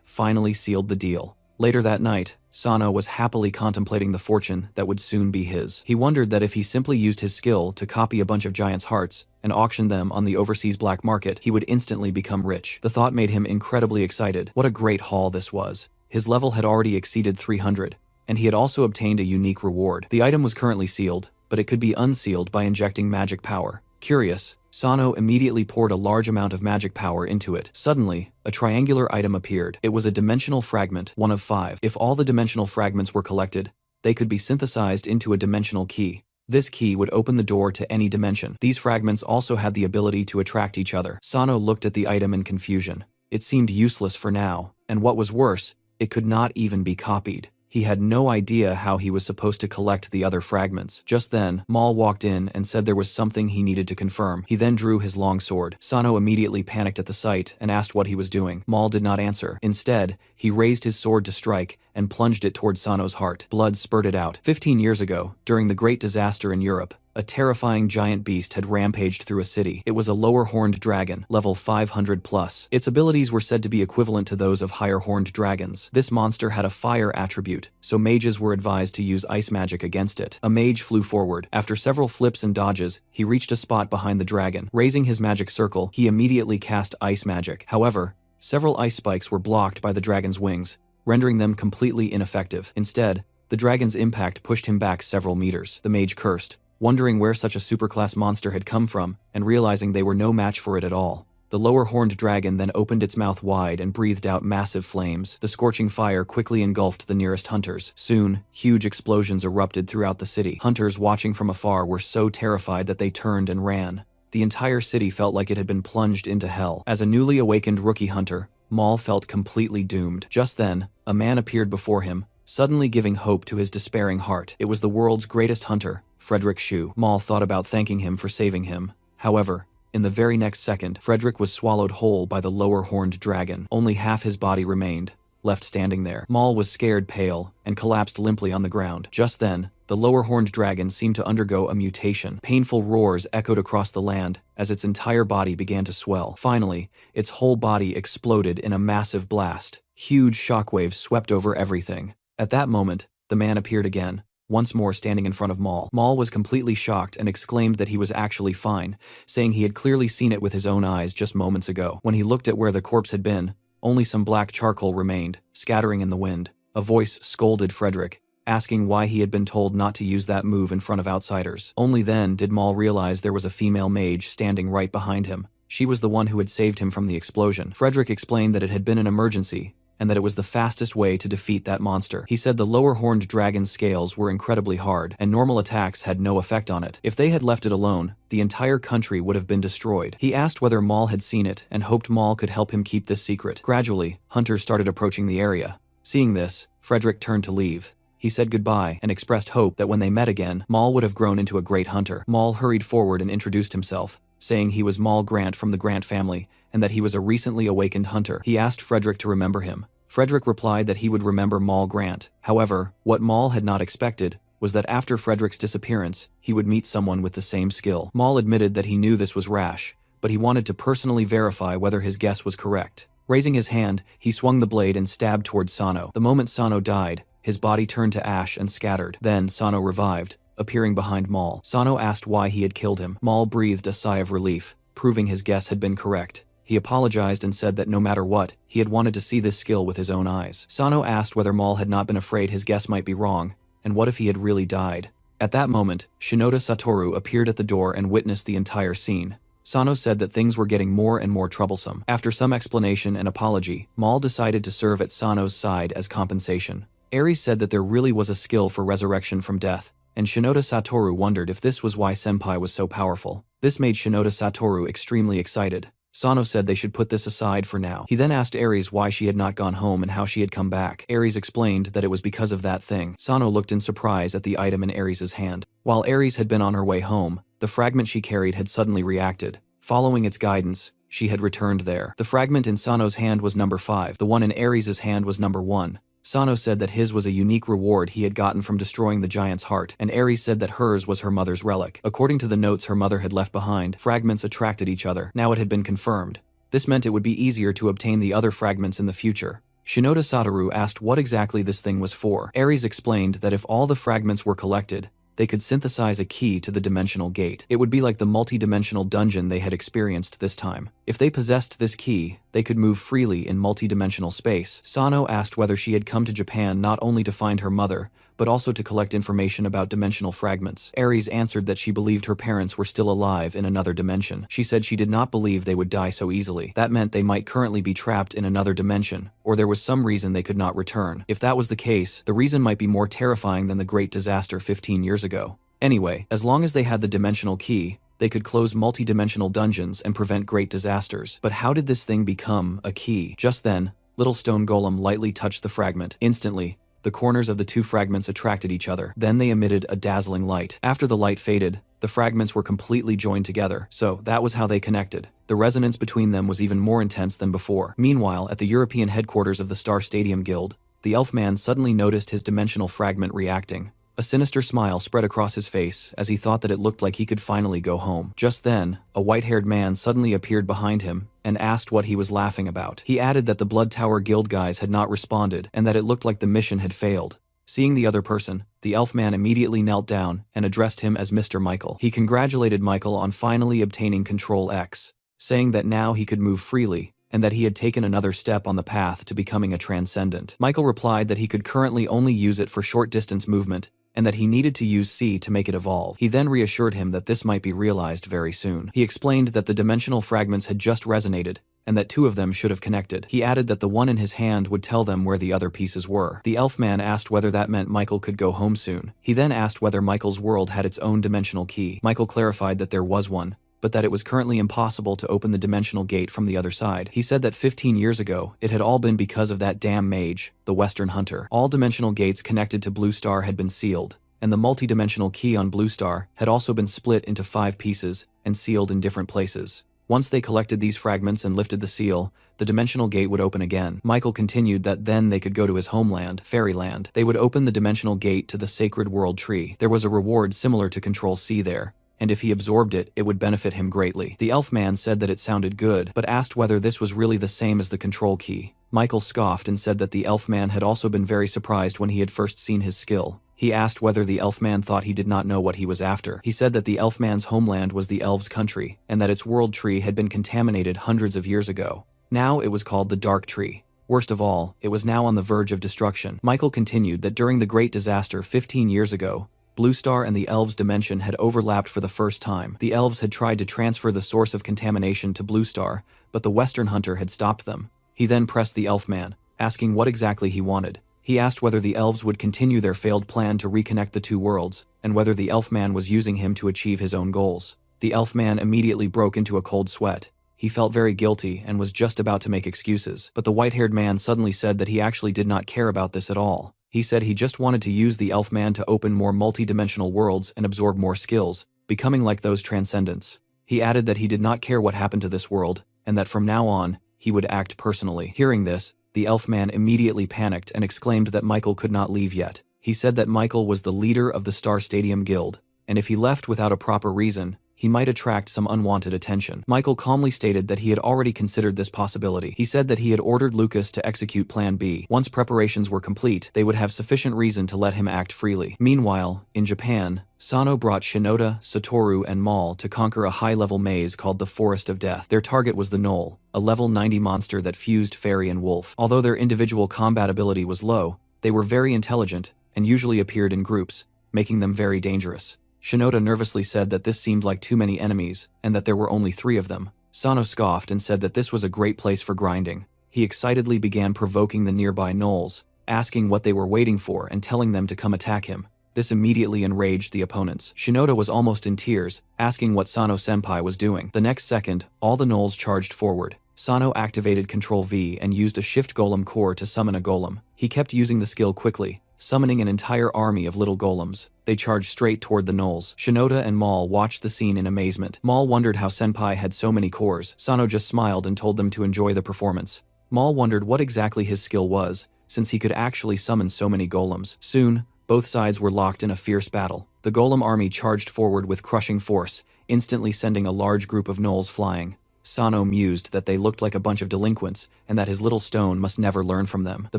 Speaker 1: finally sealed the deal. Later that night, Sano was happily contemplating the fortune that would soon be his. He wondered that if he simply used his skill to copy a bunch of giants' hearts and auction them on the overseas black market, he would instantly become rich. The thought made him incredibly excited. What a great haul this was. His level had already exceeded 300, and he had also obtained a unique reward. The item was currently sealed, but it could be unsealed by injecting magic power. Curious, Sano immediately poured a large amount of magic power into it. Suddenly, a triangular item appeared. It was a dimensional fragment, one of 5. If all the dimensional fragments were collected, they could be synthesized into a dimensional key. This key would open the door to any dimension. These fragments also had the ability to attract each other. Sano looked at the item in confusion. It seemed useless for now, and what was worse, it could not even be copied. He had no idea how he was supposed to collect the other fragments. Just then, Mal walked in and said there was something he needed to confirm. He then drew his long sword. Sano immediately panicked at the sight and asked what he was doing. Mal did not answer. Instead, he raised his sword to strike and plunged it toward Sano's heart. Blood spurted out. 15 years ago, during the Great Disaster in Europe, a terrifying giant beast had rampaged through a city. It was a lower-horned dragon, level 500 plus. Its abilities were said to be equivalent to those of higher-horned dragons. This monster had a fire attribute, so mages were advised to use ice magic against it. A mage flew forward. After several flips and dodges, he reached a spot behind the dragon. Raising his magic circle, he immediately cast ice magic. However, several ice spikes were blocked by the dragon's wings, rendering them completely ineffective. Instead, the dragon's impact pushed him back several meters. The mage cursed, wondering where such a superclass monster had come from, and realizing they were no match for it at all. The lower-horned dragon then opened its mouth wide and breathed out massive flames. The scorching fire quickly engulfed the nearest hunters. Soon, huge explosions erupted throughout the city. Hunters watching from afar were so terrified that they turned and ran. The entire city felt like it had been plunged into hell. As a newly awakened rookie hunter, Mal felt completely doomed. Just then, a man appeared before him, suddenly giving hope to his despairing heart. It was the world's greatest hunter, Frederick Shu. Mal thought about thanking him for saving him. However, in the very next second, Frederick was swallowed whole by the lower-horned dragon. Only half his body remained, left standing there. Mal was scared pale and collapsed limply on the ground. Just then, the lower-horned dragon seemed to undergo a mutation. Painful roars echoed across the land as its entire body began to swell. Finally, its whole body exploded in a massive blast. Huge shockwaves swept over everything. At that moment, the man appeared again, once more standing in front of Mal. Mal was completely shocked and exclaimed that he was actually fine, saying he had clearly seen it with his own eyes just moments ago. When he looked at where the corpse had been, only some black charcoal remained, scattering in the wind. A voice scolded Frederick, asking why he had been told not to use that move in front of outsiders. Only then did Mal realize there was a female mage standing right behind him. She was the one who had saved him from the explosion. Frederick explained that it had been an emergency, and that it was the fastest way to defeat that monster. He said the lower-horned dragon's scales were incredibly hard, and normal attacks had no effect on it. If they had left it alone, the entire country would have been destroyed. He asked whether Mal had seen it, and hoped Mal could help him keep this secret. Gradually, hunters started approaching the area. Seeing this, Frederick turned to leave. He said goodbye and expressed hope that when they met again, Mal would have grown into a great hunter. Mal hurried forward and introduced himself, saying he was Mal Grant from the Grant family, and that he was a recently awakened hunter. He asked Frederick to remember him. Frederick replied that he would remember Mal Grant. However, what Mal had not expected was that after Frederick's disappearance, he would meet someone with the same skill. Mal admitted that he knew this was rash, but he wanted to personally verify whether his guess was correct. Raising his hand, he swung the blade and stabbed towards Sano. The moment Sano died, his body turned to ash and scattered. Then Sano revived, appearing behind Mal. Sano asked why he had killed him. Mal breathed a sigh of relief, proving his guess had been correct. He apologized and said that no matter what, he had wanted to see this skill with his own eyes. Sano asked whether Mal had not been afraid his guess might be wrong, and what if he had really died. At that moment, Shinoda Satoru appeared at the door and witnessed the entire scene. Sano said that things were getting more and more troublesome. After some explanation and apology, Mal decided to serve at Sano's side as compensation. Aries said that there really was a skill for resurrection from death, and Shinoda Satoru wondered if this was why Senpai was so powerful. This made Shinoda Satoru extremely excited. Sano said they should put this aside for now. He then asked Aries why she had not gone home and how she had come back. Aries explained that it was because of that thing. Sano looked in surprise at the item in Aries' hand. While Aries had been on her way home, the fragment she carried had suddenly reacted. Following its guidance, she had returned there. The fragment in Sano's hand was number 5. The one in Aries' hand was number 1. Sano said that his was a unique reward he had gotten from destroying the giant's heart, and Aries said that hers was her mother's relic. According to the notes her mother had left behind, fragments attracted each other. Now it had been confirmed. This meant it would be easier to obtain the other fragments in the future. Shinoda Satoru asked what exactly this thing was for. Aries explained that if all the fragments were collected, they could synthesize a key to the dimensional gate. It would be like the multi-dimensional dungeon they had experienced this time. If they possessed this key, they could move freely in multi-dimensional space. Sano asked whether she had come to Japan not only to find her mother, but also to collect information about dimensional fragments. Aries answered that she believed her parents were still alive in another dimension. She said she did not believe they would die so easily. That meant they might currently be trapped in another dimension, or there was some reason they could not return. If that was the case, the reason might be more terrifying than the great disaster 15 years ago. Anyway, as long as they had the dimensional key, they could close multi-dimensional dungeons and prevent great disasters. But how did this thing become a key? Just then, little stone golem lightly touched the fragment. Instantly, the corners of the two fragments attracted each other. Then they emitted a dazzling light. After the light faded, the fragments were completely joined together. So that was how they connected. The resonance between them was even more intense than before. Meanwhile, at the European headquarters of the Star Stadium Guild, the elf man suddenly noticed his dimensional fragment reacting. A sinister smile spread across his face as he thought that it looked like he could finally go home. Just then, a white-haired man suddenly appeared behind him and asked what he was laughing about. He added that the Blood Tower Guild guys had not responded and that it looked like the mission had failed. Seeing the other person, the elf man immediately knelt down and addressed him as Mr. Michael. He congratulated Michael on finally obtaining Control X, saying that now he could move freely, and that he had taken another step on the path to becoming a transcendent. Michael replied that he could currently only use it for short-distance movement, and that he needed to use C to make it evolve. He then reassured him that this might be realized very soon. He explained that the dimensional fragments had just resonated, and that 2 of them should have connected. He added that the one in his hand would tell them where the other pieces were. The elf man asked whether that meant Michael could go home soon. He then asked whether Michael's world had its own dimensional key. Michael clarified that there was one, but that it was currently impossible to open the dimensional gate from the other side. He said that 15 years ago, it had all been because of that damn mage, the Western Hunter. All dimensional gates connected to Blue Star had been sealed, and the multi-dimensional key on Blue Star had also been split into 5 pieces and sealed in different places. Once they collected these fragments and lifted the seal, the dimensional gate would open again. Michael continued that then they could go to his homeland, Fairyland. They would open the dimensional gate to the Sacred World Tree. There was a reward similar to Control C there, and if he absorbed it, it would benefit him greatly. The elf man said that it sounded good, but asked whether this was really the same as the control key. Michael scoffed and said that the elf man had also been very surprised when he had first seen his skill. He asked whether the elf man thought he did not know what he was after. He said that the elf man's homeland was the elves' country, and that its world tree had been contaminated hundreds of years ago. Now it was called the Dark Tree. Worst of all, it was now on the verge of destruction. Michael continued that during the Great Disaster 15 years ago, Blue Star and the Elves' dimension had overlapped for the first time. The Elves had tried to transfer the source of contamination to Blue Star, but the Western Hunter had stopped them. He then pressed the Elf Man, asking what exactly he wanted. He asked whether the Elves would continue their failed plan to reconnect the 2 worlds, and whether the Elf Man was using him to achieve his own goals. The Elf Man immediately broke into a cold sweat. He felt very guilty and was just about to make excuses, but the white-haired man suddenly said that he actually did not care about this at all. He said he just wanted to use the elf man to open more multi-dimensional worlds and absorb more skills, becoming like those transcendents. He added that he did not care what happened to this world, and that from now on, he would act personally. Hearing this, the elf man immediately panicked and exclaimed that Michael could not leave yet. He said that Michael was the leader of the Star Stadium Guild, and if he left without a proper reason, he might attract some unwanted attention. Michael calmly stated that he had already considered this possibility. He said that he had ordered Lucas to execute Plan B. Once preparations were complete, they would have sufficient reason to let him act freely. Meanwhile, in Japan, Sano brought Shinoda, Satoru, and Mal to conquer a high-level maze called the Forest of Death. Their target was the Knoll, a level 90 monster that fused fairy and wolf. Although their individual combat ability was low, they were very intelligent and usually appeared in groups, making them very dangerous. Shinoda nervously said that this seemed like too many enemies, and that there were only 3 of them. Sano scoffed and said that this was a great place for grinding. He excitedly began provoking the nearby gnolls, asking what they were waiting for and telling them to come attack him. This immediately enraged the opponents. Shinoda was almost in tears, asking what Sano-senpai was doing. The next second, all the gnolls charged forward. Sano activated Control V and used a Shift Golem core to summon a golem. He kept using the skill quickly, summoning an entire army of little golems. They charged straight toward the gnolls. Shinoda and Maul watched the scene in amazement. Maul wondered how Senpai had so many cores. Sano just smiled and told them to enjoy the performance. Maul wondered what exactly his skill was, since he could actually summon so many golems. Soon, both sides were locked in a fierce battle. The golem army charged forward with crushing force, instantly sending a large group of gnolls flying. Sano mused that they looked like a bunch of delinquents, and that his little stone must never learn from them. The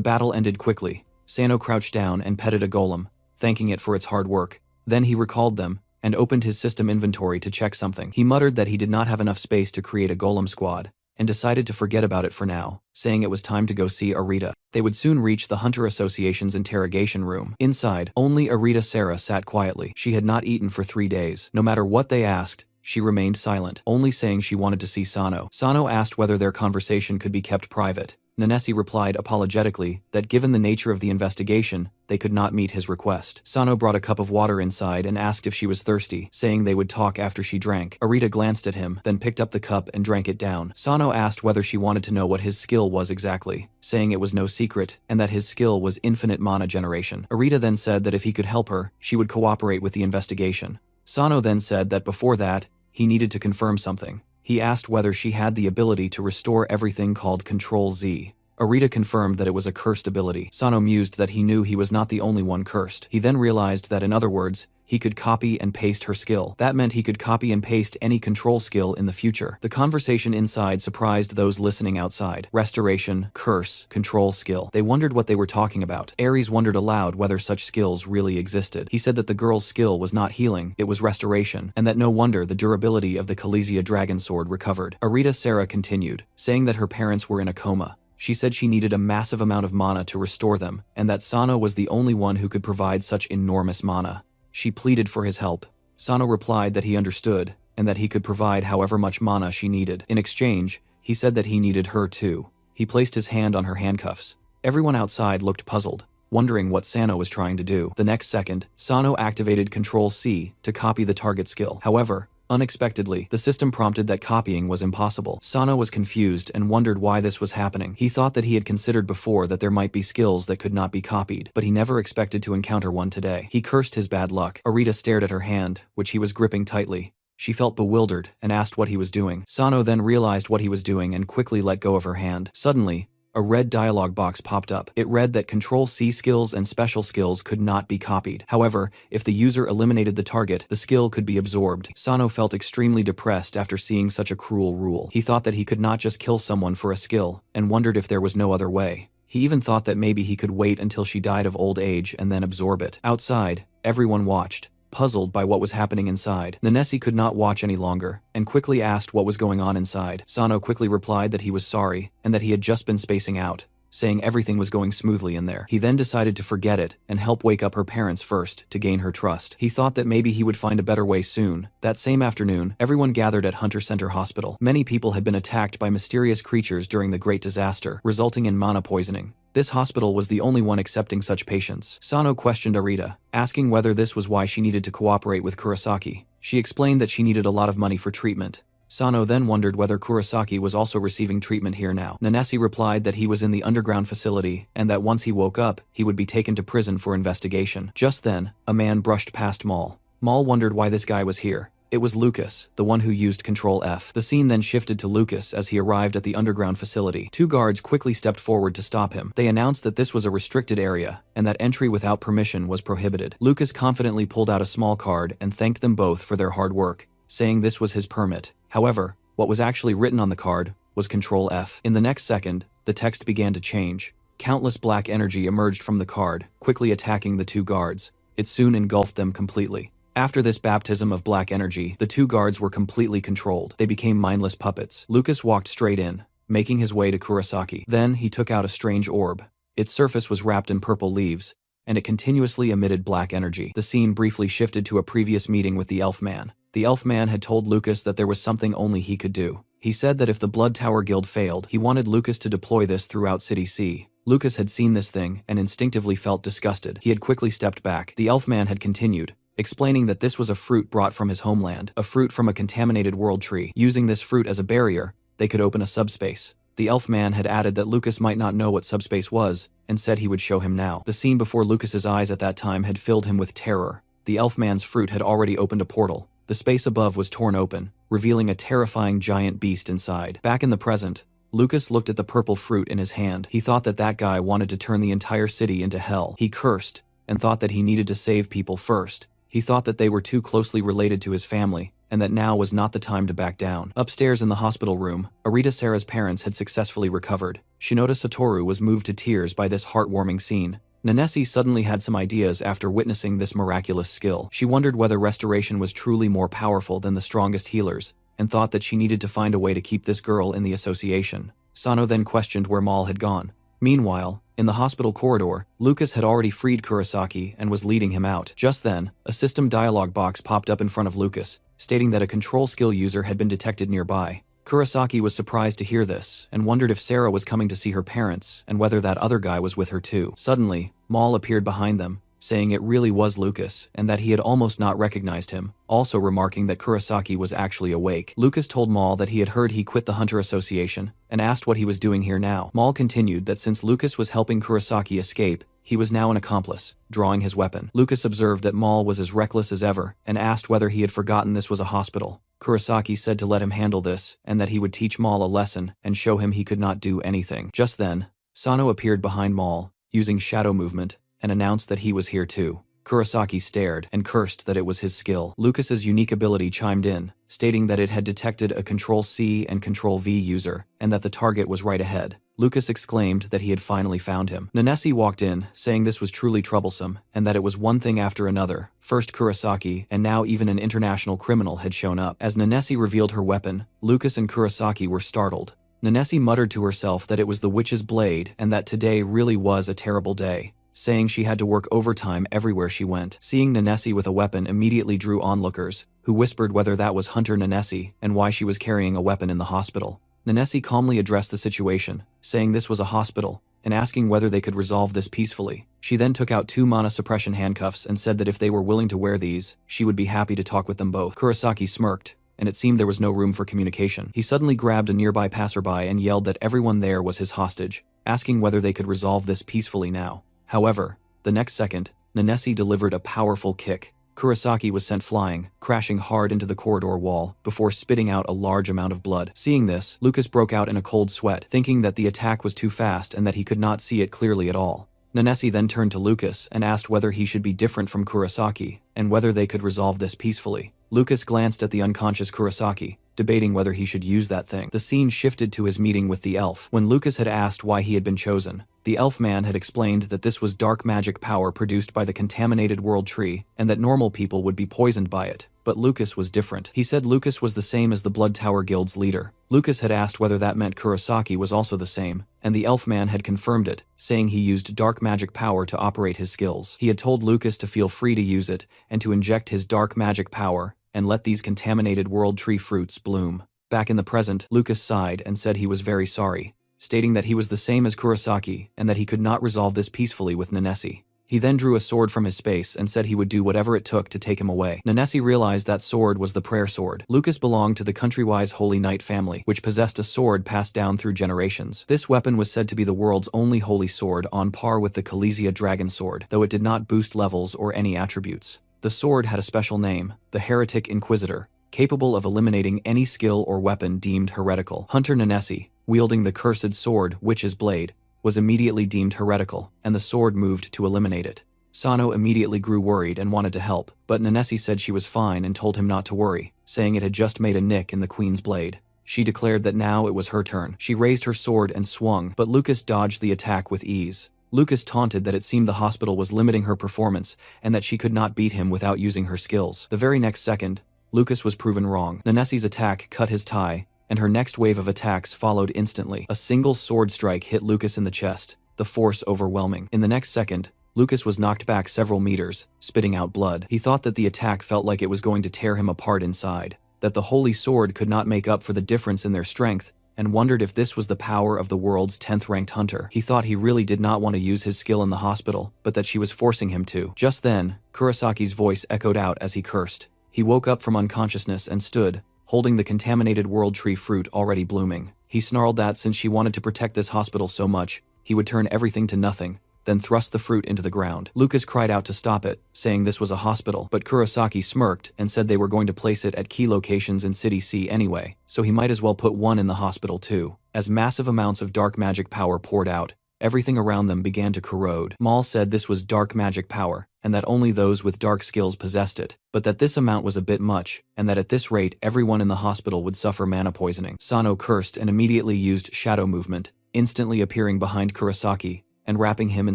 Speaker 1: battle ended quickly. Sano crouched down and petted a golem, thanking it for its hard work. Then he recalled them, and opened his system inventory to check something. He muttered that he did not have enough space to create a golem squad, and decided to forget about it for now, saying it was time to go see Arita. They would soon reach the Hunter Association's interrogation room. Inside, only Arita Sarah sat quietly. She had not eaten for 3 days. No matter what they asked, she remained silent, only saying she wanted to see Sano. Sano asked whether their conversation could be kept private. Nanesi replied apologetically that given the nature of the investigation, they could not meet his request. Sano brought a cup of water inside and asked if she was thirsty, saying they would talk after she drank. Arita glanced at him, then picked up the cup and drank it down. Sano asked whether she wanted to know what his skill was exactly, saying it was no secret, and that his skill was infinite mana generation. Arita then said that if he could help her, she would cooperate with the investigation. Sano then said that before that, he needed to confirm something. He asked whether she had the ability to restore everything called Control Z. Arita confirmed that it was a cursed ability. Sano mused that he knew he was not the only one cursed. He then realized that in other words, he could copy and paste her skill. That meant he could copy and paste any control skill in the future. The conversation inside surprised those listening outside. Restoration, curse, control skill. They wondered what they were talking about. Ares wondered aloud whether such skills really existed. He said that the girl's skill was not healing, it was restoration, and that no wonder the durability of the Kalesia dragon sword recovered. Arita Sarah continued, saying that her parents were in a coma. She said she needed a massive amount of mana to restore them, and that Sano was the only one who could provide such enormous mana. She pleaded for his help. Sano replied that he understood, and that he could provide however much mana she needed. In exchange, he said that he needed her too. He placed his hand on her handcuffs. Everyone outside looked puzzled, wondering what Sano was trying to do. The next second, Sano activated Control C to copy the target skill. However, unexpectedly, the system prompted that copying was impossible. Sano was confused and wondered why this was happening. He thought that he had considered before that there might be skills that could not be copied, but he never expected to encounter one today. He cursed his bad luck. Arita stared at her hand, which he was gripping tightly. She felt bewildered and asked what he was doing. Sano then realized what he was doing and quickly let go of her hand. Suddenly, a red dialog box popped up. It read that Control C skills and special skills could not be copied. However, if the user eliminated the target, the skill could be absorbed. Sano felt extremely depressed after seeing such a cruel rule. He thought that he could not just kill someone for a skill, and wondered if there was no other way. He even thought that maybe he could wait until she died of old age and then absorb it. Outside, everyone watched, puzzled by what was happening inside. Nanesi could not watch any longer, and quickly asked what was going on inside. Sano quickly replied that he was sorry, and that he had just been spacing out, saying everything was going smoothly in there. He then decided to forget it, and help wake up her parents first, to gain her trust. He thought that maybe he would find a better way soon. That same afternoon, everyone gathered at Hunter Center Hospital. Many people had been attacked by mysterious creatures during the Great Disaster, resulting in mana poisoning. This hospital was the only one accepting such patients. Sano questioned Arita, asking whether this was why she needed to cooperate with Kurosaki. She explained that she needed a lot of money for treatment. Sano then wondered whether Kurosaki was also receiving treatment here now. Nanesi replied that he was in the underground facility, and that once he woke up, he would be taken to prison for investigation. Just then, a man brushed past Maul. Maul wondered why this guy was here. It was Lucas, the one who used Control F. The scene then shifted to Lucas as he arrived at the underground facility. 2 guards quickly stepped forward to stop him. They announced that this was a restricted area, and that entry without permission was prohibited. Lucas confidently pulled out a small card and thanked them both for their hard work, saying this was his permit. However, what was actually written on the card was Control F. In the next second, the text began to change. Countless black energy emerged from the card, quickly attacking the 2 guards. It soon engulfed them completely. After this baptism of black energy, the 2 guards were completely controlled. They became mindless puppets. Lucas walked straight in, making his way to Kurosaki. Then he took out a strange orb. Its surface was wrapped in purple leaves, and it continuously emitted black energy. The scene briefly shifted to a previous meeting with the elf man. The elf man had told Lucas that there was something only he could do. He said that if the Blood Tower Guild failed, he wanted Lucas to deploy this throughout City C. Lucas had seen this thing and instinctively felt disgusted. He had quickly stepped back. The elf man had continued, explaining that this was a fruit brought from his homeland, a fruit from a contaminated world tree. Using this fruit as a barrier, they could open a subspace. The elf man had added that Lucas might not know what subspace was, and said he would show him now. The scene before Lucas's eyes at that time had filled him with terror. The elf man's fruit had already opened a portal. The space above was torn open, revealing a terrifying giant beast inside. Back in the present, Lucas looked at the purple fruit in his hand. He thought that that guy wanted to turn the entire city into hell. He cursed, and thought that he needed to save people first. He thought that they were too closely related to his family, and that now was not the time to back down. Upstairs in the hospital room, Arita Sara's parents had successfully recovered. Shinoda Satoru was moved to tears by this heartwarming scene. Nanesi suddenly had some ideas after witnessing this miraculous skill. She wondered whether restoration was truly more powerful than the strongest healers, and thought that she needed to find a way to keep this girl in the association. Sano then questioned where Mal had gone. Meanwhile, in the hospital corridor, Lucas had already freed Kurosaki and was leading him out. Just then, a system dialog box popped up in front of Lucas, stating that a control skill user had been detected nearby. Kurosaki was surprised to hear this, and wondered if Sarah was coming to see her parents, and whether that other guy was with her too. Suddenly, Mal appeared behind them, saying it really was Lucas, and that he had almost not recognized him, also remarking that Kurosaki was actually awake. Lucas told Mal that he had heard he quit the Hunter Association, and asked what he was doing here now. Mal continued that since Lucas was helping Kurosaki escape, he was now an accomplice, drawing his weapon. Lucas observed that Mal was as reckless as ever, and asked whether he had forgotten this was a hospital. Kurosaki said to let him handle this, and that he would teach Mal a lesson and show him he could not do anything. Just then, Sano appeared behind Mal, using shadow movement, and announced that he was here too. Kurosaki stared and cursed that it was his skill. Lucas's unique ability chimed in, stating that it had detected a Control-C and Control-V user, and that the target was right ahead. Lucas exclaimed that he had finally found him. Nanesi walked in, saying this was truly troublesome, and that it was one thing after another. First Kurosaki, and now even an international criminal had shown up. As Nanesi revealed her weapon, Lucas and Kurosaki were startled. Nanesi muttered to herself that it was the witch's blade, and that today really was a terrible day, saying she had to work overtime everywhere she went. Seeing Nanesi with a weapon immediately drew onlookers, who whispered whether that was Hunter Nanesi and why she was carrying a weapon in the hospital. Nanesi calmly addressed the situation, saying this was a hospital, and asking whether they could resolve this peacefully. She then took out 2 mana suppression handcuffs and said that if they were willing to wear these, she would be happy to talk with them both. Kurosaki smirked, and it seemed there was no room for communication. He suddenly grabbed a nearby passerby and yelled that everyone there was his hostage, asking whether they could resolve this peacefully now. However, the next second, Nanesi delivered a powerful kick. Kurosaki was sent flying, crashing hard into the corridor wall, before spitting out a large amount of blood. Seeing this, Lucas broke out in a cold sweat, thinking that the attack was too fast and that he could not see it clearly at all. Nanesi then turned to Lucas and asked whether he should be different from Kurosaki, and whether they could resolve this peacefully. Lucas glanced at the unconscious Kurosaki, debating whether he should use that thing. The scene shifted to his meeting with the elf. When Lucas had asked why he had been chosen, the elf man had explained that this was dark magic power produced by the contaminated world tree, and that normal people would be poisoned by it. But Lucas was different. He said Lucas was the same as the Blood Tower Guild's leader. Lucas had asked whether that meant Kurosaki was also the same, and the elf man had confirmed it, saying he used dark magic power to operate his skills. He had told Lucas to feel free to use it, and to inject his dark magic power, and let these contaminated world tree fruits bloom. Back in the present, Lucas sighed and said he was very sorry, stating that he was the same as Kurosaki and that he could not resolve this peacefully with Nanesi. He then drew a sword from his space and said he would do whatever it took to take him away. Nanesi realized that sword was the prayer sword. Lucas belonged to the countrywise Holy Knight family, which possessed a sword passed down through generations. This weapon was said to be the world's only holy sword, on par with the Kalesia dragon sword, though it did not boost levels or any attributes. The sword had a special name, the Heretic Inquisitor, capable of eliminating any skill or weapon deemed heretical. Hunter Nanesi, wielding the cursed sword, Witch's Blade, was immediately deemed heretical, and the sword moved to eliminate it. Sano immediately grew worried and wanted to help, but Nanesi said she was fine and told him not to worry, saying it had just made a nick in the queen's blade. She declared that now it was her turn. She raised her sword and swung, but Lucas dodged the attack with ease. Lucas taunted that it seemed the hospital was limiting her performance and that she could not beat him without using her skills. The very next second, Lucas was proven wrong. Nanesi's attack cut his tie, and her next wave of attacks followed instantly. A single sword strike hit Lucas in the chest, the force overwhelming. In the next second, Lucas was knocked back several meters, spitting out blood. He thought that the attack felt like it was going to tear him apart inside, that the holy sword could not make up for the difference in their strength, and wondered if this was the power of the world's 10th ranked hunter. He thought he really did not want to use his skill in the hospital, but that she was forcing him to. Just then, Kurosaki's voice echoed out as he cursed. He woke up from unconsciousness and stood, holding the contaminated world tree fruit already blooming. He snarled that since she wanted to protect this hospital so much, he would turn everything to nothing, then thrust the fruit into the ground. Lucas cried out to stop it, saying this was a hospital, but Kurosaki smirked and said they were going to place it at key locations in City C anyway, so he might as well put one in the hospital too. As massive amounts of dark magic power poured out, everything around them began to corrode. Mal said this was dark magic power, and that only those with dark skills possessed it, but that this amount was a bit much, and that at this rate everyone in the hospital would suffer mana poisoning. Sano cursed and immediately used shadow movement, instantly appearing behind Kurosaki and wrapping him in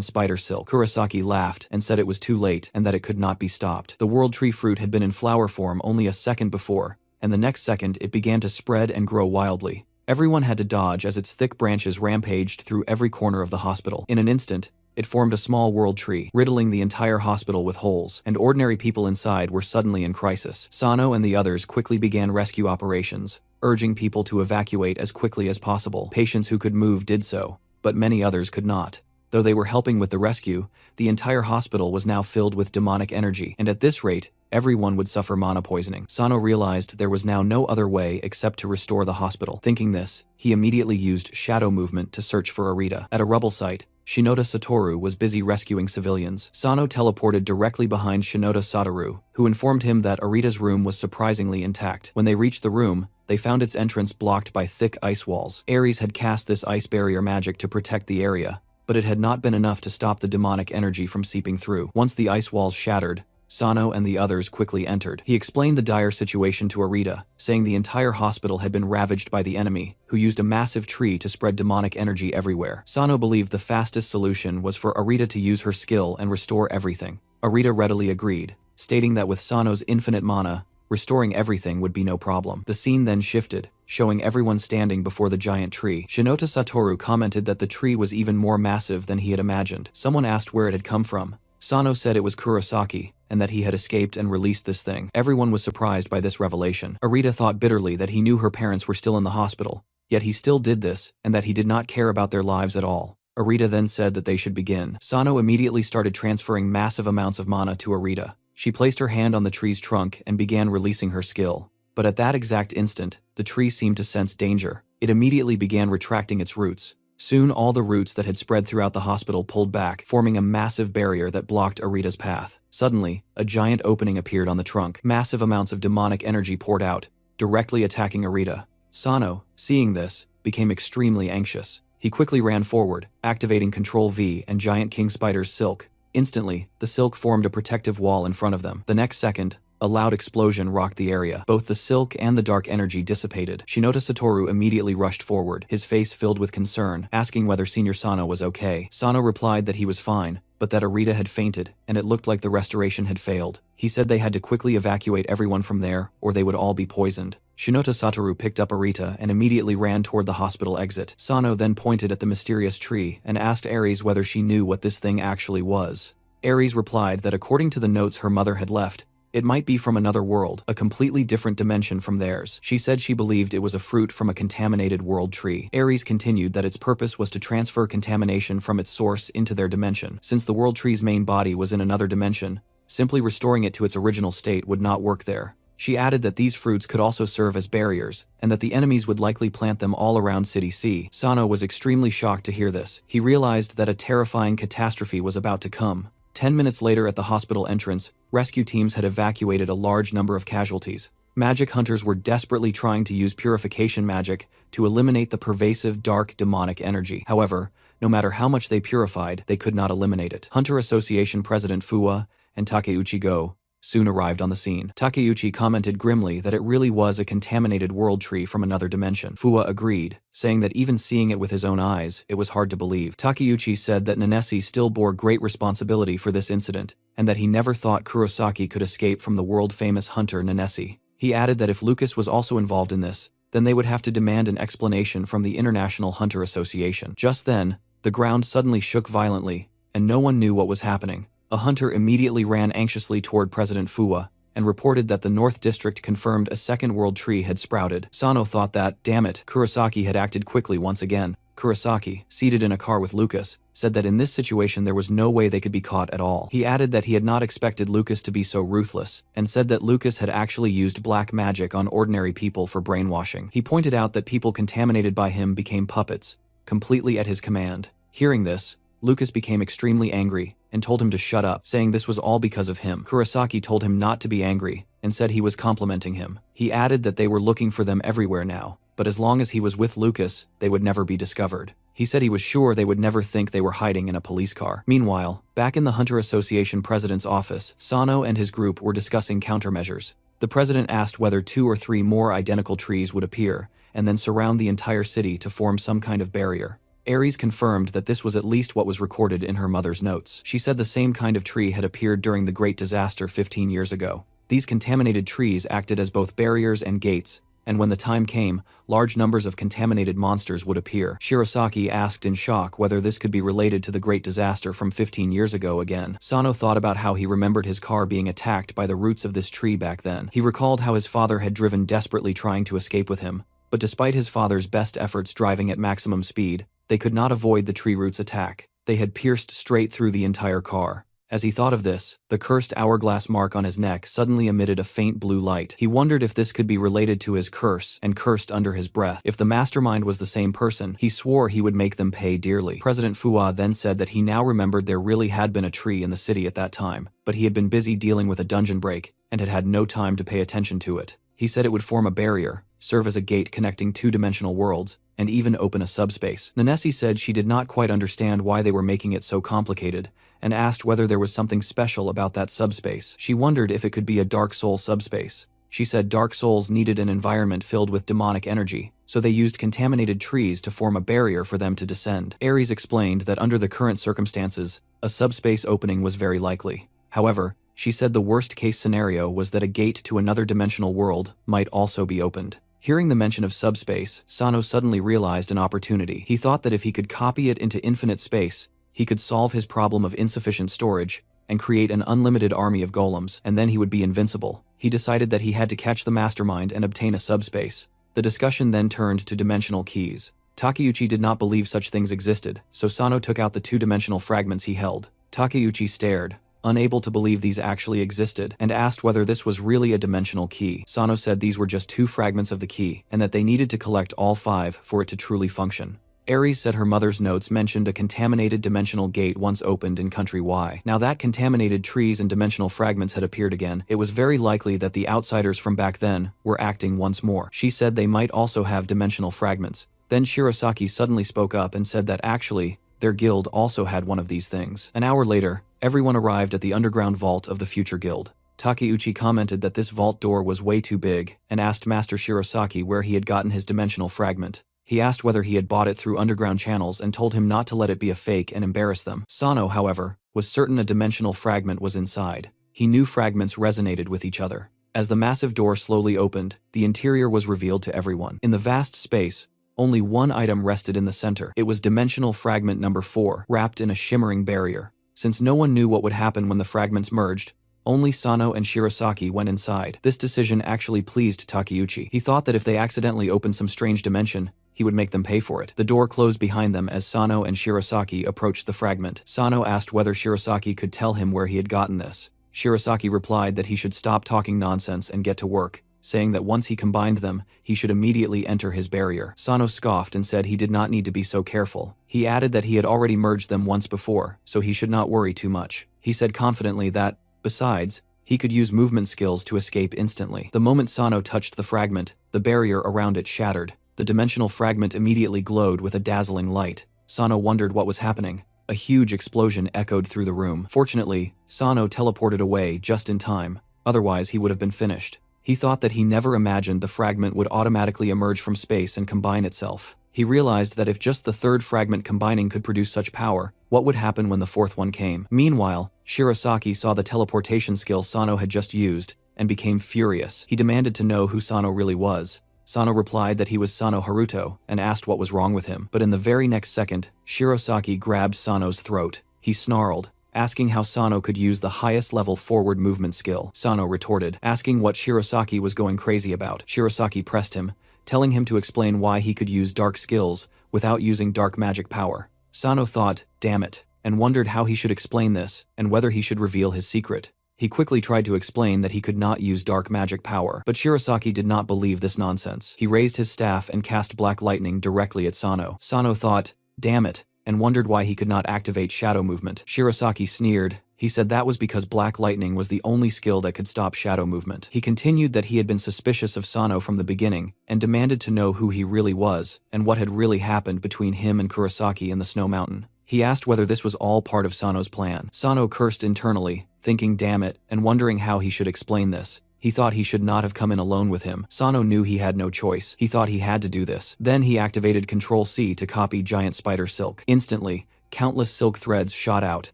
Speaker 1: spider silk. Kurosaki laughed and said it was too late and that it could not be stopped. The world tree fruit had been in flower form only a second before, and the next second it began to spread and grow wildly. Everyone had to dodge as its thick branches rampaged through every corner of the hospital. In an instant, it formed a small world tree, riddling the entire hospital with holes, and ordinary people inside were suddenly in crisis. Sano and the others quickly began rescue operations, urging people to evacuate as quickly as possible. Patients who could move did so, but many others could not. Though they were helping with the rescue, the entire hospital was now filled with demonic energy, and at this rate, everyone would suffer mana poisoning. Sano realized there was now no other way except to restore the hospital. Thinking this, he immediately used shadow movement to search for Arita. At a rubble site, Shinoda Satoru was busy rescuing civilians. Sano teleported directly behind Shinoda Satoru, who informed him that Arita's room was surprisingly intact. When they reached the room, they found its entrance blocked by thick ice walls. Ares had cast this ice barrier magic to protect the area, but it had not been enough to stop the demonic energy from seeping through. Once the ice walls shattered, Sano and the others quickly entered. He explained the dire situation to Arita, saying the entire hospital had been ravaged by the enemy, who used a massive tree to spread demonic energy everywhere. Sano believed the fastest solution was for Arita to use her skill and restore everything. Arita readily agreed, stating that with Sano's infinite mana, restoring everything would be no problem. The scene then shifted, showing everyone standing before the giant tree. Shinoda Satoru commented that the tree was even more massive than he had imagined. Someone asked where it had come from. Sano said it was Kurosaki, and that he had escaped and released this thing. Everyone was surprised by this revelation. Arita thought bitterly that he knew her parents were still in the hospital, yet he still did this, and that he did not care about their lives at all. Arita then said that they should begin. Sano immediately started transferring massive amounts of mana to Arita. She placed her hand on the tree's trunk and began releasing her skill. But at that exact instant, the tree seemed to sense danger. It immediately began retracting its roots. Soon all the roots that had spread throughout the hospital pulled back, forming a massive barrier that blocked Arita's path. Suddenly, a giant opening appeared on the trunk. Massive amounts of demonic energy poured out, directly attacking Arita. Sano, seeing this, became extremely anxious. He quickly ran forward, activating Control V and Giant King Spider's silk. Instantly, the silk formed a protective wall in front of them. The next second, a loud explosion rocked the area. Both the silk and the dark energy dissipated. Shinoda Satoru immediately rushed forward, his face filled with concern, asking whether Senior Sano was okay. Sano replied that he was fine, but that Arita had fainted, and it looked like the restoration had failed. He said they had to quickly evacuate everyone from there, or they would all be poisoned. Shinoda Satoru picked up Arita and immediately ran toward the hospital exit. Sano then pointed at the mysterious tree and asked Ares whether she knew what this thing actually was. Ares replied that according to the notes her mother had left, it might be from another world, a completely different dimension from theirs. She said she believed it was a fruit from a contaminated world tree. Ares continued that its purpose was to transfer contamination from its source into their dimension. Since the world tree's main body was in another dimension, simply restoring it to its original state would not work there. She added that these fruits could also serve as barriers, and that the enemies would likely plant them all around City C. Sano was extremely shocked to hear this. He realized that a terrifying catastrophe was about to come. 10 minutes later at the hospital entrance, rescue teams had evacuated a large number of casualties. Magic hunters were desperately trying to use purification magic to eliminate the pervasive dark demonic energy. However, no matter how much they purified, they could not eliminate it. Hunter Association President Fuwa and Takeuchi Go soon arrived on the scene. Takeuchi commented grimly that it really was a contaminated world tree from another dimension. Fuwa agreed, saying that even seeing it with his own eyes, it was hard to believe. Takeuchi said that Nanesi still bore great responsibility for this incident, and that he never thought Kurosaki could escape from the world-famous hunter Nanesi. He added that if Lucas was also involved in this, then they would have to demand an explanation from the International Hunter Association. Just then, the ground suddenly shook violently, and no one knew what was happening. A hunter immediately ran anxiously toward President Fuwa and reported that the North District confirmed a second world tree had sprouted. Sano thought that, damn it, Kurosaki had acted quickly once again. Kurosaki, seated in a car with Lucas, said that in this situation there was no way they could be caught at all. He added that he had not expected Lucas to be so ruthless, and said that Lucas had actually used black magic on ordinary people for brainwashing. He pointed out that people contaminated by him became puppets, completely at his command. Hearing this, Lucas became extremely angry and told him to shut up, saying this was all because of him. Kurosaki told him not to be angry and said he was complimenting him. He added that they were looking for them everywhere now, but as long as he was with Lucas, they would never be discovered. He said he was sure they would never think they were hiding in a police car. Meanwhile, back in the Hunter Association president's office, Sano and his group were discussing countermeasures. The president asked whether 2 or 3 more identical trees would appear and then surround the entire city to form some kind of barrier. Aries confirmed that this was at least what was recorded in her mother's notes. She said the same kind of tree had appeared during the Great Disaster 15 years ago. These contaminated trees acted as both barriers and gates, and when the time came, large numbers of contaminated monsters would appear. Shirosaki asked in shock whether this could be related to the Great Disaster from 15 years ago again. Sano thought about how he remembered his car being attacked by the roots of this tree back then. He recalled how his father had driven desperately trying to escape with him, but despite his father's best efforts driving at maximum speed, they could not avoid the tree roots' attack. They had pierced straight through the entire car. As he thought of this, the cursed hourglass mark on his neck suddenly emitted a faint blue light. He wondered if this could be related to his curse, and cursed under his breath. If the mastermind was the same person, he swore he would make them pay dearly. President Fuwa then said that he now remembered there really had been a tree in the city at that time, but he had been busy dealing with a dungeon break, and had had no time to pay attention to it. He said it would form a barrier, serve as a gate connecting 2-dimensional worlds, and even open a subspace. Nanesi said she did not quite understand why they were making it so complicated, and asked whether there was something special about that subspace. She wondered if it could be a Dark Soul subspace. She said Dark Souls needed an environment filled with demonic energy, so they used contaminated trees to form a barrier for them to descend. Ares explained that under the current circumstances, a subspace opening was very likely. However, she said the worst-case scenario was that a gate to another dimensional world might also be opened. Hearing the mention of subspace, Sano suddenly realized an opportunity. He thought that if he could copy it into infinite space, he could solve his problem of insufficient storage and create an unlimited army of golems, and then he would be invincible. He decided that he had to catch the mastermind and obtain a subspace. The discussion then turned to dimensional keys. Takeuchi did not believe such things existed, so Sano took out the 2-dimensional fragments he held. Takeuchi stared, unable to believe these actually existed, and asked whether this was really a dimensional key. Sano said these were just 2 fragments of the key, and that they needed to collect all 5 for it to truly function. Aries said her mother's notes mentioned a contaminated dimensional gate once opened in Country Y. Now that contaminated trees and dimensional fragments had appeared again, it was very likely that the outsiders from back then were acting once more. She said they might also have dimensional fragments. Then Shirosaki suddenly spoke up and said that actually, their guild also had one of these things. An hour later, everyone arrived at the underground vault of the future guild. Takeuchi commented that this vault door was way too big, and asked Master Shirosaki where he had gotten his dimensional fragment. He asked whether he had bought it through underground channels and told him not to let it be a fake and embarrass them. Sano, however, was certain a dimensional fragment was inside. He knew fragments resonated with each other. As the massive door slowly opened, the interior was revealed to everyone. In the vast space, only one item rested in the center. It was dimensional fragment number 4, wrapped in a shimmering barrier. Since no one knew what would happen when the fragments merged, only Sano and Shirosaki went inside. This decision actually pleased Takeuchi. He thought that if they accidentally opened some strange dimension, he would make them pay for it. The door closed behind them as Sano and Shirosaki approached the fragment. Sano asked whether Shirosaki could tell him where he had gotten this. Shirosaki replied that he should stop talking nonsense and get to work, saying that once he combined them, he should immediately enter his barrier. Sano scoffed and said he did not need to be so careful. He added that he had already merged them once before, so he should not worry too much. He said confidently that, besides, he could use movement skills to escape instantly. The moment Sano touched the fragment, the barrier around it shattered. The dimensional fragment immediately glowed with a dazzling light. Sano wondered what was happening. A huge explosion echoed through the room. Fortunately, Sano teleported away just in time, otherwise he would have been finished. He thought that he never imagined the fragment would automatically emerge from space and combine itself. He realized that if just the 3rd fragment combining could produce such power, what would happen when the 4th one came? Meanwhile, Shirosaki saw the teleportation skill Sano had just used, and became furious. He demanded to know who Sano really was. Sano replied that he was Sano Haruto, and asked what was wrong with him. But in the very next second, Shirosaki grabbed Sano's throat. He snarled, asking how Sano could use the highest level forward movement skill. Sano retorted, asking what Shirosaki was going crazy about. Shirosaki pressed him, telling him to explain why he could use dark skills without using dark magic power. Sano thought, damn it, and wondered how he should explain this and whether he should reveal his secret. He quickly tried to explain that he could not use dark magic power, but Shirosaki did not believe this nonsense. He raised his staff and cast black lightning directly at Sano. Sano thought, damn it, and wondered why he could not activate shadow movement. Shirosaki sneered. He said that was because black lightning was the only skill that could stop shadow movement. He continued that he had been suspicious of Sano from the beginning and demanded to know who he really was and what had really happened between him and Kurosaki in the Snow Mountain. He asked whether this was all part of Sano's plan. Sano cursed internally, thinking damn it, and wondering how he should explain this. He thought he should not have come in alone with him. Sano knew he had no choice. He thought he had to do this. Then he activated Control-C to copy giant spider silk. Instantly, countless silk threads shot out,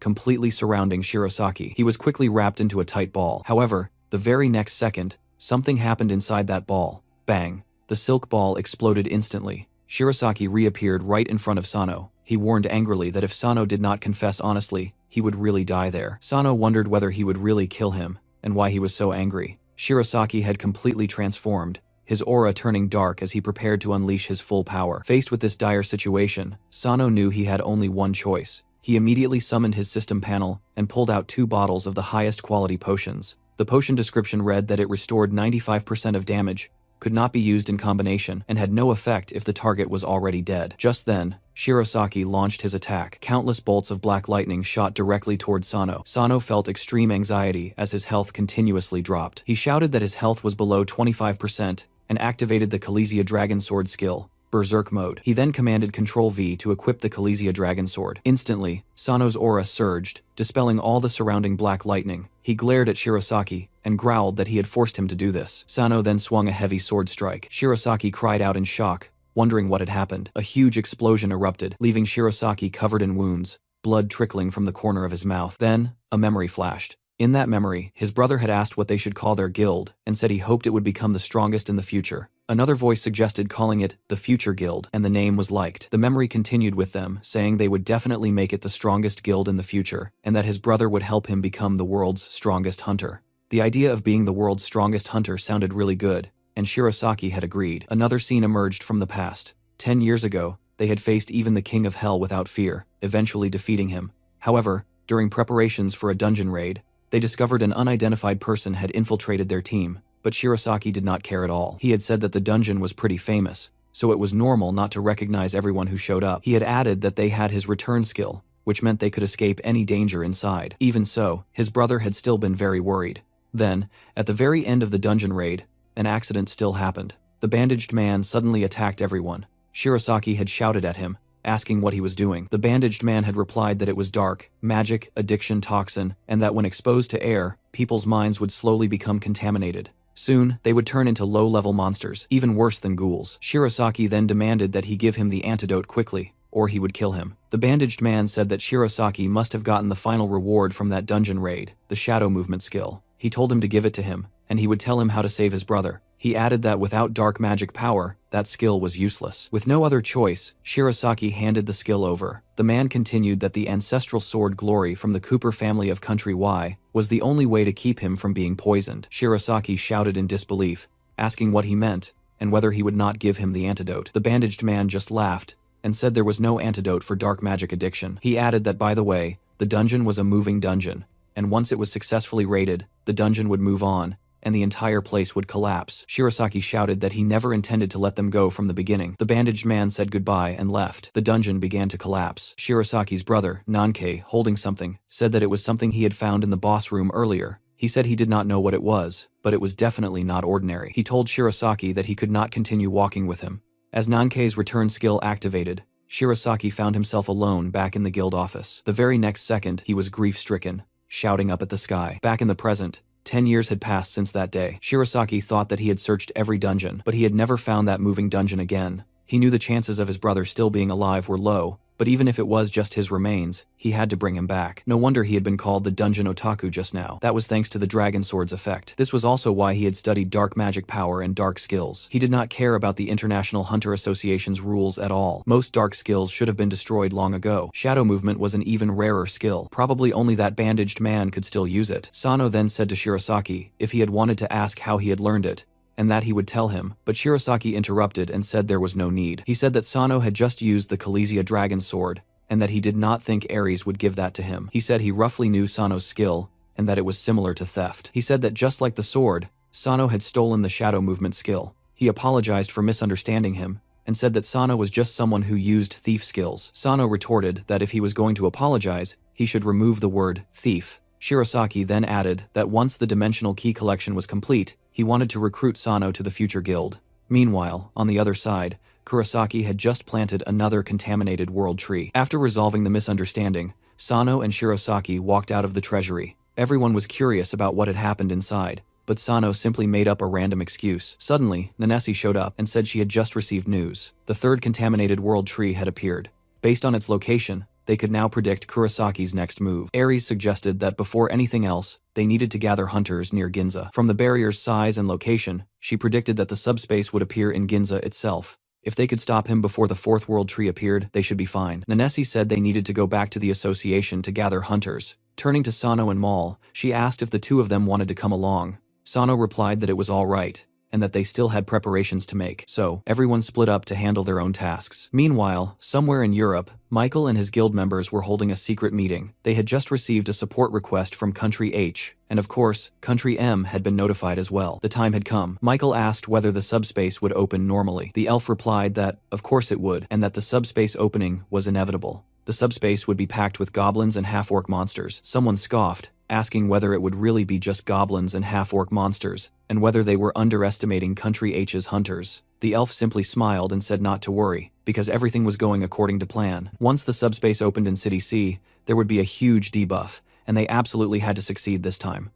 Speaker 1: completely surrounding Shirosaki. He was quickly wrapped into a tight ball. However, the very next second, something happened inside that ball. Bang! The silk ball exploded instantly. Shirosaki reappeared right in front of Sano. He warned angrily that if Sano did not confess honestly, he would really die there. Sano wondered whether he would really kill him, and why he was so angry. Shirosaki had completely transformed, his aura turning dark as he prepared to unleash his full power. Faced with this dire situation, Sano knew he had only one choice. He immediately summoned his system panel and pulled out 2 bottles of the highest quality potions. The potion description read that it restored 95% of damage, could not be used in combination, and had no effect if the target was already dead. Just then, Shirosaki launched his attack. Countless bolts of black lightning shot directly toward Sano. Sano felt extreme anxiety as his health continuously dropped. He shouted that his health was below 25% and activated the Kalesia Dragon Sword skill, Berserk Mode. He then commanded Control-V to equip the Kalesia Dragon Sword. Instantly, Sano's aura surged, dispelling all the surrounding black lightning. He glared at Shirosaki and growled that he had forced him to do this. Sano then swung a heavy sword strike. Shirosaki cried out in shock, wondering what had happened. A huge explosion erupted, leaving Shirosaki covered in wounds, blood trickling from the corner of his mouth. Then, a memory flashed. In that memory, his brother had asked what they should call their guild and said he hoped it would become the strongest in the future. Another voice suggested calling it the Future Guild, and the name was liked. The memory continued with them, saying they would definitely make it the strongest guild in the future, and that his brother would help him become the world's strongest hunter. The idea of being the world's strongest hunter sounded really good, and Shirosaki had agreed. Another scene emerged from the past. 10 years ago, they had faced even the King of Hell without fear, eventually defeating him. However, during preparations for a dungeon raid, they discovered an unidentified person had infiltrated their team, but Shirosaki did not care at all. He had said that the dungeon was pretty famous, so it was normal not to recognize everyone who showed up. He had added that they had his return skill, which meant they could escape any danger inside. Even so, his brother had still been very worried. Then, at the very end of the dungeon raid, an accident still happened. The bandaged man suddenly attacked everyone. Shirosaki had shouted at him, asking what he was doing. The bandaged man had replied that it was dark, magic, addiction toxin, and that when exposed to air, people's minds would slowly become contaminated. Soon, they would turn into low-level monsters, even worse than ghouls. Shirosaki then demanded that he give him the antidote quickly, or he would kill him. The bandaged man said that Shirosaki must have gotten the final reward from that dungeon raid, the shadow movement skill. He told him to give it to him, and he would tell him how to save his brother. He added that without dark magic power, that skill was useless. With no other choice, Shirosaki handed the skill over. The man continued that the ancestral sword Glory from the Cooper family of Country Y was the only way to keep him from being poisoned. Shirosaki shouted in disbelief, asking what he meant, and whether he would not give him the antidote. The bandaged man just laughed, and said there was no antidote for dark magic addiction. He added that, by the way, the dungeon was a moving dungeon, and once it was successfully raided, the dungeon would move on, and the entire place would collapse. Shirosaki shouted that he never intended to let them go from the beginning. The bandaged man said goodbye and left. The dungeon began to collapse. Shirosaki's brother, Nankei, holding something, said that it was something he had found in the boss room earlier. He said he did not know what it was, but it was definitely not ordinary. He told Shirosaki that he could not continue walking with him. As Nankei's return skill activated, Shirosaki found himself alone back in the guild office. The very next second, he was grief-stricken, shouting up at the sky. Back in the present, 10 years had passed since that day. Shirosaki thought that he had searched every dungeon, but he had never found that moving dungeon again. He knew the chances of his brother still being alive were low, But even if it was just his remains, he had to bring him back. No wonder he had been called the Dungeon Otaku just now. That was thanks to the Dragon Sword's effect. This was also why he had studied dark magic power and dark skills. He did not care about the International Hunter Association's rules at all. Most dark skills should have been destroyed long ago. Shadow movement was an even rarer skill. Probably only that bandaged man could still use it. Sano then said to Shirosaki if he had wanted to ask how he had learned it, and that he would tell him, but Shirosaki interrupted and said there was no need. He said that Sano had just used the Kalesia Dragon Sword, and that he did not think Ares would give that to him. He said he roughly knew Sano's skill, and that it was similar to theft. He said that just like the sword, Sano had stolen the shadow movement skill. He apologized for misunderstanding him, and said that Sano was just someone who used thief skills. Sano retorted that if he was going to apologize, he should remove the word thief. Shirosaki then added that once the dimensional key collection was complete, he wanted to recruit Sano to the future guild. Meanwhile, on the other side, Kurosaki had just planted another contaminated world tree. After resolving the misunderstanding, Sano and Shirosaki walked out of the treasury. Everyone was curious about what had happened inside, but Sano simply made up a random excuse. Suddenly, Nanesi showed up and said she had just received news. The third contaminated world tree had appeared. Based on its location, they could now predict Kurosaki's next move. Ares suggested that before anything else, they needed to gather hunters near Ginza. From the barrier's size and location, she predicted that the subspace would appear in Ginza itself. If they could stop him before the fourth world tree appeared, they should be fine. Nanesi said they needed to go back to the association to gather hunters. Turning to Sano and Maul, she asked if the two of them wanted to come along. Sano replied that it was all right, and that they still had preparations to make, so everyone split up to handle their own tasks. Meanwhile, somewhere in Europe, Michael and his guild members were holding a secret meeting. They had just received a support request from Country H, and of course, Country M had been notified as well. The time had come. Michael asked whether the subspace would open normally. The elf replied that, of course it would, and that the subspace opening was inevitable. The subspace would be packed with goblins and half-orc monsters. Someone scoffed, asking whether it would really be just goblins and half-orc monsters, and whether they were underestimating Country H's hunters. The elf simply smiled and said not to worry, because everything was going according to plan. Once the subspace opened in City C, there would be a huge debuff, and they absolutely had to succeed this time.